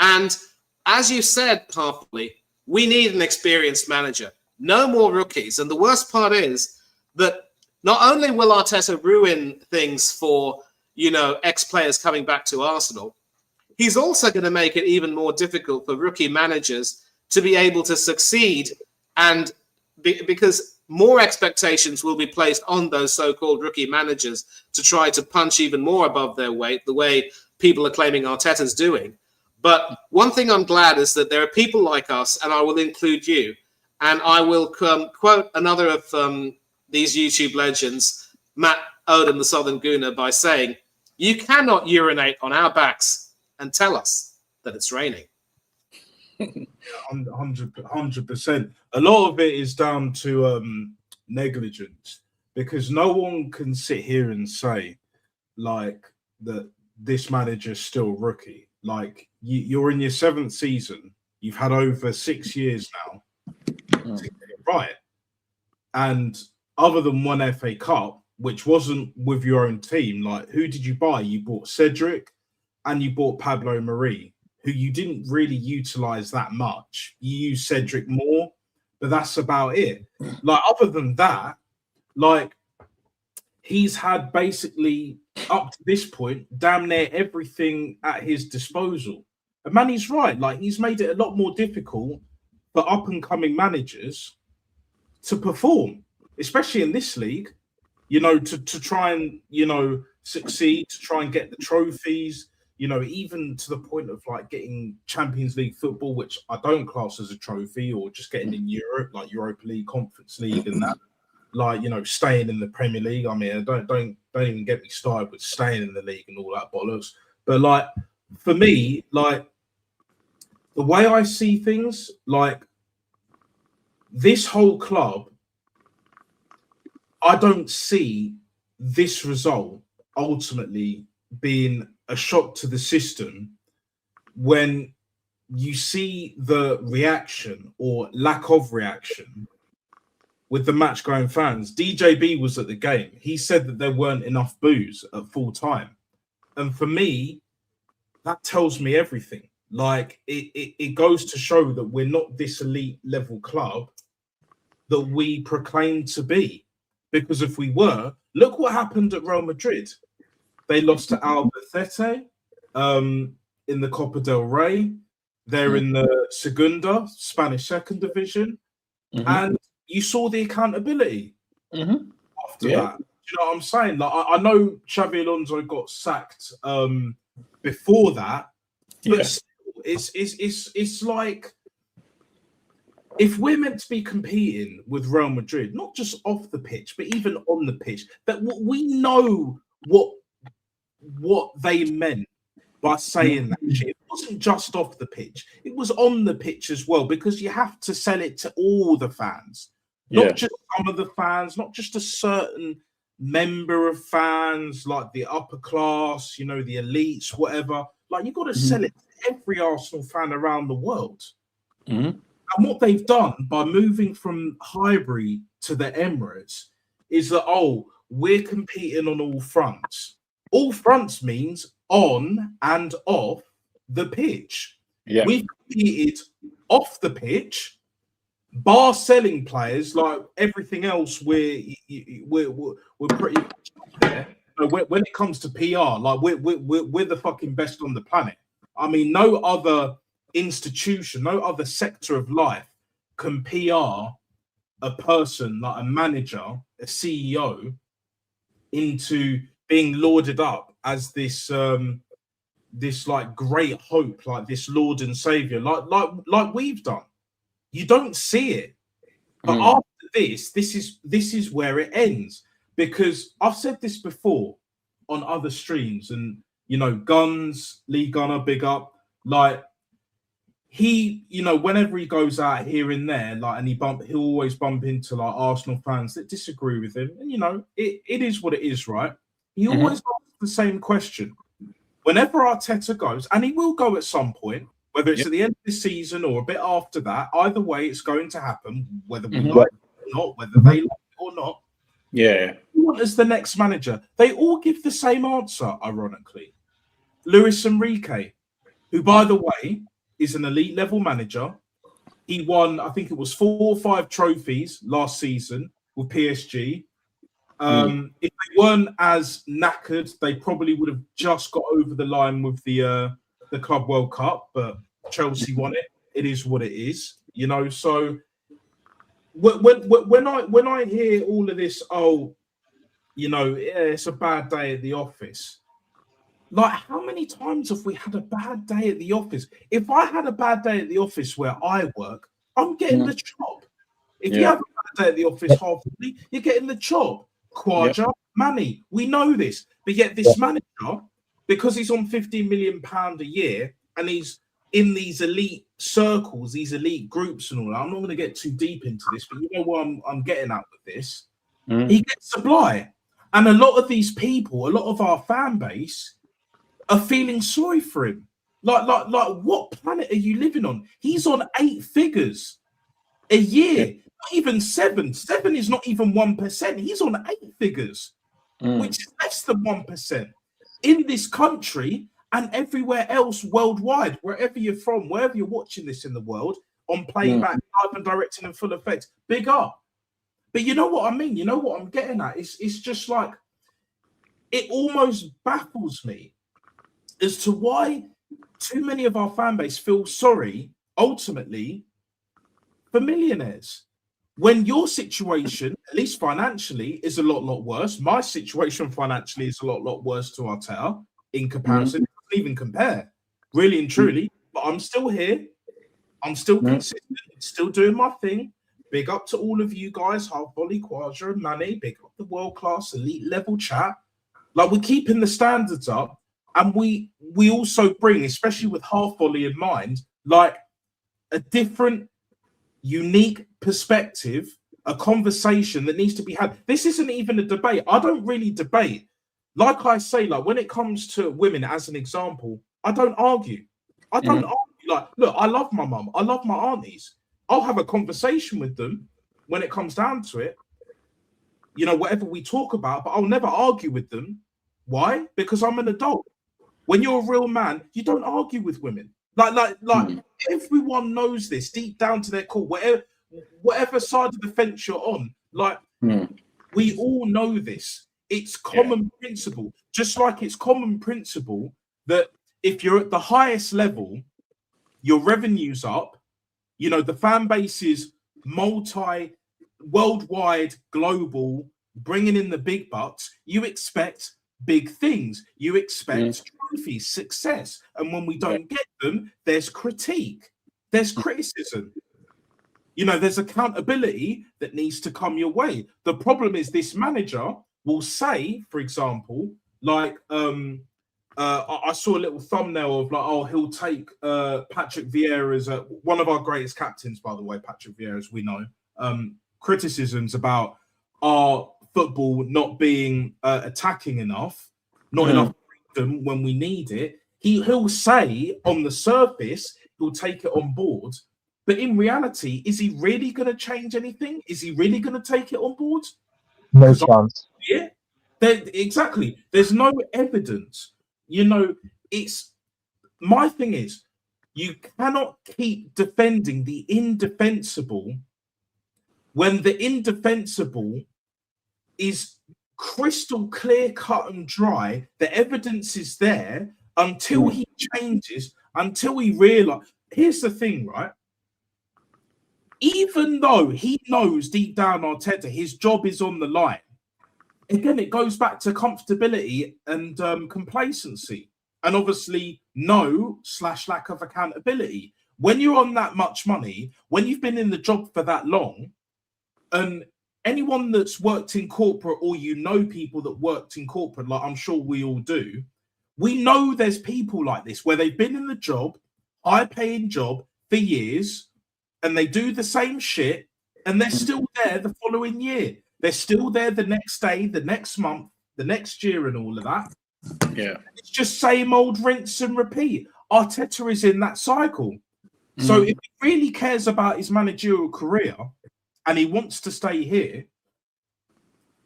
And as you said, Hartley, we need an experienced manager. No more rookies. And the worst part is that not only will Arteta ruin things for, ex-players coming back to Arsenal, he's also going to make it even more difficult for rookie managers to be able to succeed, and because more expectations will be placed on those so-called rookie managers to try to punch even more above their weight, the way people are claiming Arteta's doing. But one thing I'm glad is that there are people like us, and I will include you, and I will quote another of these YouTube legends, Matt Odom, the Southern Gooner, by saying, you cannot urinate on our backs and tell us that it's raining. 100%. A lot of it is down to negligence, because no one can sit here and say like that this manager's still rookie. Like you're in your 7th season, you've had over 6 years now to get it right, and other than one FA Cup, which wasn't with your own team, like who did you buy? You bought Cedric and you bought Pablo Mari, who you didn't really utilize that much. You used Cedric more, but that's about it. Like, other than that, like, he's had basically, up to this point, damn near everything at his disposal. And Manny's right. Like, he's made it a lot more difficult for up-and-coming managers to perform, especially in this league, to try and, succeed, to try and get the trophies, even to the point of like getting Champions League football, which I don't class as a trophy, or just getting in Europe, like Europa League, Conference League, and that, like, staying in the Premier League. I mean, don't even get me started with staying in the league and all that bollocks. But like, for me, like, the way I see things, like, this whole club, I don't see this result ultimately being a shock to the system when you see the reaction or lack of reaction with the match going fans. DJB was at the game. He said that there weren't enough boos at full time. And for me, that tells me everything. Like, it goes to show that we're not this elite level club that we proclaim to be. Because if we were, look what happened at Real Madrid. They lost to Albacete in the Copa del Rey. They're in the Segunda, Spanish second division. And you saw the accountability after that. Do you know what I'm saying? Like, I know Xabi Alonso got sacked before that, but still, it's like, if we're meant to be competing with Real Madrid, not just off the pitch, but even on the pitch, that we know what they meant by saying that shit. It wasn't just off the pitch, it was on the pitch as well, because you have to sell it to all the fans, not just some of the fans, not just a certain member of fans, like the upper class, you know, the elites, whatever. Like, you got to sell it to every Arsenal fan around the world. And what they've done by moving from Highbury to the Emirates is that, we're competing on all fronts. All fronts means on and off the pitch. We've competed off the pitch, bar selling players. Like, everything else, we're pretty much there. When it comes to PR, like, we're the fucking best on the planet. I mean, no other institution, no other sector of life can PR a person, like a manager, a CEO, into being lauded up as this like great hope, like this Lord and Savior, like we've done. You don't see it. But after this is where it ends. Because I've said this before on other streams, and you know, Guns, Lee Gunner, big up. Like, he, you know, whenever he goes out here and there, like, and he'll always bump into like Arsenal fans that disagree with him. And you know, it is what it is, right? He always asks the same question. Whenever Arteta goes, and he will go at some point, whether it's at the end of the season or a bit after that, either way, it's going to happen, whether we like it or not, whether they like it or not. Who want as the next manager? They all give the same answer, ironically. Luis Enrique, who, by the way, is an elite level manager. He won, I think it was 4 or 5 trophies last season with PSG. If they weren't as knackered, they probably would have just got over the line with the Club World Cup, but Chelsea won it. It is what it is, you know. So when I hear all of this, you know, it's a bad day at the office. Like, how many times have we had a bad day at the office? If I had a bad day at the office where I work, I'm getting the chop. If you have a bad day at the office halfway, you're getting the chop. Quadra, Manny, we know this. But yet this manager, because he's on £15 million a year and he's in these elite circles, these elite groups and all that, I'm not going to get too deep into this, but you know what I'm getting at with this? He gets supply. And a lot of these people, a lot of our fan base are feeling sorry for him. Like what planet are you living on? He's on 8 figures a year, not even 7. 7 is not even 1%. He's on 8 figures, which is less than 1% in this country and everywhere else worldwide, wherever you're from, wherever you're watching this in the world, on playback, live and directing in full effect. Big up. But you know what I mean? You know what I'm getting at? It's just like, it almost baffles me as to why too many of our fan base feel sorry, ultimately, for millionaires. When your situation, at least financially, is a lot worse. My situation financially is a lot worse to Arteta in comparison. It doesn't even compare, really and truly. But I'm still here. I'm still consistent, still doing my thing. Big up to all of you guys, Half Volley, Quadra, and Manny. Big up the world-class elite level chat. Like, we're keeping the standards up. And we also bring, especially with Half Volley in mind, like a different, unique perspective a conversation that needs to be had. This isn't even a debate. I don't really debate. Like I say, like when it comes to women, as an example, I don't argue. I don't argue. Like, look, I love my mum. I love my aunties. I'll have a conversation with them when it comes down to it. You know, whatever we talk about, but I'll never argue with them. Why? Because I'm an adult. When you're a real man, you don't argue with women. Like everyone knows this deep down to their core. Whatever side of the fence you're on, like we all know this. It's common principle. Just like it's common principle that if you're at the highest level, your revenue's up. You know, the fan base is worldwide, global, bringing in the big bucks. You expect big things. You expect trophies, success. And when we don't get them, there's critique. There's criticism. You know, there's accountability that needs to come your way. The problem is this manager will say, for example, like, I saw a little thumbnail of like, oh, he'll take Patrick Vieira's, one of our greatest captains, by the way, Patrick Vieira, as we know, criticisms about our football not being attacking enough, not enough freedom when we need it. He'll say on the surface, he'll take it on board. But in reality, is he really going to change anything? Is he really going to take it on board? No chance. Yeah, exactly. There's no evidence. You know, it's my thing is you cannot keep defending the indefensible when the indefensible is crystal clear, cut and dry. The evidence is there until he changes, until he realizes. Here's the thing, right? Even though he knows deep down Arteta, his job is on the line. Again, it goes back to comfortability and complacency, and obviously lack of accountability. When you're on that much money, when you've been in the job for that long, and anyone that's worked in corporate, or you know people that worked in corporate, like I'm sure we all do, we know there's people like this where they've been in the job, high-paying job for years, and they do the same shit, and they're still there the following year. They're still there the next day, the next month, the next year, and all of that. Yeah. It's just same old rinse and repeat. Arteta is in that cycle. So if he really cares about his managerial career and he wants to stay here,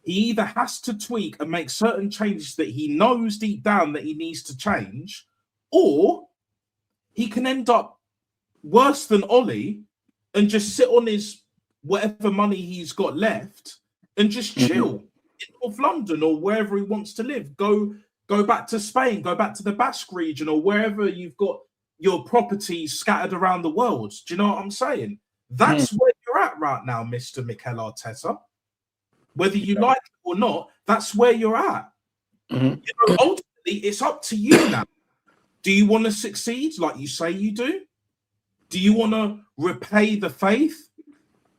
he either has to tweak and make certain changes that he knows deep down that he needs to change, or he can end up worse than Ollie and just sit on his whatever money he's got left and just chill in North London or wherever he wants to live. Go back to Spain, go back to the Basque region, or wherever you've got your properties scattered around the world. Do you know what I'm saying? That's where you're at right now, Mr. Mikel Arteta. Whether you like it or not, that's where you're at. You know, ultimately, it's up to you now. Do you want to succeed like you say you do? Do you want to repay the faith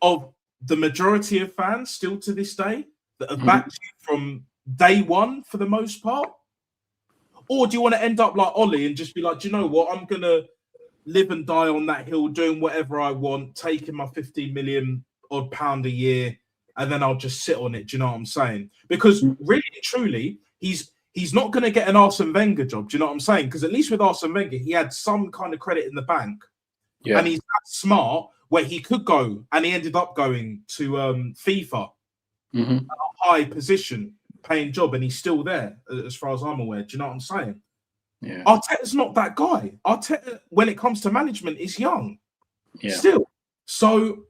of the majority of fans still to this day that have backed you from day one for the most part? Or do you want to end up like Ollie and just be like, do you know what? I'm going to live and die on that hill, doing whatever I want, taking my 15 million odd pound a year, and then I'll just sit on it. Do you know what I'm saying? Because really, truly, he's not going to get an Arsene Wenger job. Do you know what I'm saying? Because at least with Arsene Wenger, he had some kind of credit in the bank. Yeah. And he's that smart where he could go, and he ended up going to FIFA, at a high position, paying job, and he's still there, as far as I'm aware. Do you know what I'm saying? Yeah. Arteta's not that guy. Arteta, when it comes to management, is young. Yeah. Still. So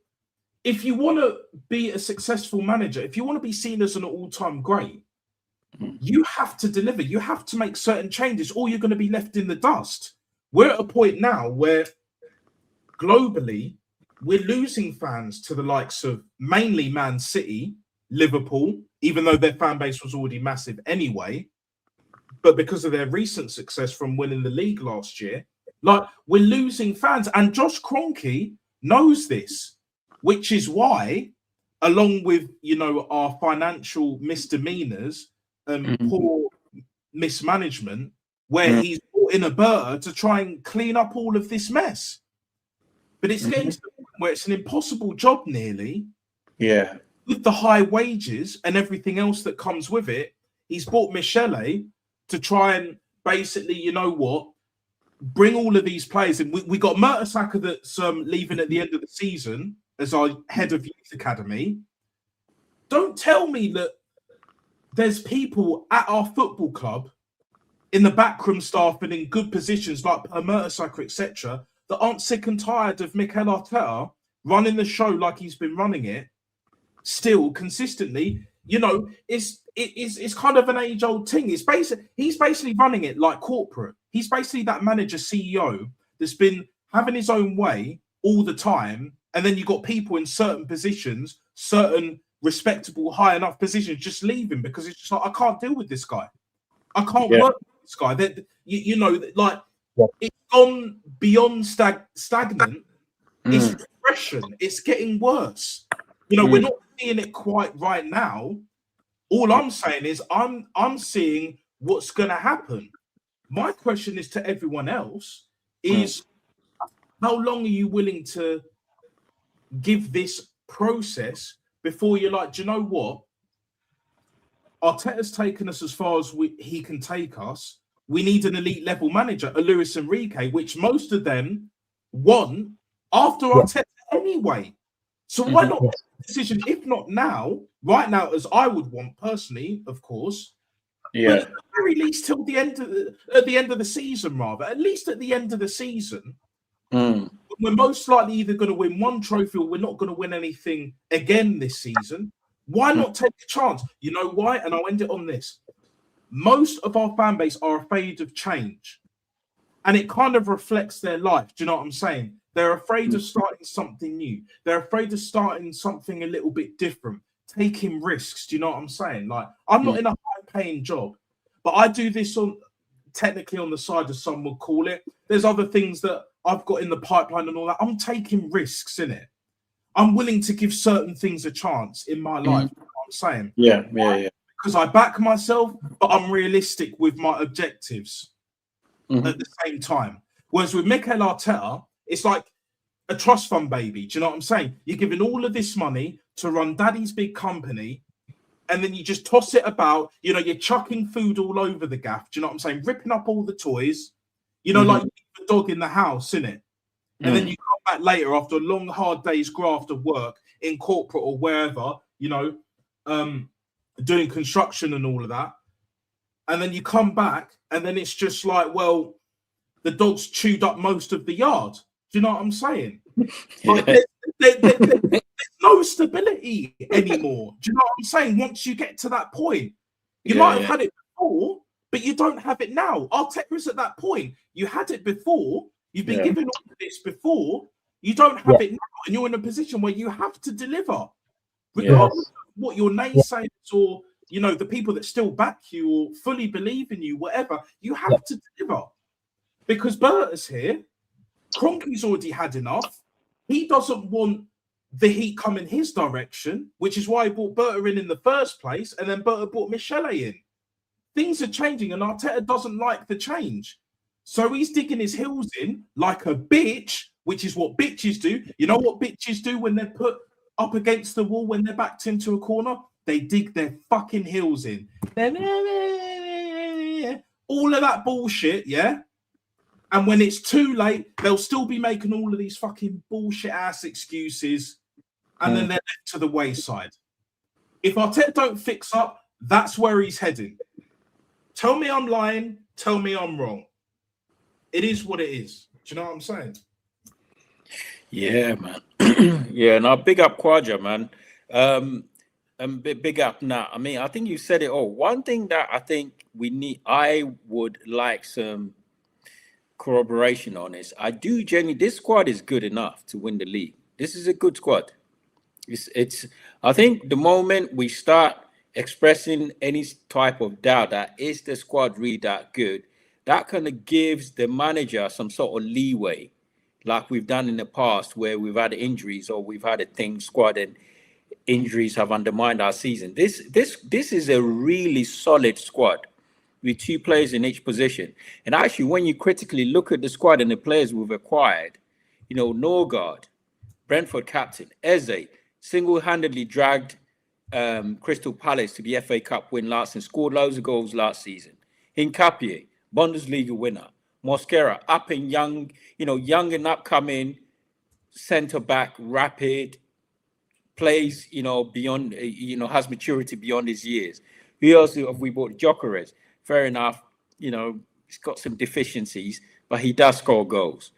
if you want to be a successful manager, if you want to be seen as an all-time great, you have to deliver. You have to make certain changes, or you're going to be left in the dust. We're at a point now where globally, we're losing fans to the likes of mainly Man City, Liverpool, even though their fan base was already massive anyway. But because of their recent success from winning the league last year, like, we're losing fans. And Josh Kroenke knows this, which is why, along with, you know, our financial misdemeanors and poor mismanagement, where he's brought in a Berta to try and clean up all of this mess. But it's getting to the point where it's an impossible job nearly Yeah. With the high wages and everything else that comes with it, he's bought Michele to try and basically, you know what, bring all of these players in. We got Mertesacker that's leaving at the end of the season as our head of youth academy. Don't tell me that there's people at our football club in the backroom staff and in good positions like Mertesacker, etc., that aren't sick and tired of Mikel Arteta running the show like he's been running it still consistently. You know, it's kind of an age-old thing. He's basically running it like corporate. He's basically that manager CEO that's been having his own way all the time, and then you got people in certain positions, certain respectable, high enough positions, just leaving because it's just like, I can't deal with this guy. I can't work with this guy. That you know, like it's gone beyond stagnant. It's depression. It's getting worse. You know, we're not seeing it quite right now. All I'm saying is I'm seeing what's going to happen. My question is to everyone else is how long are you willing to give this process before you're like, do you know what? Arteta's taken us as far as he can take us. We need an elite level manager, a Luis Enrique, which most of them want after Arteta anyway. So why not make a decision, if not now, right now, as I would want personally, of course, but at the very least till the end of the season, rather, at least at the end of the season, we're most likely either going to win one trophy or we're not going to win anything again this season. Why not take a chance? You know why? And I'll end it on this. Most of our fan base are afraid of change, and it kind of reflects their life. Do you know what I'm saying? They're afraid of starting something new. They're afraid of starting something a little bit different, taking risks. Do you know what I'm saying? Like, I'm not in a high-paying job, but I do this technically on the side, as some would call it. There's other things that I've got in the pipeline and all that. I'm taking risks in it. I'm willing to give certain things a chance in my life. You know what I'm saying? Yeah. Because I back myself, but I'm realistic with my objectives at the same time. Whereas with Mikel Arteta, it's like a trust fund baby. Do you know what I'm saying? You're giving all of this money to run daddy's big company, and then you just toss it about. You know, you're chucking food all over the gaff. Do you know what I'm saying? Ripping up all the toys. You know, like you leave the dog in the house, innit? And then you come back later after a long, hard day's graft of work in corporate or wherever, you know, doing construction and all of that. And then you come back and then it's just like, well, the dog's chewed up most of the yard. Do you know what I'm saying? Like, there's no stability anymore. Do you know what I'm saying? Once you get to that point, you might have had it before, but you don't have it now. Arteta is at that point. You had it before. You've been given all of this before. You don't have it now, and you're in a position where you have to deliver, regardless of what your naysayers or, you know, the people that still back you or fully believe in you, whatever. You have to deliver, because Berta's here. Kroenke's already had enough. He doesn't want the heat coming his direction, which is why he brought Berta in the first place, and then Berta brought Michele in. Things are changing, and Arteta doesn't like the change. So he's digging his heels in like a bitch, which is what bitches do. You know what bitches do when they're put up against the wall, when they're backed into a corner? They dig their fucking heels in. All of that bullshit, yeah? And when it's too late, they'll still be making all of these fucking bullshit-ass excuses, and then they're left to the wayside. If Arteta don't fix up, that's where he's heading. Tell me I'm lying. Tell me I'm wrong. It is what it is. Do you know what I'm saying? Yeah, man. Yeah, now big up Quadra, man. And big up now. I mean, I think you said it all. One thing that I think I would like some corroboration on is, I do genuinely, this squad is good enough to win the league. This is a good squad. It's I think the moment we start expressing any type of doubt that is the squad really that good, that kind of gives the manager some sort of leeway, like we've done in the past where we've had injuries or we've had a thing squad and injuries have undermined our season. This is a really solid squad with 2 players in each position. And actually, when you critically look at the squad and the players we've acquired, you know, Norgard, Brentford captain, Eze, single-handedly dragged Crystal Palace to the FA Cup win last and scored loads of goals last season. Hincapié, Bundesliga winner. Mosquera, up and young, young and upcoming centre back, rapid, plays, beyond, has maturity beyond his years. Who else have we bought? Gyökeres. Fair enough, he's got some deficiencies, but he does score goals.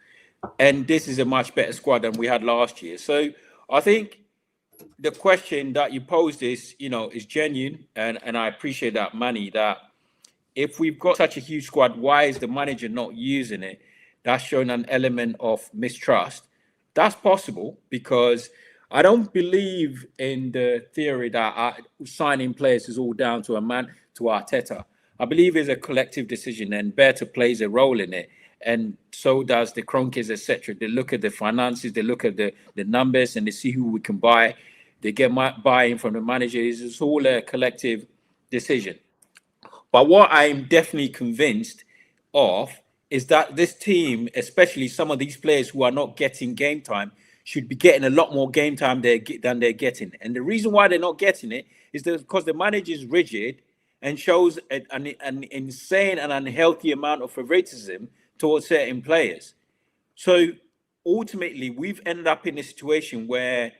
And this is a much better squad than we had last year. So I think the question that you posed is, is genuine, and I appreciate that, Manny, that if we've got such a huge squad, why is the manager not using it? That's showing an element of mistrust. That's possible because I don't believe in the theory that signing players is all down to Arteta. I believe it's a collective decision, and Berta plays a role in it. And so does the Kroenkes, etc. They look at the finances, they look at the numbers, and they see who we can buy. They get buy-in from the manager. It's all a collective decision. But what I'm definitely convinced of is that this team, especially some of these players who are not getting game time, should be getting a lot more game time than they're getting. And the reason why they're not getting it is because the manager is rigid and shows an insane and unhealthy amount of favoritism towards certain players. So ultimately, we've ended up in a situation where,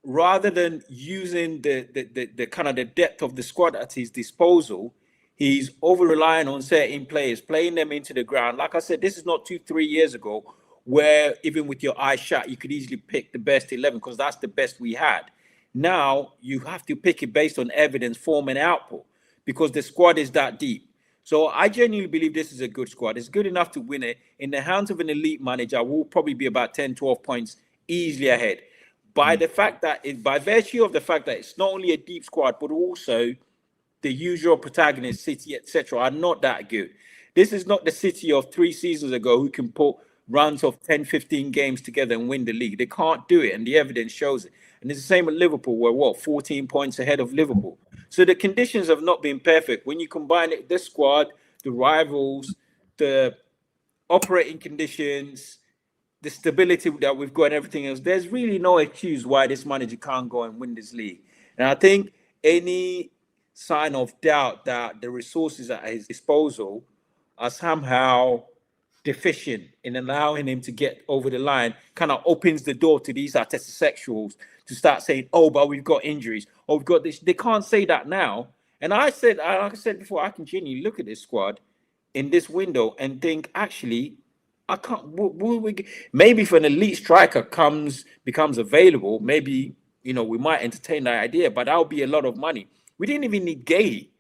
rather than using the kind of the depth of the squad at his disposal, he's over relying on certain players, playing them into the ground. Like I said, this is not 2-3 years ago, where even with your eyes shut, you could easily pick the best 11 because that's the best we had. Now you have to pick it based on evidence, form, and output because the squad is that deep. So I genuinely believe this is a good squad. It's good enough to win it. In the hands of an elite manager, we'll probably be about 10, 12 points easily ahead. By virtue of the fact that it's not only a deep squad, but also the usual protagonists, City, etc., are not that good. This is not the City of 3 seasons ago who can put runs of 10, 15 games together and win the league. They can't do it, and the evidence shows it. And it's the same at Liverpool. We're 14 points ahead of Liverpool. So the conditions have not been perfect. When you combine it, this squad, the rivals, the operating conditions, the stability that we've got and everything else, there's really no excuse why this manager can't go and win this league. And I think any sign of doubt that the resources at his disposal are somehow deficient in allowing him to get over the line kind of opens the door to these sexuals to start saying, oh, but we've got injuries. Oh, we've got this. They can't say that now. And like I said before, I can genuinely look at this squad in this window and think, actually, I can't. Maybe if an elite striker becomes available, maybe we might entertain that idea. But that would be a lot of money. We didn't even need Gay,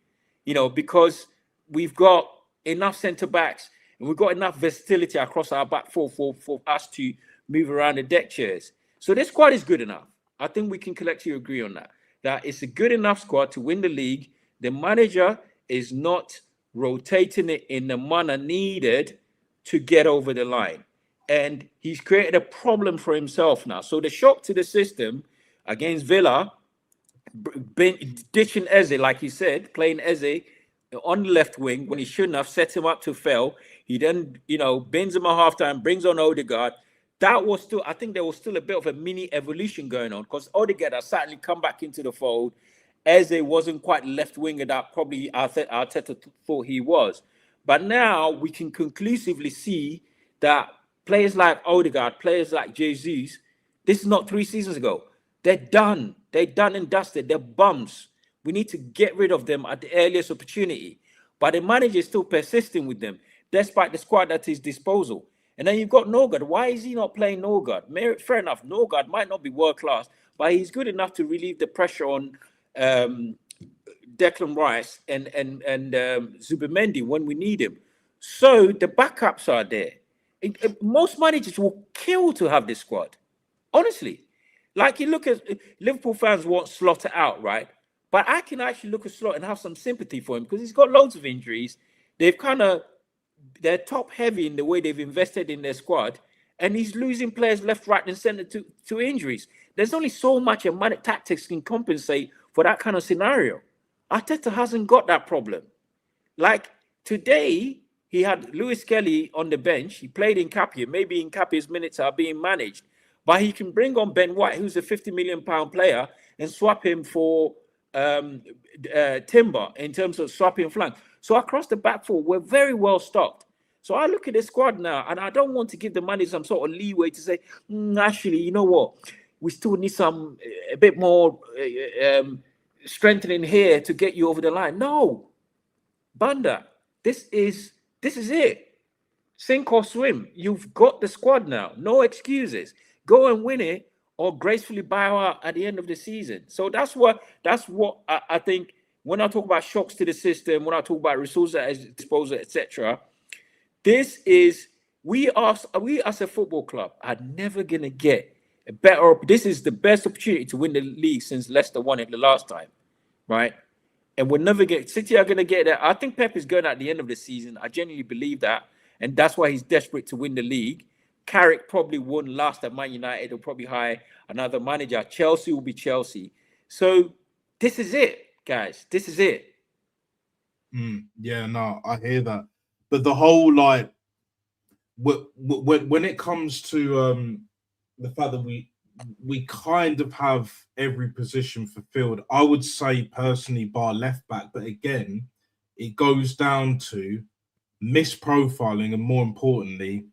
because we've got enough centre backs and we've got enough versatility across our back four for us to move around the deck chairs. So this squad is good enough. I think we can collectively agree on that. That it's a good enough squad to win the league. The manager is not rotating it in the manner needed to get over the line. And he's created a problem for himself now. So the shock to the system against Villa, ditching Eze, like he said, playing Eze on the left wing when he shouldn't have, set him up to fail. He then, bends him at halftime, brings on Odegaard. That was still, I think there was still a bit of a mini evolution going on because Odegaard has certainly come back into the fold. Eze wasn't quite left winger that probably Arteta thought he was. But now we can conclusively see that players like Odegaard, players like Jesus, this is not 3 seasons ago. They're done. They're done and dusted. They're bums. We need to get rid of them at the earliest opportunity. But the manager is still persisting with them, despite the squad at his disposal. And then you've got Norgard. Why is he not playing Norgard? Fair enough, Norgard might not be world class, but he's good enough to relieve the pressure on Declan Rice and Zubimendi when we need him. So the backups are there. Most managers will kill to have this squad. Honestly. Like you look at Liverpool fans want Slaughter out, right? But I can actually look at Slaughter and have some sympathy for him because he's got loads of injuries. They're top heavy in the way they've invested in their squad, and he's losing players left, right, and center to injuries. There's only so much a manic tactics can compensate for that kind of scenario. Arteta hasn't got that problem. Like today, he had Lewis Kelly on the bench. He played in Nkapie. Maybe Nkapie's minutes are being managed. But he can bring on Ben White, who's a £50 million player, and swap him for Timber in terms of swapping flank. So across the back four, we're very well stocked. So I look at the squad now, and I don't want to give the money some sort of leeway to say, actually, you know what? We still need a bit more strengthening here to get you over the line. No, Banda, this is it. Sink or swim. You've got the squad now. No excuses. Go and win it, or gracefully bow out at the end of the season. So that's what I think when I talk about shocks to the system, when I talk about resources at disposal, etc. This is we as a football club are never gonna get a better. This is the best opportunity to win the league since Leicester won it the last time, right? And we're never get City are gonna get there. I think Pep is going at the end of the season. I genuinely believe that, and that's why he's desperate to win the league. Carrick probably won't last at Man United. They'll probably hire another manager. Chelsea will be Chelsea. So this is it, guys. This is it. Yeah, no, I hear that. But the whole like, when it comes to the fact that we kind of have every position fulfilled, I would say personally, bar left back. But again, it goes down to misprofiling and, more importantly,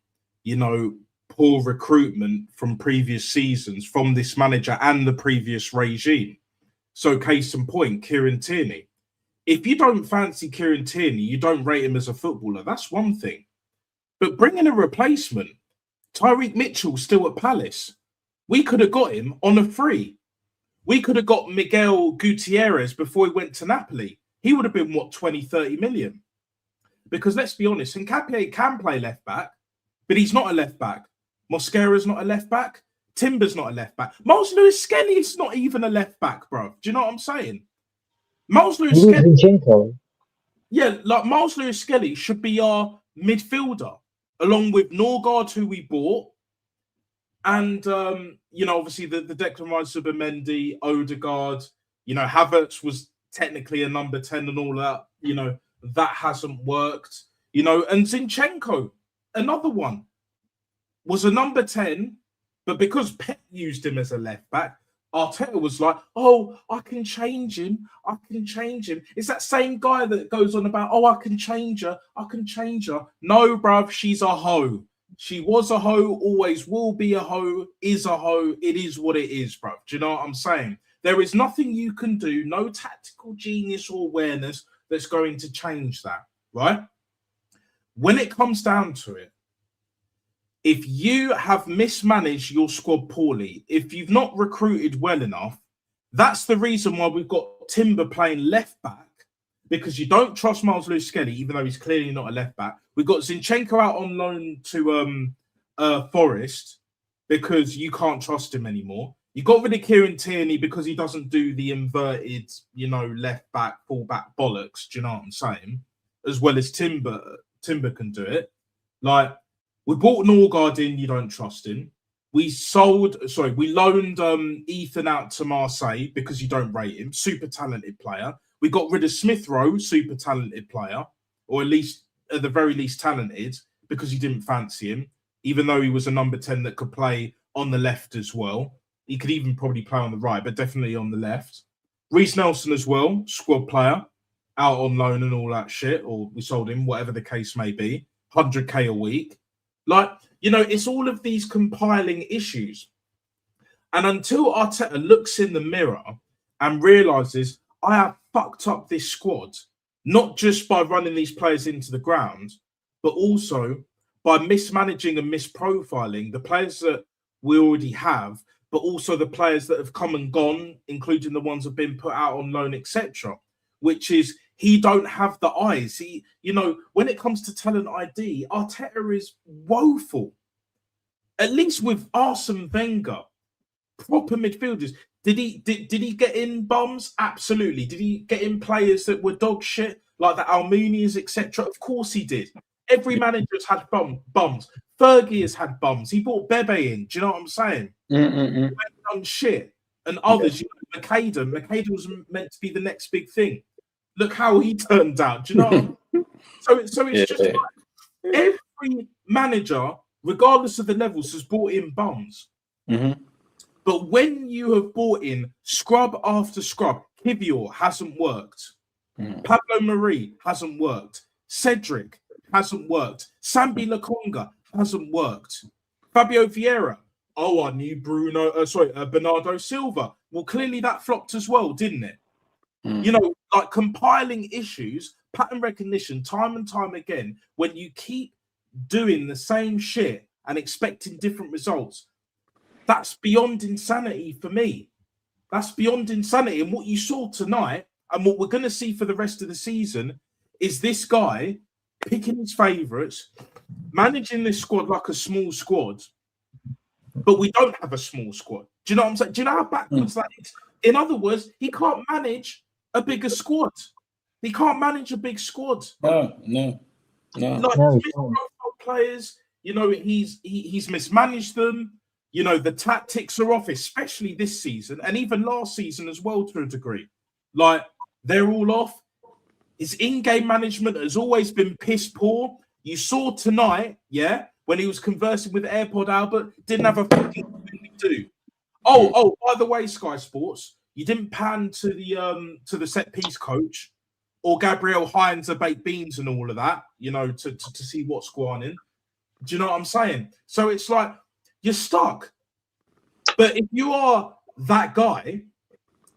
poor recruitment from previous seasons from this manager and the previous regime. So case in point, Kieran Tierney. If you don't fancy Kieran Tierney, you don't rate him as a footballer, that's one thing. But bring in a replacement. Tyreek Mitchell still at Palace. We could have got him on a free. We could have got Miguel Gutierrez before he went to Napoli. He would have been, 20, 30 million? Because let's be honest, Nketiah can play left back, but he's not a left back. Mosquera's not a left back. Timber's not a left back. Miles Lewis-Skelly's not even a left back, bro. Do you know what I'm saying? Miles Lewis-Skelly. Yeah, like Miles Lewis-Skelly should be our midfielder, along with Norgard, who we bought, and obviously the Declan Rice, Mendy, Odegaard. Havertz was technically a number 10 and all that. That hasn't worked. And Zinchenko, another one, was a number 10, but because Pep used him as a left back, Arteta was like, oh, I can change him. I can change him. It's that same guy that goes on about, oh, I can change her. I can change her. No, bruv, she's a hoe. She was a hoe, always will be a hoe, is a hoe. It is what it is, bruv. Do you know what I'm saying? There is nothing you can do, no tactical genius or awareness that's going to change that, right? When it comes down to it, if you have mismanaged your squad poorly, if you've not recruited well enough, that's the reason why we've got Timber playing left back, because you don't trust Miles Lewis-Skelly, even though he's clearly not a left back. We've got Zinchenko out on loan to Forest because you can't trust him anymore. You got rid of Kieran Tierney because he doesn't do the inverted, left back, full back bollocks. Do you know what I'm saying? As well as Timber can do it. Like, we bought Norgard in, you don't trust him. We loaned Ethan out to Marseille because you don't rate him. Super talented player. We got rid of Smith Rowe, super talented player, or at least, at the very least, talented, because you didn't fancy him, even though he was a number 10 that could play on the left as well. He could even probably play on the right, but definitely on the left. Reece Nelson as well, squad player, out on loan and all that shit, or we sold him, whatever the case may be, 100K a week. Like, it's all of these compiling issues. And until Arteta looks in the mirror and realises, I have fucked up this squad, not just by running these players into the ground, but also by mismanaging and misprofiling the players that we already have, but also the players that have come and gone, including the ones that have been put out on loan, etc. Which is, he don't have the eyes. He, when it comes to talent ID, Arteta is woeful. At least with Arsene Wenger, proper midfielders. Did he get in bums? Absolutely. Did he get in players that were dog shit, like the Almunias, etc.? Of course he did. Every manager's had bums. Fergie has had bums. He brought Bebe in. Do you know what I'm saying? He done shit. And others, McAden was meant to be the next big thing. Look how he turned out. Do you know? So it's just like every manager, regardless of the levels, has brought in bums. Mm-hmm. But when you have brought in scrub after scrub, Kivior hasn't worked. Pablo Marie hasn't worked. Cedric hasn't worked. Sambi Lakonga hasn't worked. Fabio Vieira. Oh, I knew Bernardo Silva. Well, clearly that flopped as well, didn't it? You know, like compiling issues, pattern recognition, time and time again, when you keep doing the same shit and expecting different results, that's beyond insanity for me. That's beyond insanity. And what you saw tonight and what we're going to see for the rest of the season is this guy picking his favourites, managing this squad like a small squad, but we don't have a small squad. Do you know what I'm saying? Do you know how backwards that is? In other words, he can't manage a bigger squad. He can't manage a big squad. No. Like players, you know, he's mismanaged them. You know, the tactics are off, especially this season, and even last season as well to a degree. Like, they're all off. His in-game management has always been piss poor. You saw tonight, yeah, when he was conversing with AirPod Albert, didn't have a fucking thing to do. Oh, by the way, Sky Sports, you didn't pan to the set piece coach or Gabriel Hines of baked beans and all of that, you know, to see what's going on. Do you know what I'm saying? So it's like you're stuck. But if you are that guy,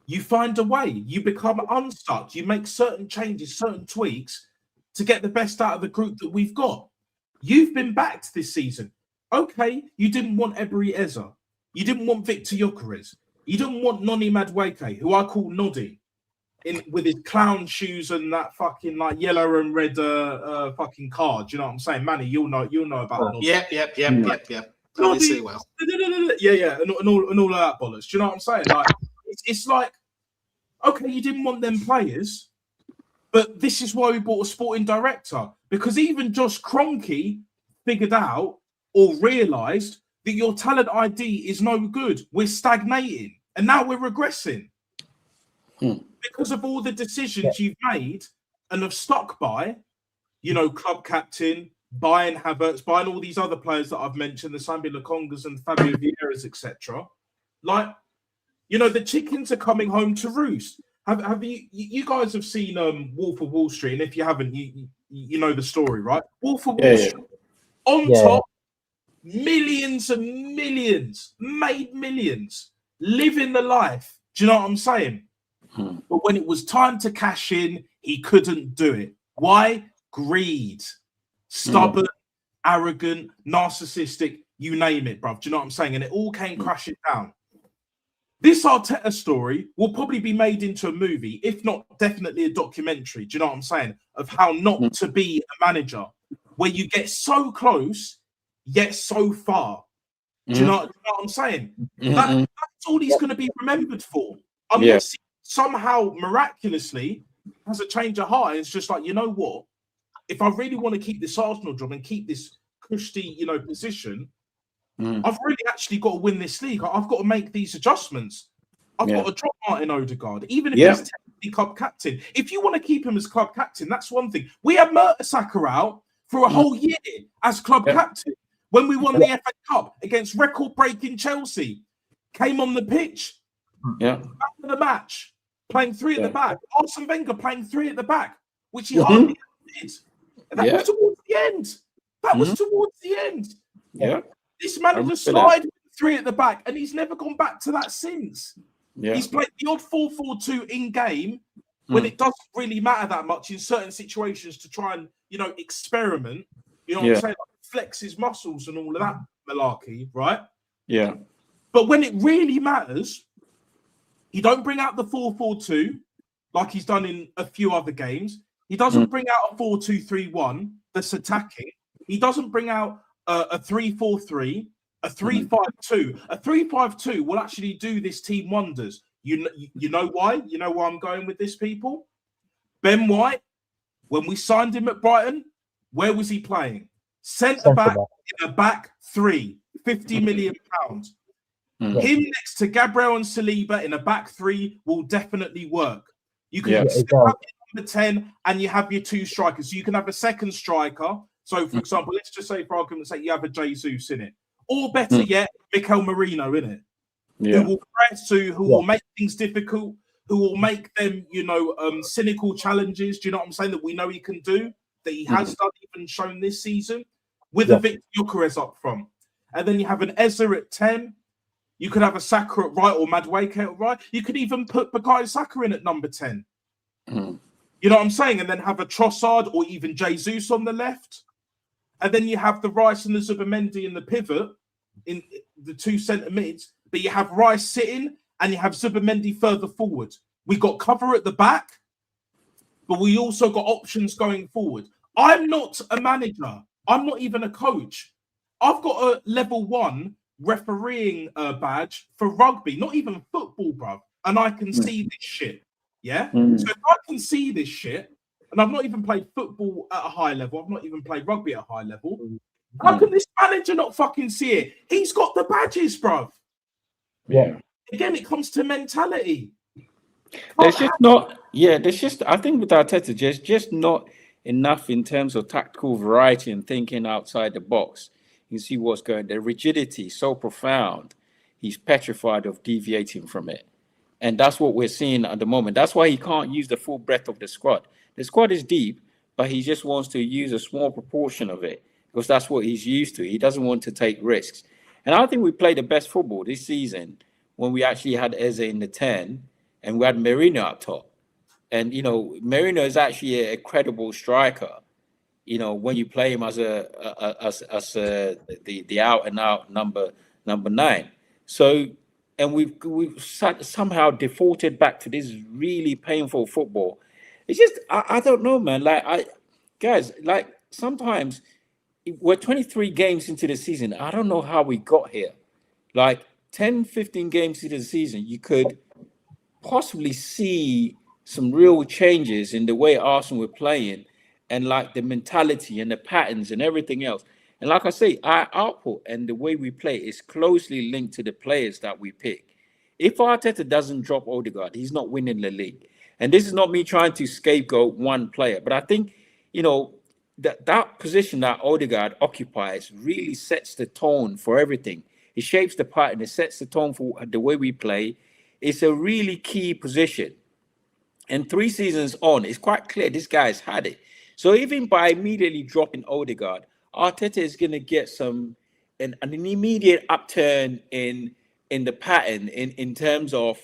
you find a way. You become unstuck. You make certain changes, certain tweaks to get the best out of the group that we've got. You've been backed this season. Okay, you didn't want Ebery Eze. You didn't want Victor Gyökeres. You didn't want Noni Madueke, who I call Noddy, with his clown shoes and that fucking like yellow and red fucking card. Do you know what I'm saying, Manny? You'll know about Noddy. Yep. Obviously, well, yeah, and all of that bollocks. Do you know what I'm saying? Like, it's like, okay, you didn't want them players, but this is why we bought a sporting director, because even Josh Kroenke figured out or realised that your talent ID is no good. We're stagnating, and now we're regressing because of all the decisions you've made and have stuck by, you know, club captain, buying Havertz, buying all these other players that I've mentioned, the Sambi Lakongas and Fabio Vieiras, etc. Like, you know, the chickens are coming home to roost. Have you guys have seen Wolf of Wall Street? And if you haven't, you know the story, right? Wolf of Wall Street on top, millions and millions, made millions, living the life. Do you know what I'm saying? But when it was time to cash in, he couldn't do it. Why? Greed. Stubborn, arrogant, narcissistic, you name it, bruv. Do you know what I'm saying? And it all came crashing down. This Arteta story will probably be made into a movie, if not definitely a documentary. Do you know what I'm saying? Of how not to be a manager, where you get so close, yet so far. Do you know what I'm saying? That's all he's going to be remembered for. Unless he somehow miraculously has a change of heart. It's just like, you know what? If I really want to keep this Arsenal job and keep this cushy, you know, position, I've really actually got to win this league. I've got to make these adjustments. I've got to drop Martin Odegaard, even if he's technically club captain. If you want to keep him as club captain, that's one thing. We had Mertesacker out for a whole year as club captain when we won the FA Cup against record-breaking Chelsea. Came on the pitch, back of the match, playing three at the back. Arsene Wenger playing three at the back, which he hardly did. That was towards the end. That was towards the end. Yeah. This manager started with three at the back, and he's never gone back to that since. Yeah. He's played the odd 4-4-2 in game when it doesn't really matter that much in certain situations to try and, you know, experiment. You know what I'm saying? Like flex his muscles and all of that malarkey, right? Yeah. But when it really matters, he don't bring out the 4-4-2 like he's done in a few other games. He doesn't bring out a 4-2-3-1 that's attacking. He doesn't bring out a 3-4-3, a 3-5-2. A 3-5-2 will actually do this team wonders. You know why? You know why I'm going with this, people? Ben White, when we signed him at Brighton, where was he playing? Centre back in a back three, £50 million. Him next to Gabriel and Saliba in a back three will definitely work. You can have number 10 and you have your two strikers. So you can have a second striker. So, for example, let's just say, for argument's sake, you have a Jesus in it. or better yet, Mikel Merino, innit? Who Yeah. will press, who will make things difficult, who will make them, cynical challenges. Do you know what I'm saying? That we know he can do, that he has done, even shown this season, with a Victor Gyökeres up front. And then you have an Eze at 10. You could have a Saka at right or Madueke at right. You could even put Bukayo Saka in at number 10. You know what I'm saying? And then have a Trossard or even Jesus on the left. And then you have the Rice and the Zubimendi in the pivot, in the 2 centre mids. But you have Rice sitting and you have Zubimendi further forward. We got cover at the back, but we also got options going forward. I'm not a manager. I'm not even a coach. I've got a level 1 refereeing badge for rugby, not even football, bruv. And I can see this shit. Yeah? So if I can see this shit, and I've not even played football at a high level, I've not even played rugby at a high level, how can this manager not fucking see it? He's got the badges, bruv. Yeah. Again, it comes to mentality. There's just not, there's just, I think with Arteta, just not enough in terms of tactical variety and thinking outside the box. You see what's going, the rigidity is so profound, he's petrified of deviating from it. And that's what we're seeing at the moment. That's why he can't use the full breadth of the squad. The squad is deep, but he just wants to use a small proportion of it because that's what he's used to. He doesn't want to take risks. And I think we played the best football this season when we actually had Eze in the 10 and we had Merino up top. And, Merino is actually a credible striker. When you play him as the out and out number 9. So, and we've somehow defaulted back to this really painful football. It's just I don't know, man. Guys, sometimes we're 23 games into the season. I don't know how we got here. 10, 15 games into the season, you could possibly see some real changes in the way Arsenal were playing. And the mentality and the patterns and everything else. And like I say, our output and the way we play is closely linked to the players that we pick. If Arteta doesn't drop Odegaard, he's not winning the league. And this is not me trying to scapegoat one player, but I think, that position that Odegaard occupies really sets the tone for everything. It shapes the pattern. It sets the tone for the way we play. It's a really key position. And 3 seasons on, it's quite clear this guy's had it. So even by immediately dropping Odegaard, Arteta is going to get an immediate upturn in the pattern in terms of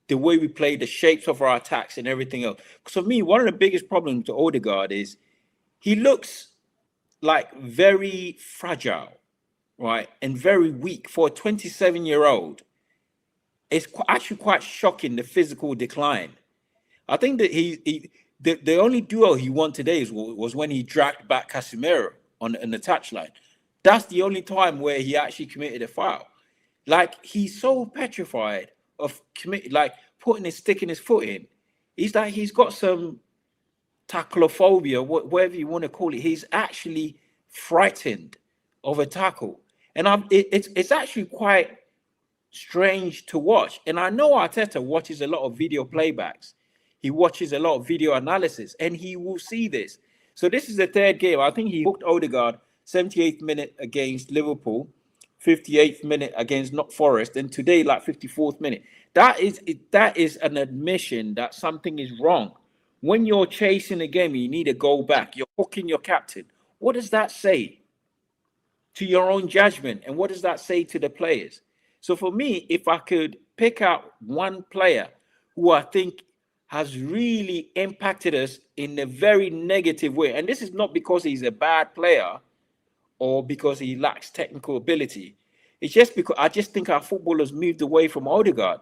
the way we play, the shapes of our attacks and everything else. So for me, one of the biggest problems to Odegaard is he looks very fragile, right? And very weak for a 27-year-old. It's actually quite shocking, the physical decline. I think that the only duo he won today was when he dragged back Casemiro on the touchline. That's the only time where he actually committed a foul. He's so petrified of putting his stick in his foot in. He's got some tackleophobia, whatever you want to call it. He's actually frightened of a tackle, and it's actually quite strange to watch. And I know Arteta watches a lot of video playbacks. He watches a lot of video analysis, and he will see this. So this is the 3rd game. I think he booked Odegaard 78th minute against Liverpool, 58th minute against Forest, and today 54th minute. That is an admission that something is wrong. When you're chasing a game, you need to go back. You're hooking your captain. What does that say to your own judgment, and what does that say to the players? So for me, if I could pick out one player who I think has really impacted us in a very negative way. And this is not because he's a bad player or because he lacks technical ability. It's just because I just think our footballers moved away from Odegaard.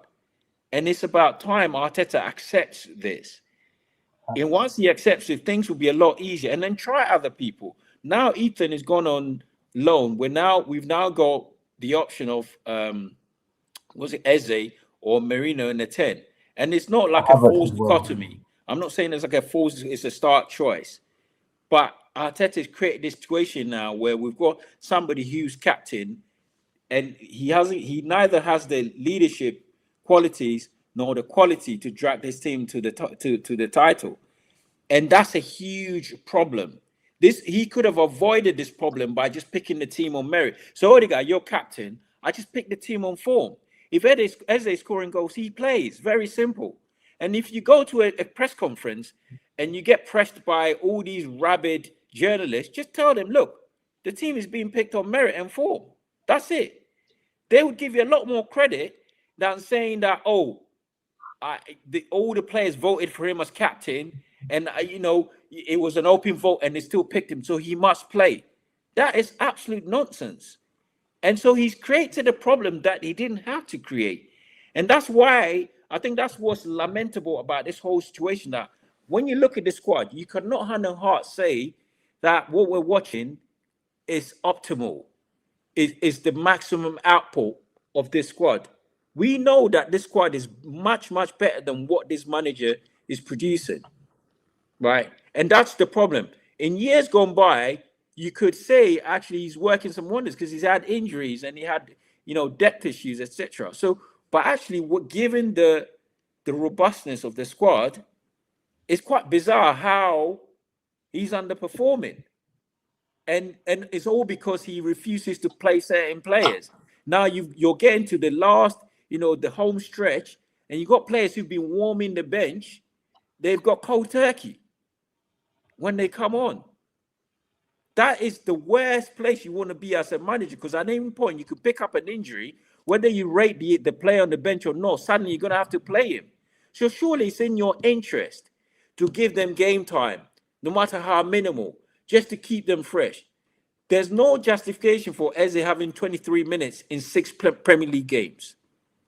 And it's about time Arteta accepts this. And once he accepts it, things will be a lot easier. And then try other people. Now Ethan has gone on loan. We've now got the option of Eze or Merino in the 10. And it's not like a false dichotomy. I'm not saying it's a start choice. But Arteta's created this situation now where we've got somebody who's captain and he neither has the leadership qualities nor the quality to drag this team to the title. And that's a huge problem. He could have avoided this problem by just picking the team on merit. So Odegaard, your captain, I just picked the team on form. If Eze scoring goals, he plays. Very simple. And if you go to a press conference and you get pressed by all these rabid journalists, just tell them, look, the team is being picked on merit and form. That's it. They would give you a lot more credit than saying that, all the players voted for him as captain, and it was an open vote and they still picked him, so he must play. That is absolute nonsense. And so he's created a problem that he didn't have to create. And that's why I think that's what's lamentable about this whole situation, that when you look at the squad, you cannot hand on heart say that what we're watching is optimal, is the maximum output of this squad. We know that this squad is much, much better than what this manager is producing, right? And that's the problem. In years gone by, you could say actually he's working some wonders because he's had injuries and he had, depth issues, etc. So, but actually, given the robustness of the squad, it's quite bizarre how he's underperforming. And it's all because he refuses to play certain players. Now you're getting to the last, the home stretch, and you've got players who've been warming the bench. They've got cold turkey when they come on. That is the worst place you want to be as a manager, because at any point you could pick up an injury, whether you rate the player on the bench or not, suddenly you're going to have to play him. So surely it's in your interest to give them game time, no matter how minimal, just to keep them fresh. There's no justification for Eze having 23 minutes in 6 Premier League games.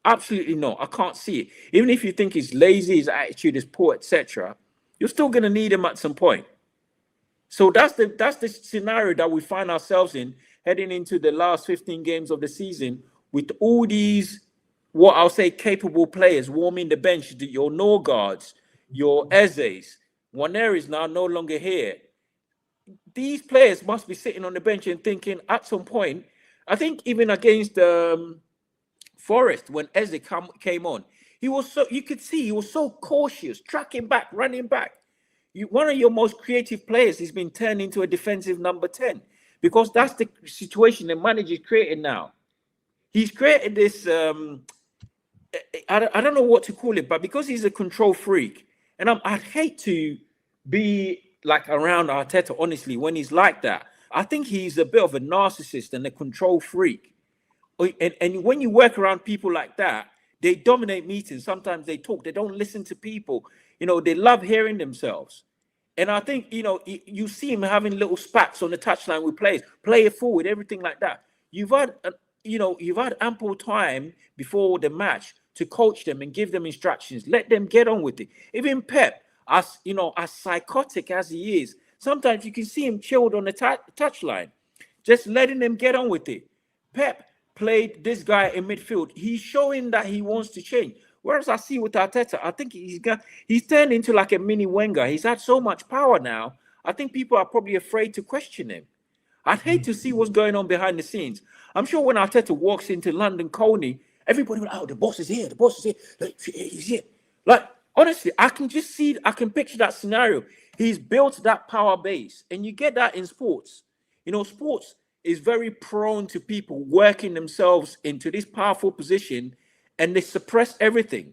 Absolutely not. I can't see it. Even if you think he's lazy, his attitude is poor, etc., you're still going to need him at some point. So that's the scenario that we find ourselves in heading into the last 15 games of the season, with all these, what I'll say, capable players warming the bench, your Norgards, your Ezes. Wanner is now no longer here. These players must be sitting on the bench and thinking at some point, I think even against Forest, when Eze came on, you could see he was so cautious, tracking back, running back. One of your most creative players has been turned into a defensive number 10, because that's the situation the manager is creating now. He's created this, I don't know what to call it, but because he's a control freak, and I'd hate to be like around Arteta, honestly, when he's like that. I think he's a bit of a narcissist and a control freak. And when you work around people like that, they dominate meetings. Sometimes they talk. They don't listen to people. They love hearing themselves. And I think, you see him having little spats on the touchline with players, play it forward, everything like that. You've had ample time before the match to coach them and give them instructions. Let them get on with it. Even Pep, as psychotic as he is, sometimes you can see him chilled on the touchline, just letting them get on with it. Pep played this guy in midfield. He's showing that he wants to change. Whereas I see with Arteta, I think he's turned into like a mini Wenger. He's had so much power now. I think people are probably afraid to question him. I'd hate to see what's going on behind the scenes. I'm sure when Arteta walks into London Colney, everybody will, the boss is here. The boss is here. He's here. Like, honestly, I can picture that scenario. He's built that power base. And you get that in sports. Sports is very prone to people working themselves into this powerful position, and they suppress everything.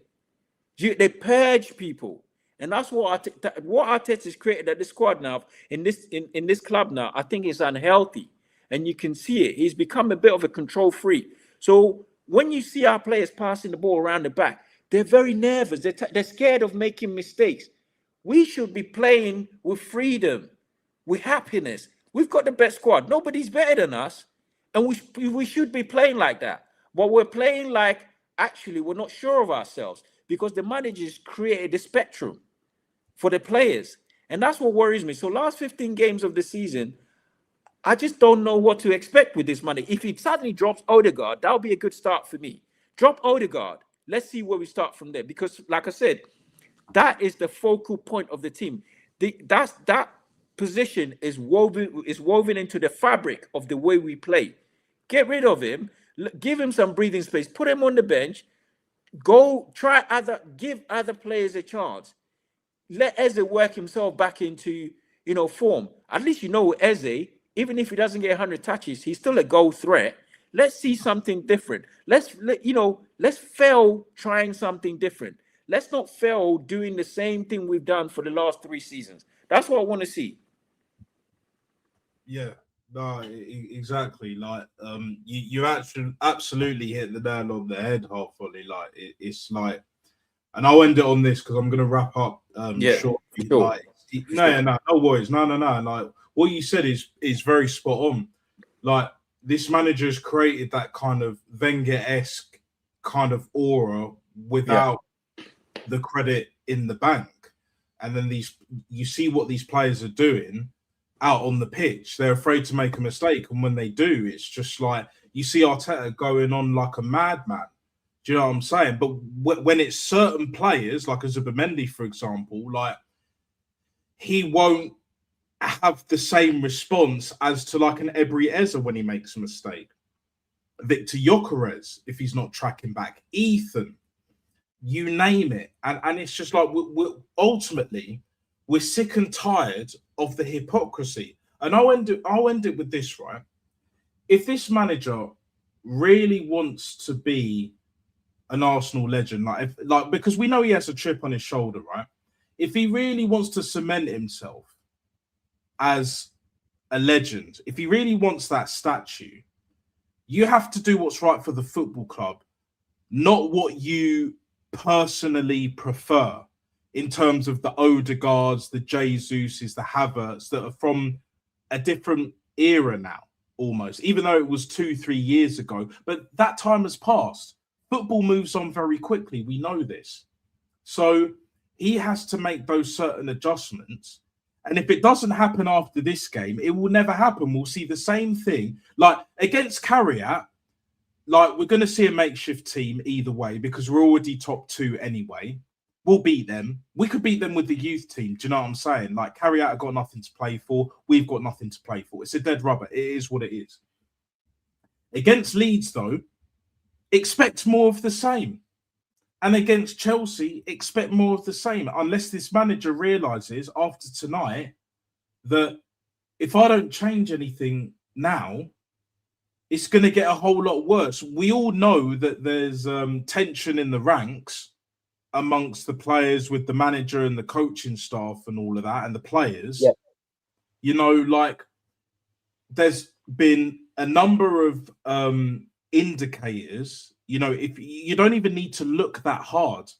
They purge people. And that's what Arteta's created at this squad now, in this club now, I think is unhealthy. And you can see it. He's become a bit of a control freak. So when you see our players passing the ball around the back, they're very nervous. They're scared of making mistakes. We should be playing with freedom, with happiness. We've got the best squad. Nobody's better than us. And we should be playing like that. But we're playing like, actually, we're not sure of ourselves, because the managers created the spectrum for the players. And that's what worries me. So last 15 games of the season, I just don't know what to expect with this money. If he suddenly drops Odegaard, that'll be a good start for me. Drop Odegaard. Let's see where we start from there. Because, like I said, that is the focal point of the team. That position is woven into the fabric of the way we play. Get rid of him. Give him some breathing space. Put him on the bench. Give other players a chance. Let Eze work himself back into, form. At least Eze, even if he doesn't get 100 touches, he's still a goal threat. Let's see something different. Let's fail trying something different. Let's not fail doing the same thing we've done for the last 3 seasons. That's what I want to see. Yeah, no, exactly. Like, you actually absolutely hit the nail on the head, hopefully. Like, it's like, and I'll end it on this because I'm going to wrap up shortly. Sure. Like, no worries. No. Like, what you said is very spot on. Like, this manager has created that kind of Wenger-esque kind of aura without the credit in the bank. And then you see what these players are doing out on the pitch. They're afraid to make a mistake. And when they do, it's just like, you see Arteta going on like a madman. Do you know what I'm saying? But when it's certain players, like a Zubimendi, for example, like, he won't have the same response as to like an Ebery Eze when he makes a mistake. Victor Gyökeres, if he's not tracking back. Ethan, you name it. And it's just like, ultimately, we're sick and tired of the hypocrisy. And I'll end it with this, right? If this manager really wants to be an Arsenal legend, because we know he has a chip on his shoulder, right? If he really wants to cement himself as a legend, if he really wants that statue, you have to do what's right for the football club, not what you personally prefer in terms of the Odegaards, the Jesuses, the Havertz that are from a different era now, almost, even though it was 2-3 years ago. But that time has passed. Football moves on very quickly. We know this. So he has to make those certain adjustments. And if it doesn't happen after this game, it will never happen. We'll see the same thing. Like against Carriat, like, we're going to see a makeshift team either way because we're already top 2 anyway. We'll beat them. We could beat them with the youth team. Do you know what I'm saying? Like, Carriat have got nothing to play for. We've got nothing to play for. It's a dead rubber. It is what it is. Against Leeds, though, expect more of the same. And against Chelsea, expect more of the same. Unless this manager realises after tonight that if I don't change anything now, it's going to get a whole lot worse. We all know that there's tension in the ranks amongst the players with the manager and the coaching staff and all of that, and the players. Yeah. You know, like, there's been a number of indicators. You know, if you don't even need to look that hard,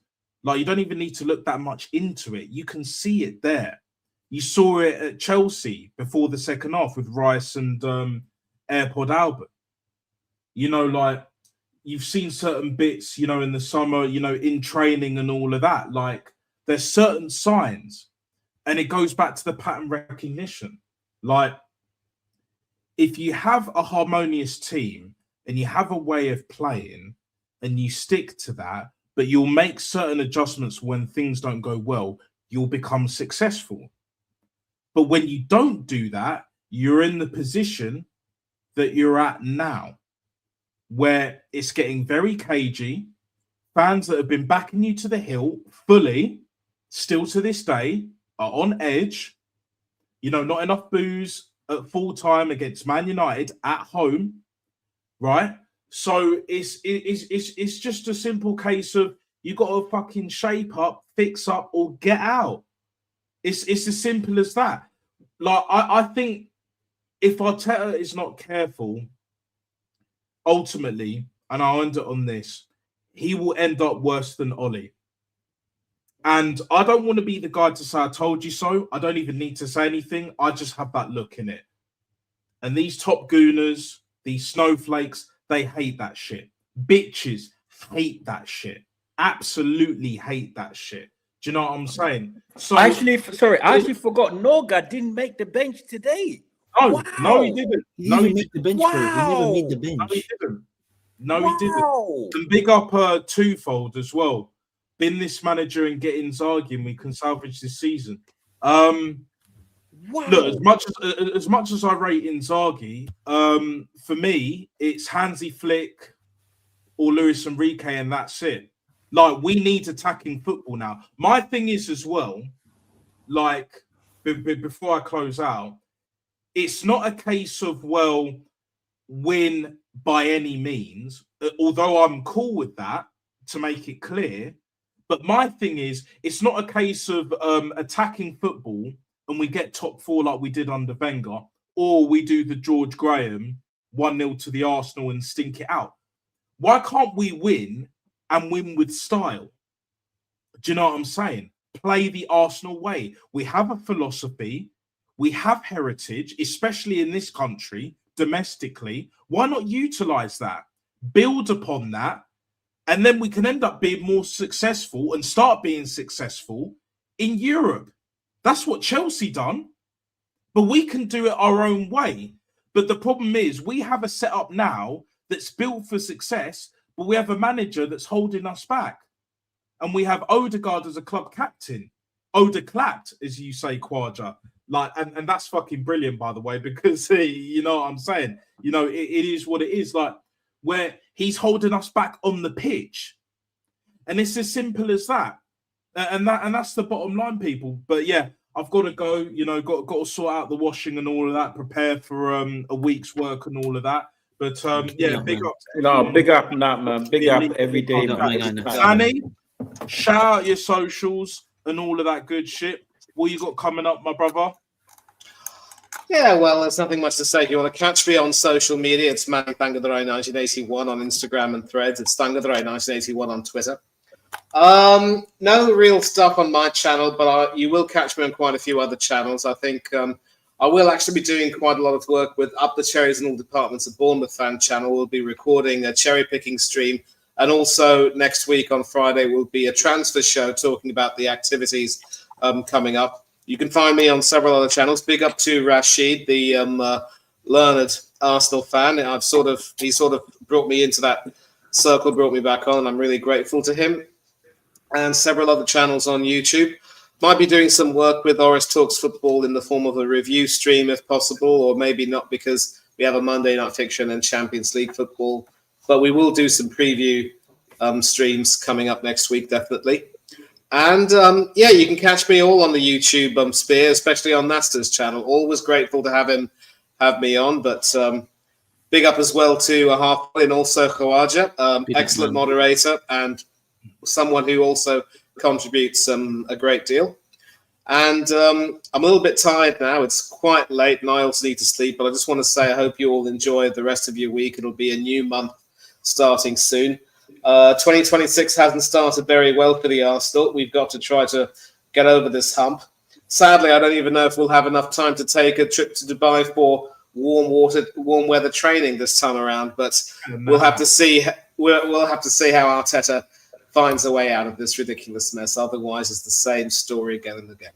like, you don't even need to look that much into it. You can see it there. You saw it at Chelsea before the second half with Rice and AirPod Albert. You know, like, you've seen certain bits, you know, in the summer, you know, in training and all of that. Like, there's certain signs, and it goes back to the pattern recognition. Like, if you have a harmonious team and you have a way of playing and you stick to that, but you'll make certain adjustments when things don't go well, you'll become successful. But when you don't do that, you're in the position that you're at now, where it's getting very cagey. Fans that have been backing you to the hill fully, still to this day, are on edge. You know, not enough booze at full time against Man United at home, right? So it's just a simple case of you got to fucking shape up, fix up, or get out. It's as simple as that. Like, I think if Arteta is not careful, ultimately, and I'll end it on this, he will end up worse than Ollie. And I don't want to be the guy to say, I told you so. I don't even need to say anything. I just have that look in it. And these top gooners, these snowflakes, they hate that shit. Bitches hate that shit. Absolutely hate that shit. Do you know what I'm saying? So I actually forgot Norga didn't make the bench today. No, he didn't. He didn't make the bench, bro. He never made the bench. No, he didn't. He didn't. And big up twofold as well. Bin this manager and get Inzaghi, and we can salvage this season. Look, as much as I rate Inzaghi, for me, it's Hansi Flick or Luis Enrique, and that's it. Like, we need attacking football now. My thing is as well, like, before I close out, it's not a case of, well, win by any means, although I'm cool with that, to make it clear. But my thing is, it's not a case of attacking football and we get top four like we did under Wenger, or we do the George Graham 1-0 to the Arsenal and stink it out. Why can't we win and win with style? Do you know what I'm saying? Play the Arsenal way. We have a philosophy. We have heritage, especially in this country, domestically. Why not utilize that? Build upon that. And then we can end up being more successful and start being successful in Europe. That's what Chelsea done. But we can do it our own way. But the problem is we have a setup now that's built for success, but we have a manager that's holding us back. And we have Odegaard as a club captain. Odeklapt, as you say, Quadra. Like, and that's fucking brilliant, by the way, because you know what I'm saying? You know, it is what it is. Like, where he's holding us back on the pitch. And it's as simple as that. And that's the bottom line, people. But yeah, I've got to go, you know, got to sort out the washing and all of that, prepare for a week's work and all of that. But yeah, big up. No, big up on that, man. Big up every day, man. Danny, shout out your socials and all of that good shit. What you got coming up, my brother? Yeah, well, there's nothing much to say. If you want to catch me on social media, it's Tangadore1981 on Instagram and Threads. It's Tangadore1981 on Twitter. No real stuff on my channel, but you will catch me on quite a few other channels. I think I will actually be doing quite a lot of work with Up the Cherries in All Departments of Bournemouth fan channel. We'll be recording a cherry picking stream. And also next week on Friday will be a transfer show talking about the activities coming up. You can find me on several other channels. Big up to Rashid, the learned Arsenal fan. He sort of brought me into that circle, brought me back on, and I'm really grateful to him. And several other channels on YouTube. Might be doing some work with Oris Talks Football in the form of a review stream if possible, or maybe not because we have a Monday Night Fiction and Champions League football. But we will do some preview streams coming up next week, definitely. And yeah, you can catch me all on the YouTube sphere, especially on Nasta's channel. Always grateful to have me on, but big up as well to Half and also Khawaja, excellent moderator and someone who also contributes a great deal. And I'm a little bit tired now. It's quite late and I also need to sleep, but I just want to say I hope you all enjoy the rest of your week. It'll be a new month starting soon. 2026 hasn't started very well for the Arsenal. We've got to try to get over this hump. Sadly, I don't even know if we'll have enough time to take a trip to Dubai for warm weather training this time around. But we'll have to see. We'll have to see how Arteta finds a way out of this ridiculous mess. Otherwise, it's the same story again and again.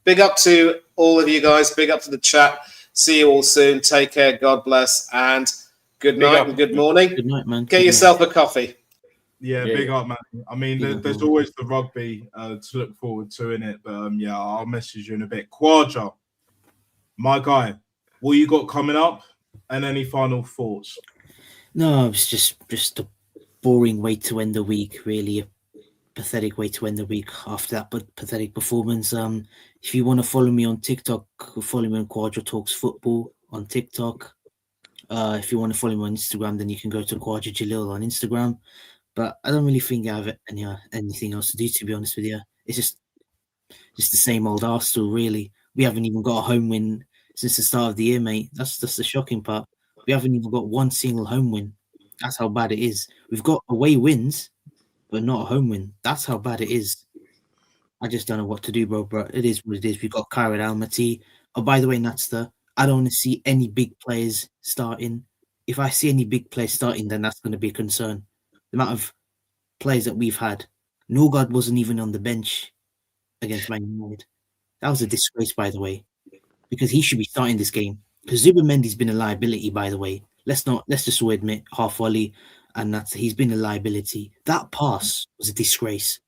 Big up to all of you guys. Big up to the chat. See you all soon. Take care. God bless. And good night and good morning. Good night, man. Get yourself a coffee. Yeah, big up, man. I mean, there's always the rugby to look forward to in it. But yeah, I'll message you in a bit. Quadra, my guy, what you got coming up, and any final thoughts? No, it's just a boring way to end the week. Really, a pathetic way to end the week after that, but pathetic performance. If you want to follow me on TikTok, follow me on Quadra Talks Football on TikTok. If you want to follow me on Instagram, then you can go to Quadra Jalil on Instagram. But I don't really think I have anything else to do, to be honest with you. It's just the same old Arsenal, really. We haven't even got a home win since the start of the year, mate. That's the shocking part. We haven't even got one single home win. That's how bad it is. We've got away wins, but not a home win. That's how bad it is. I just don't know what to do, bro. But it is what it is. We've got Kyra Almaty. Oh, by the way, Natster, I don't want to see any big players starting. If I see any big players starting, then that's going to be a concern. The amount of players that we've had. Norgard wasn't even on the bench against Man United. That was a disgrace, by the way, because he should be starting this game. Because Zubimendi's been a liability, by the way. Let's just all admit, half volley, and he's been a liability. That pass was a disgrace.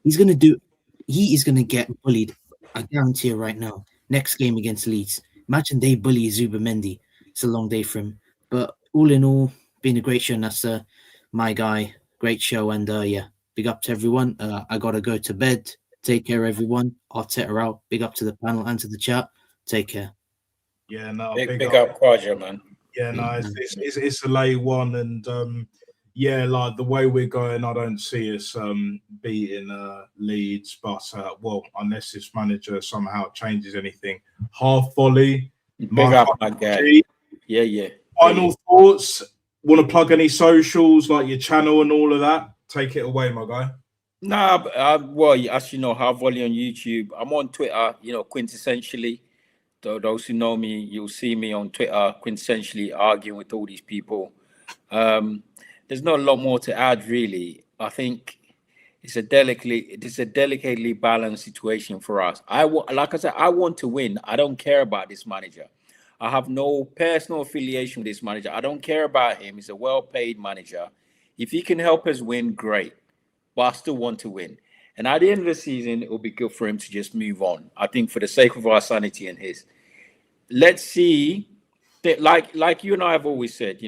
He is going to get bullied. I guarantee you right now. Next game against Leeds. Imagine they bully Zubimendi. It's a long day for him. But all in all, been a great show, Nasser. My guy, great show, and yeah, big up to everyone. I gotta go to bed. Take care, everyone. Arteta out. Big up to the panel and to the chat. Take care. Yeah, no, Big up, Quadra, man. Yeah, no, it's a late one, and yeah, like the way we're going, I don't see us beating Leeds, but well, unless this manager somehow changes anything. Half volley. Big up, my guy. Yeah. Final thoughts. Want to plug any socials, like your channel and all of that? Take it away, my guy. Nah, well, as you know, Half Volley on YouTube. I'm on Twitter, quintessentially. Those who know me, you'll see me on Twitter, quintessentially arguing with all these people. There's not a lot more to add, really. I think it's a delicately balanced situation for us. Like I said, I want to win. I don't care about this manager. I have no personal affiliation with this manager. I don't care about him. He's a well-paid manager. If he can help us win, great. But I still want to win. And at the end of the season, it will be good for him to just move on. I think for the sake of our sanity and his. Let's see that, like you and I have always said,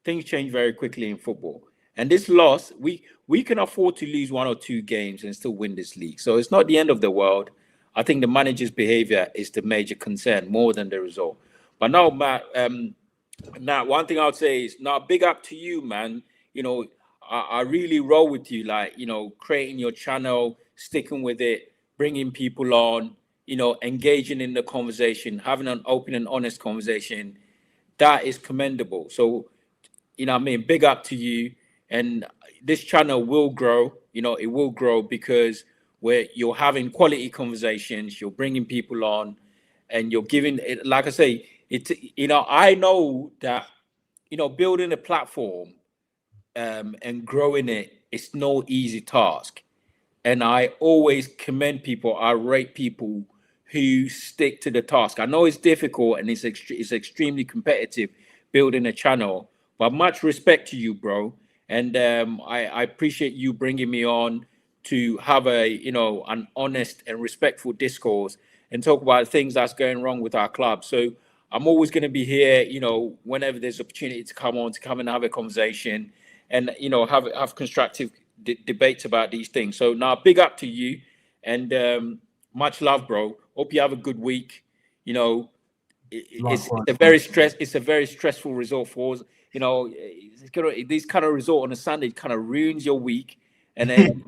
things change very quickly in football. And this loss, we can afford to lose 1 or 2 games and still win this league. So it's not the end of the world. I think the manager's behavior is the major concern more than the result. But no, Matt, one thing I would say is, big up to you, man. I really roll with you, like, creating your channel, sticking with it, bringing people on, engaging in the conversation, having an open and honest conversation. That is commendable. So, big up to you. And this channel will grow, it will grow because you're having quality conversations, you're bringing people on, and you're giving it, like I say, I know that, building a platform and growing it's no easy task. And I always commend people, I rate people who stick to the task. I know it's difficult and it's extremely competitive building a channel, but much respect to you, bro. And I appreciate you bringing me on to have an honest and respectful discourse and talk about things that's going wrong with our club. So I'm always going to be here, whenever there's opportunity to come and have a conversation and, have constructive debates about these things. So now, big up to you and much love, bro. Hope you have a good week. It's a very stressful result for us. This kind of result on a Sunday kind of ruins your week. And then,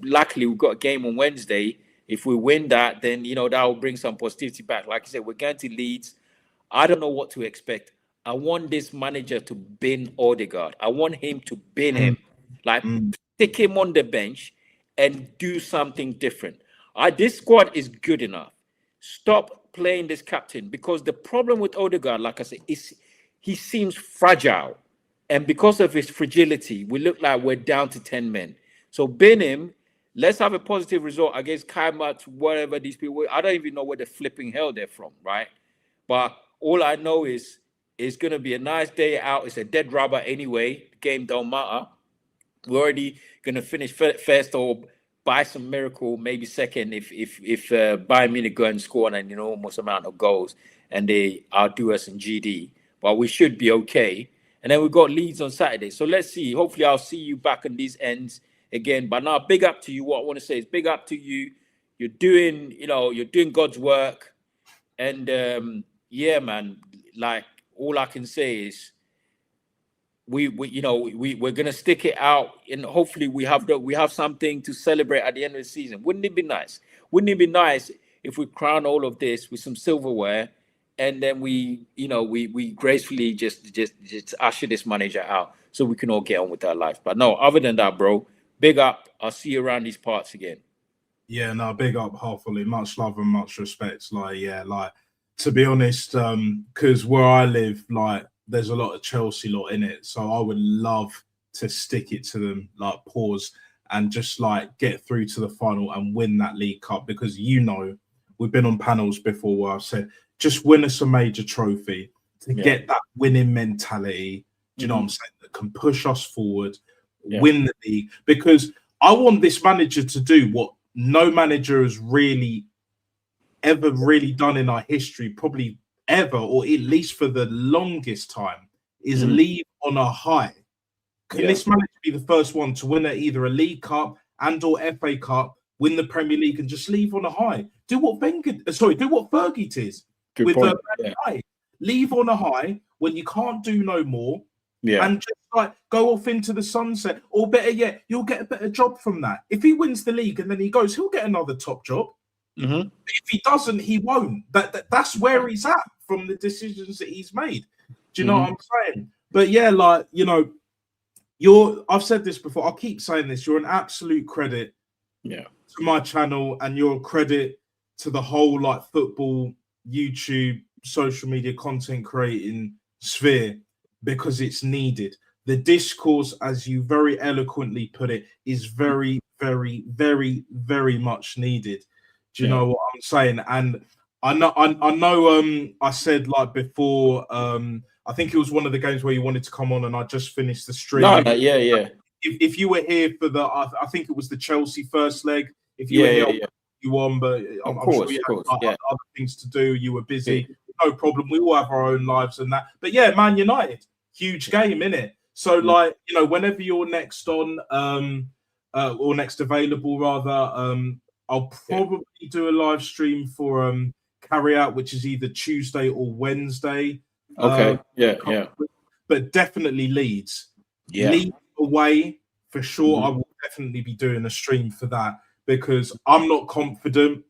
luckily we've got a game on Wednesday. If we win that, then, that will bring some positivity back. Like I said, we're going to Leeds. I don't know what to expect. I want this manager to bin Odegaard. I want him to bin him. Like, stick him on the bench and do something different. This squad is good enough. Stop playing this captain, because the problem with Odegaard, like I said, is he seems fragile. And because of his fragility, we look like we're down to 10 men. So bin him. Let's have a positive result against Kaimat, whatever these people. I don't even know where the flipping hell they're from, right? But all I know is it's going to be a nice day out. It's a dead rubber anyway. The game don't matter. We're already going to finish first or by some miracle, maybe second, if Bayern Munich go and score an enormous amount of goals and they outdo us in GD. But we should be okay. And then we've got Leeds on Saturday. So let's see. Hopefully I'll see you back on these ends again. But now, big up to you. What I want to say is big up to you. You're doing God's work. And yeah, man, like, all I can say is we're gonna stick it out, and hopefully we have something to celebrate at the end of the season. Wouldn't it be nice? Wouldn't it be nice if we crown all of this with some silverware, and then we gracefully just usher this manager out so we can all get on with our lives? But no, other than that, bro, big up. I'll see you around these parts again. Yeah, no, big up, hopefully. Much love and much respect. To be honest, because where I live, there's a lot of Chelsea lot in it. So I would love to stick it to them, pause and just get through to the final and win that League Cup. Because, we've been on panels before where I've said, just win us a major trophy to get that winning mentality. Do you know what I'm saying? That can push us forward, win the league. Because I want this manager to do what no manager has ever really done in our history, probably ever, or at least for the longest time, is leave on a high. Can this manager be the first one to win either a League Cup and or FA Cup, win the Premier League, and just leave on a high. Do what Fergie did Good with point. Man United. Leave on a high when you can't do no more, Yeah. and just like go off into the sunset. Or better yet, you'll get a better job from that. If he wins the league and then he goes, he'll get another top job. Mm-hmm. If he doesn't, he won't. That's where he's at from the decisions that he's made. Do you know what I'm saying? But yeah, like, you know, I've said this before, I'll keep saying this, you're an absolute credit to my channel, and you're a credit to the whole like football, YouTube, social media content creating sphere, because it's needed. The discourse, as you very eloquently put it, is very, very, very, very much needed. Do you know what I'm saying? And I know I said like before, I think it was one of the games where you wanted to come on, and I just finished the stream. Yeah. If you were here for I think it was the Chelsea first leg. If you were here, you won, but I'm sure you had other things to do. You were busy. No problem. We all have our own lives and that. But yeah, Man United, huge game, innit? So like, you know, whenever you're next on, or next available rather, I'll probably do a live stream for Carry Out, which is either Tuesday or Wednesday. Okay. But definitely Leeds. Yeah. Leeds away for sure. I will definitely be doing a stream for that, because I'm not confident.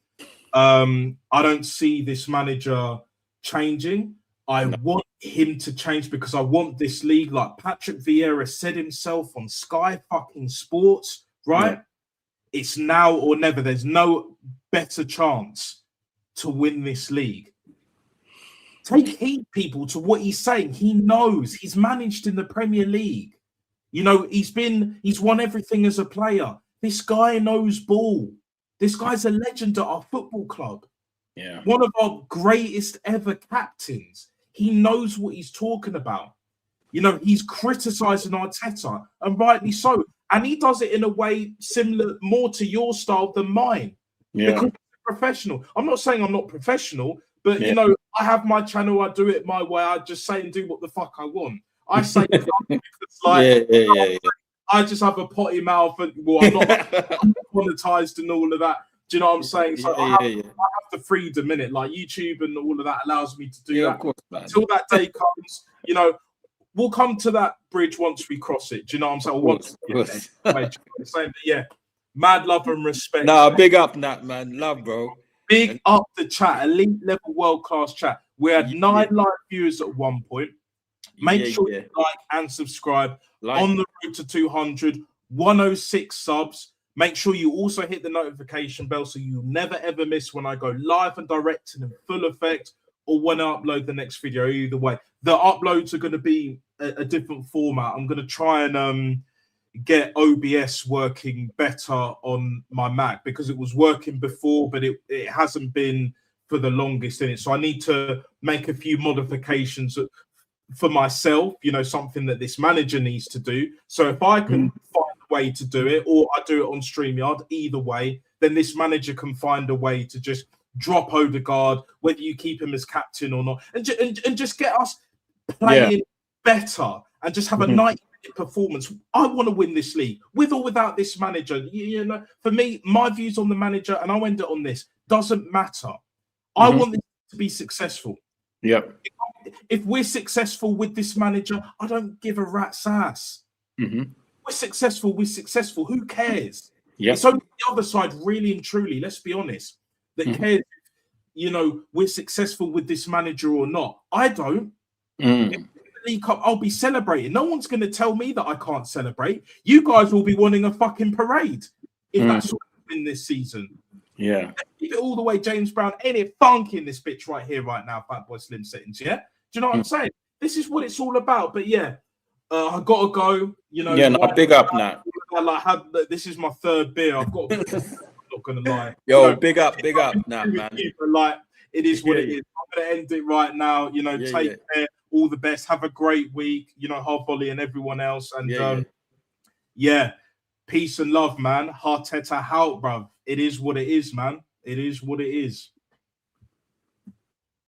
I don't see this manager changing. I want him to change because I want this league, like Patrick Vieira said himself on Sky fucking Sports, right? It's now or never. There's no better chance to win this league. Take heed, people, to what he's saying. He knows. He's managed in the Premier League. You know, he's won everything as a player. This guy knows ball. This guy's a legend at our football club. Yeah. One of our greatest ever captains. He knows what he's talking about. You know, he's criticizing Arteta, and rightly so. And he does it in a way similar more to your style than mine. Yeah. Because he's professional. I'm not saying I'm not professional, but you know, I have my channel, I do it my way. I just say and do what the fuck I want. I say I just have a potty mouth, and well, I'm not monetized and all of that. Do you know what I'm saying? So I have the freedom in it, like YouTube and all of that allows me to do that. Of course, until that day comes, you know, we'll come to that bridge once we cross it. Do you know what I'm saying? Once but yeah, mad love and respect. Nah, big up that, man. Love, bro. Big up the chat, elite level, world class chat. We had 9 live viewers at one point. Make sure you like and subscribe. On the road to 200, 106 subs. Make sure you also hit the notification bell so you'll never ever miss when I go live and direct and in full effect, or when I upload the next video. Either way, the uploads are going to be a different format. I'm going to try and get OBS working better on my Mac, because it was working before, but it hasn't been for the longest in it. So I need to make a few modifications for myself, you know, something that this manager needs to do. So if I can find a way to do it, or I do it on StreamYard, either way, then this manager can find a way to just drop Odegaard, whether you keep him as captain or not, and just get us playing better and just have a 90-minute performance. I want to win this league with or without this manager. You know, for me, my views on the manager, and I'll end it on this, doesn't matter. I want this to be successful. If we're successful with this manager, I don't give a rat's ass. We're successful. Who cares? It's only the other side, really and truly, let's be honest, that cares, you know, we're successful with this manager or not. I don't. League Cup, I'll be celebrating. No one's going to tell me that I can't celebrate. You guys will be wanting a fucking parade if that's what in this season. Keep it all the way, James Brown. Ain't it funky in this bitch right here, right now, Fat Boy Slim settings? Yeah, do you know what I'm saying? This is what it's all about. But yeah, I gotta go. You know, big up now. This is my 3rd beer. I've got. I'm not gonna lie. Yo, you know, big up now, man. Like, it is what it is. I'm gonna end it right now. You know, take care. All the best. Have a great week. You know, Hard Volley and everyone else. And peace and love, man. Arteta out, bro. It is what it is, man. It is what it is.